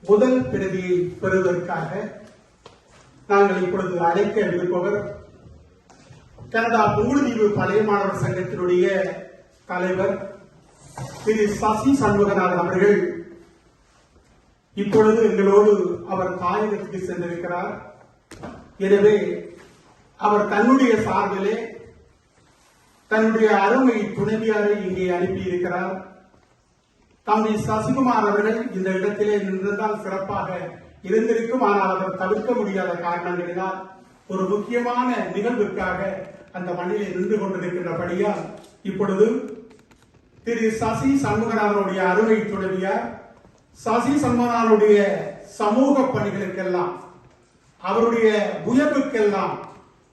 முதல் பிரதியை பெறுவதற்காக நாங்கள் இப்பொழுது அழைக்க இருப்பவர் கனடா புங்குடுதீவு பழைய மாணவர் சங்கத்தினுடைய தலைவர் திரு சசி சண்முகநாதன் அவர்கள் இப்பொழுது எங்களோடு அவர் தாயகத்துக்கு சென்றிருக்கிறார். எனவே அவர் தன்னுடைய சார்பிலே தன்னுடைய அருமை துணைவியாரை இங்கே அனுப்பியிருக்கிறார். தம்பி சசிகுமார் அவர்கள் இந்த இடத்திலே நின்றிருந்தால் சிறப்பாக இருந்திருக்கும். ஆனால் அவர் தவிர்க்க முடியாத காரணங்களினால் ஒரு முக்கியமான நிகழ்வுக்காக அந்த மண்ணிலே நின்று கொண்டிருக்கின்றபடியால் இப்பொழுது திரு சசி சண்முகநாதனுடைய அருமை துணைவியார், சசி சண்முகநாதனுடைய சமூக பணிகளுக்கெல்லாம் அவருடைய உயர்வுக்கெல்லாம்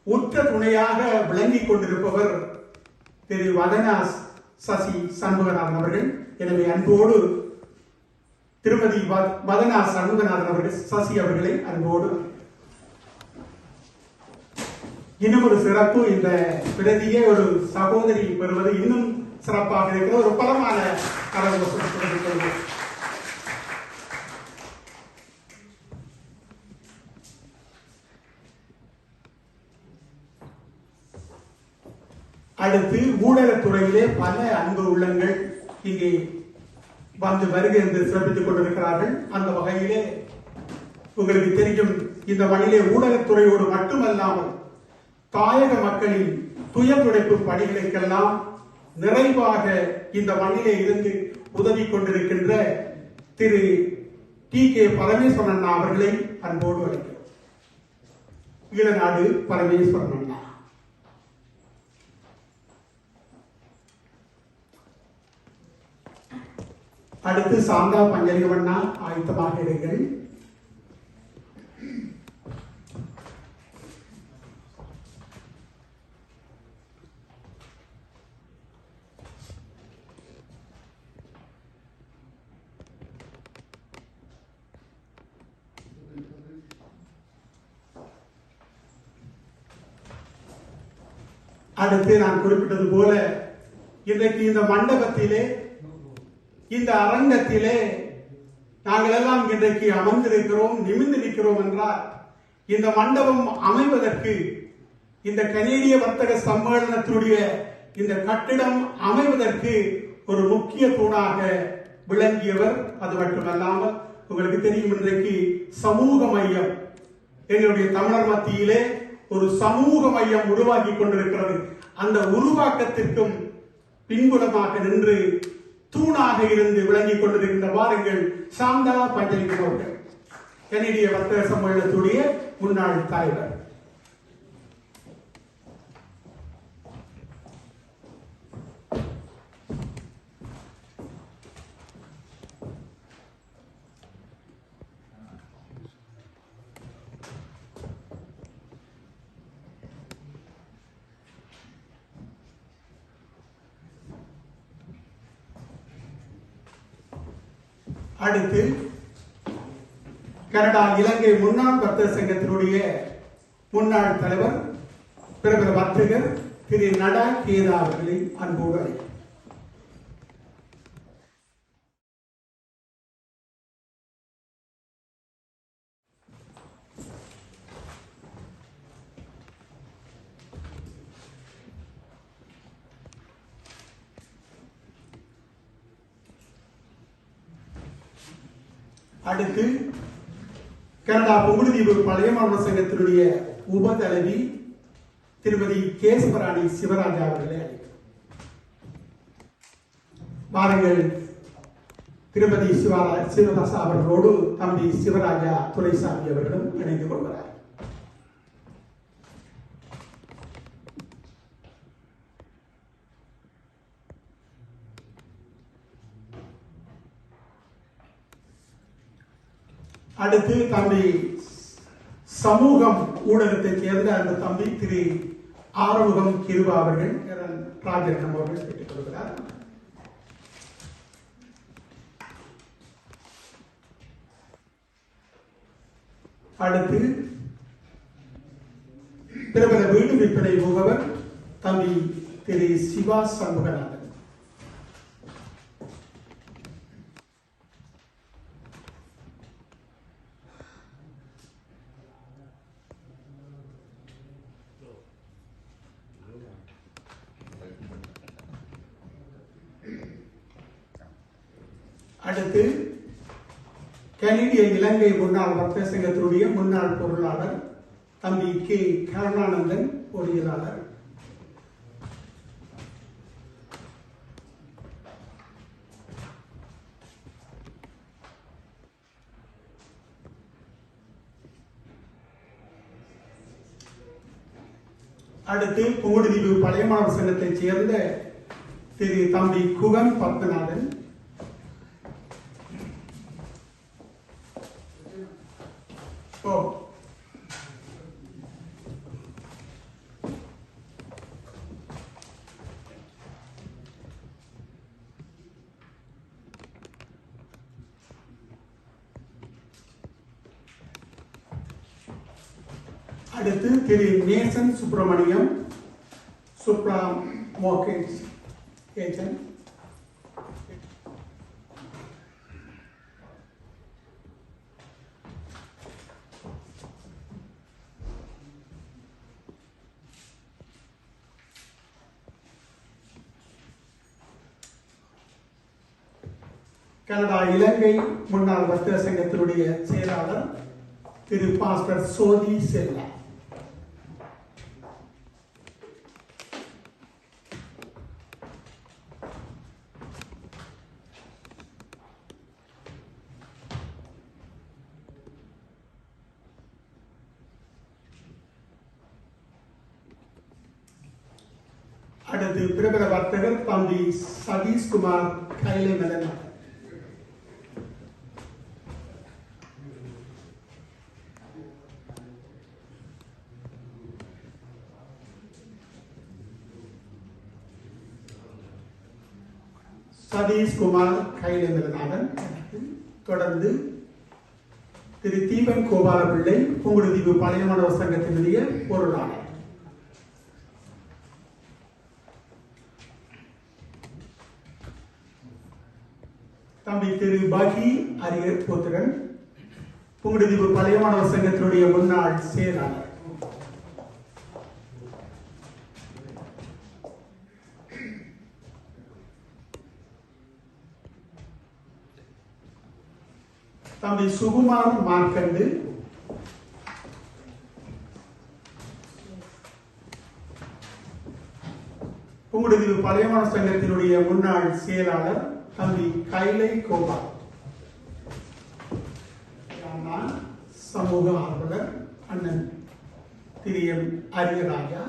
உற்ற துணையாக விளங்கிக் கொண்டிருப்பவர் திரு வதனா சசி சண்முகநாதன் அவர்கள். எனவே அன்போடு திருமதி வதனா சண்முகநாதன் அவர்கள், சசி அவர்களை அன்போடு. இன்னும் ஒரு சிறப்பு, இந்த பிரதியை ஒரு சகோதரி பெறுவது இன்னும் சிறப்பாக இருக்கிற ஒரு பலமான கலந்து. அடுத்து ஊடகத்துறையிலே பல அன்பு உள்ளங்கள் இங்கே வந்து வருகை என்று சிறப்பித்துக் கொண்டிருக்கிறார்கள். அந்த வகையிலே உங்களுக்கு தெரியும், இந்த மண்ணிலே ஊடகத்துறையோடு மட்டுமல்லாமல் தாயக மக்களின் துயர் துடைப்பு பணிகளுக்கெல்லாம் நிறைவாக இந்த மண்ணிலே இருந்து உதவி கொண்டிருக்கின்ற திரு டி கே பரமேஸ்வரன் அவர்களை அன்போடு அழைக்கிறோம். ஈழநாடு பரமேஸ்வரன் அண்ணா. அடுத்து சாந்தா பஞ்சலிகமண்ணா ஆயத்தமாக இருங்கள். அடுத்து நான் குறிப்பிட்டது போல இன்றைக்கு இந்த மண்டபத்திலே, இந்த அரங்கத்திலே நாங்கள் எல்லாம் இன்றைக்கு அமர்ந்திருக்கிறோம், நிமிர்ந்து நிற்கிறோம் என்றால் இந்த மண்டபம் அமைவதற்கு, இந்த கனேடிய வர்த்தக சம்மேளனத்துடைய இந்த கட்டிடம் அமைவதற்கு ஒரு முக்கிய தூணாக விளங்கியவர். அது மட்டுமல்லாமல் உங்களுக்கு தெரியும், இன்றைக்கு சமூக மையம், எங்களுடைய தமிழர் மத்தியிலே ஒரு சமூக மையம் உருவாக்கி கொண்டிருக்கிறது. அந்த உருவாக்கத்திற்கும் பின்புலமாக நின்று தூணாக இருந்து விளங்கிக் கொண்டிருக்கின்ற வாருங்கள் சாந்தா பஞ்சலிங்கம் அவர்கள், கனேடிய வர்த்தக சம்மேளனத்துடைய முன்னாள் தலைவர். அடுத்து கனடா இலங்கை முன்னாள் வர்த்தக சங்கத்தினுடைய முன்னாள் தலைவர் பிரபல வர்த்தகர் திரு நடா கேதா அவர்களை அன்போடு அழைக்கிறேன். அடுத்து கனடா புங்குடுதீவு பழைய மாவட்ட சங்கத்தினுடைய உபதலைவி திருமதி கேசவராணி சிவராஜா அவர்களே வாருங்கள். திருமதி சிவராசா அவர்களோடு தம்பி சிவராஜா துரைசாமி அவர்களும் இணைந்து கொள்கிறார். அடுத்து தம்பி சமூகம் ஊடகத்தைச் சேர்ந்த அந்த தம்பி திரு ஆறுமுகம் கிருபா அவர்கள் ராஜரத்னம் அவர்கள் பெற்றுக் கொள்கிறார். அடுத்து பிரபல வீடு விற்பனை முகவர் தம்பி திரு சிவா சண்முகநாதன். அடுத்து கனேடிய இலங்கை முன்னாள் வர்த்தக சங்கத்தினுடைய முன்னாள் பொருளாளர் தம்பி கே கருணானந்தன் பொறியியலாளர். அடுத்து புங்குடுதீவு பழைய மாவட்ட சங்கத்தைச் சேர்ந்த திரு தம்பி குகன் பத்மநாதன். அடுத்து திரு நேசன் Subramaniam Subhra mortgage agent. Canada இலங்கை முன்னாள் வர்த்தக சங்கத்தினுடைய செயலாளர் திரு பாஸ்டர் சோதி செல்லா. அடுத்து பிரபல வர்த்தகர் தம்பி சதீஷ்குமார் கைலை மலன். சதீஷ்குமார் கைலை மலனாளன். தொடர்ந்து திரு தீபன் கோபாலபிள்ளை புங்குடுதீவு பழைய மாணவர் சங்கத்தினுடைய பொருளாளர். தம்பி திரு பாகி அரியர் போத்திரன் புங்குடுதீவு பழைய மாணவர் சங்கத்தினுடைய முன்னாள் செயலாளர். தம்பி சுகுமார் மார்க்கண்டு புங்குடுதீவு பழைய மாணவர் சங்கத்தினுடைய முன்னாள் செயலாளர். தம்பி கைலை கோபால் சமூக ஆர்வலர் அண்ணன் திரு எம் அரியராஜா.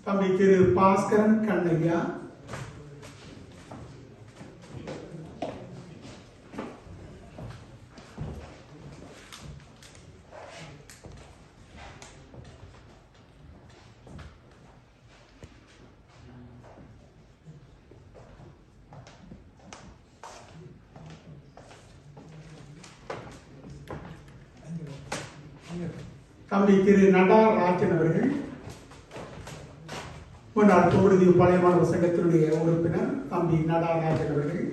தம்பி திரு பாஸ்கரன் கண்ணையா. தம்பி திரு நடராஜன் அவர்கள் முன்னாள் புங்குடுதீவு பழைய மாணவர் சங்கத்தினுடைய உறுப்பினர். தம்பி நடராஜன் அவர்கள்.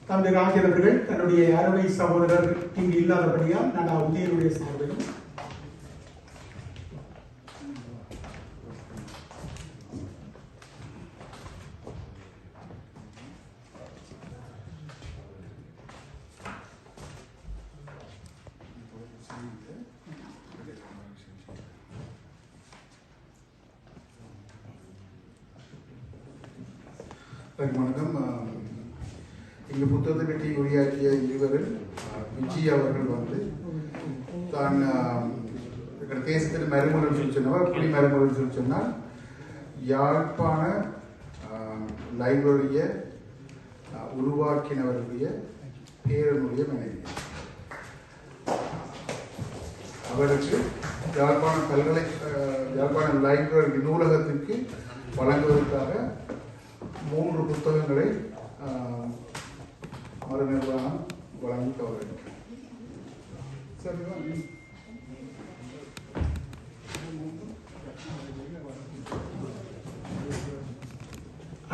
தம்பி ராஜன் அவர்கள் தன்னுடைய அறுவை சகோதரர் இங்கு இல்லாதபடியால் நடா உதயனுடைய சார்பிலும் வணக்கம். இங்கு புத்தகத்தை பற்றி உரையாற்றிய இருவரில் விஜய் அவர்கள் தான் தேசத்தில் மறுமொழி சொல்லி சொன்னவர். அப்படி மறுமொழி சொல்லி சொன்னால் யாழ்ப்பாண லைப்ரரியை உருவாக்கினவருடைய பேரனுடைய மனைவி. அவருக்கு யாழ்ப்பாண லைப்ரரி நூலகத்திற்கு வழங்குவதற்காக 3 புத்தகங்களை மறு நிர்வாகம் வழங்கி தவறினார்.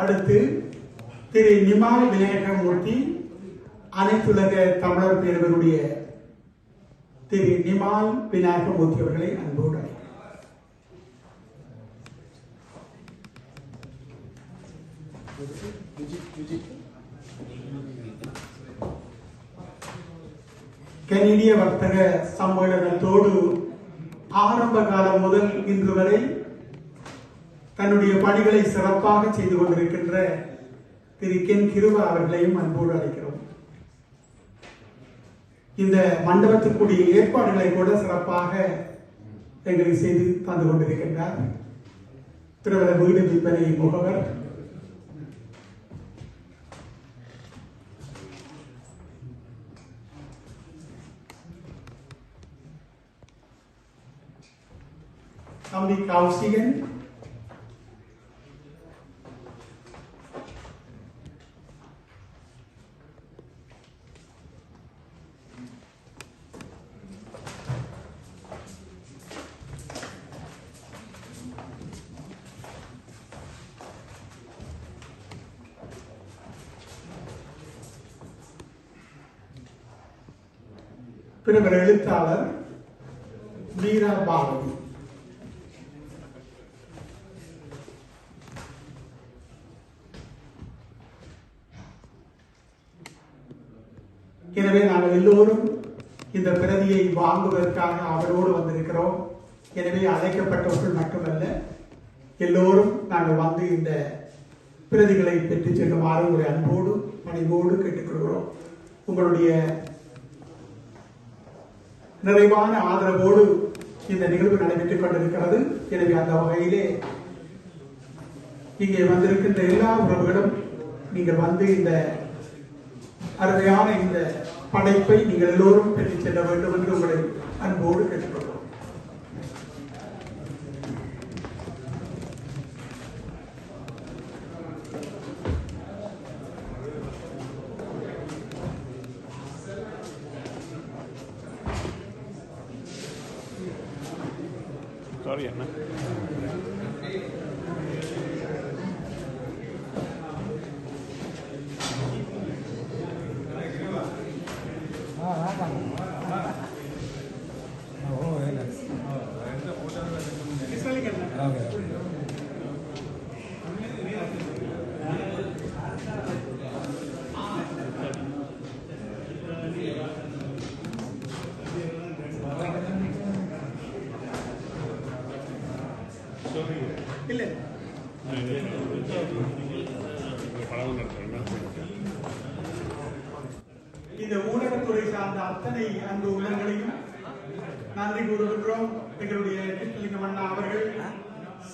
அடுத்து திரு நிமால் விநாயகமூர்த்தி அனைத்துலக தமிழர் பேரவையுடைய திரு நிமால் விநாயகமூர்த்தி அவர்களை அன்போடு கனடிய வர்த்தக சம்மேளனத்தோடு ஆரம்ப காலம் முதல் இன்று வரை தன்னுடைய பணிகளை சிறப்பாக செய்து கொண்டிருக்கின்ற திரு கென் கிருபா அவர்களையும் அன்போடு அழைக்கிறோம். இந்த மண்டபத்திற்குரிய ஏற்பாடுகளை கூட சிறப்பாக எங்களுக்கு செய்து தந்து கொண்டிருக்கின்றார். பிரபல வீடு விற்பனை முகவர் தம்பி கௌசிகன், பிரபல எழுத்தாளர் வீரா பாரதி, எனவே நாங்கள் எல்லோரும் இந்த பிரதியை வாங்குவதற்காக அவரோடு வந்திருக்கிறோம். எனவே அழைக்கப்பட்டவர்கள் மட்டுமல்ல, எல்லோரும் நாங்கள் வந்து இந்த பிரதிகளை பெற்றுச் செல்லுமாறு ஒரு அன்போடு பணிவோடு கேட்டுக்கொள்கிறோம். உங்களுடைய நிறைவான ஆதரவோடு இந்த நிகழ்வு நடைபெற்றுக் கொண்டிருக்கிறது. எனவே அந்த வகையிலே இங்கே வந்திருக்கின்ற எல்லா உறவுகளும் நீங்கள் வந்து இந்த அருமையான இந்த படைப்பை நீங்கள் எல்லோரும் பெற்றுச் செல்ல வேண்டும் என்று உங்களை அன்போடு கேட்டுக்கொள்கிறோம். Sorry, Anna. இல்லை இந்த ஊடகத்துறை சார்ந்த அத்தனை அன்பு உள்ளங்களையும் நன்றி கூறுகின்றோம். எங்களுடைய கிருஷ்ணலிங்கம் அண்ணா அவர்கள்,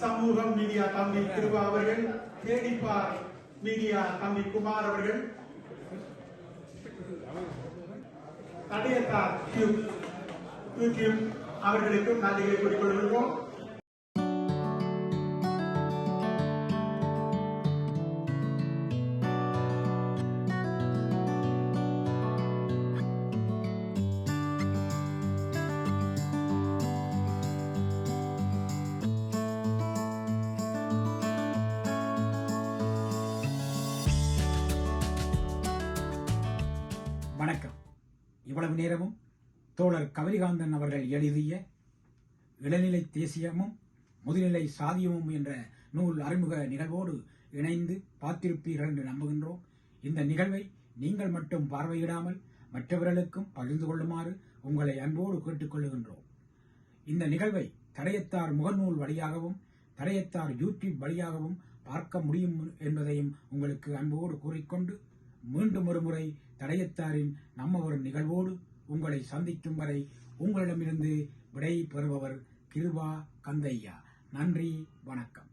சமூகம் மீடியா தம்பி கிருபா அவர்கள், தேடிப்பார் மீடியா தம்பி குமார் அவர்கள், தடையத்தார் யூடியூப் அவர்களுக்கும் நன்றிகளை கூறிக்கொள்கின்றோம். வணக்கம். இவ்வளவு நேரமும் தோழர் கவரிகாந்தன் அவர்கள் எழுதிய இளநிலை தேசியமும் முதுநிலை சாதியமும் என்ற நூல் அறிமுக நிகழ்வோடு இணைந்து பார்த்திருப்பீர்கள் என்று நம்புகின்றோம். இந்த நிகழ்வை நீங்கள் மட்டும் பார்வையிடாமல் மற்றவர்களுக்கும் பகிர்ந்து கொள்ளுமாறு உங்களை அன்போடு கேட்டுக்கொள்ளுகின்றோம். இந்த நிகழ்வை தடையத்தார் முகநூல் வழியாகவும் தடையத்தார் யூடியூப் வழியாகவும் பார்க்க முடியும் என்பதையும் உங்களுக்கு அன்போடு கூறிக்கொண்டு மீண்டும் ஒரு முறை தடையத்தாரின் நம்ம ஒரு நிகழ்வோடு உங்களை சந்திக்கும் வரை உங்களிடமிருந்து விடை பெறுபவர் கிருபா கந்தையா. நன்றி, வணக்கம்.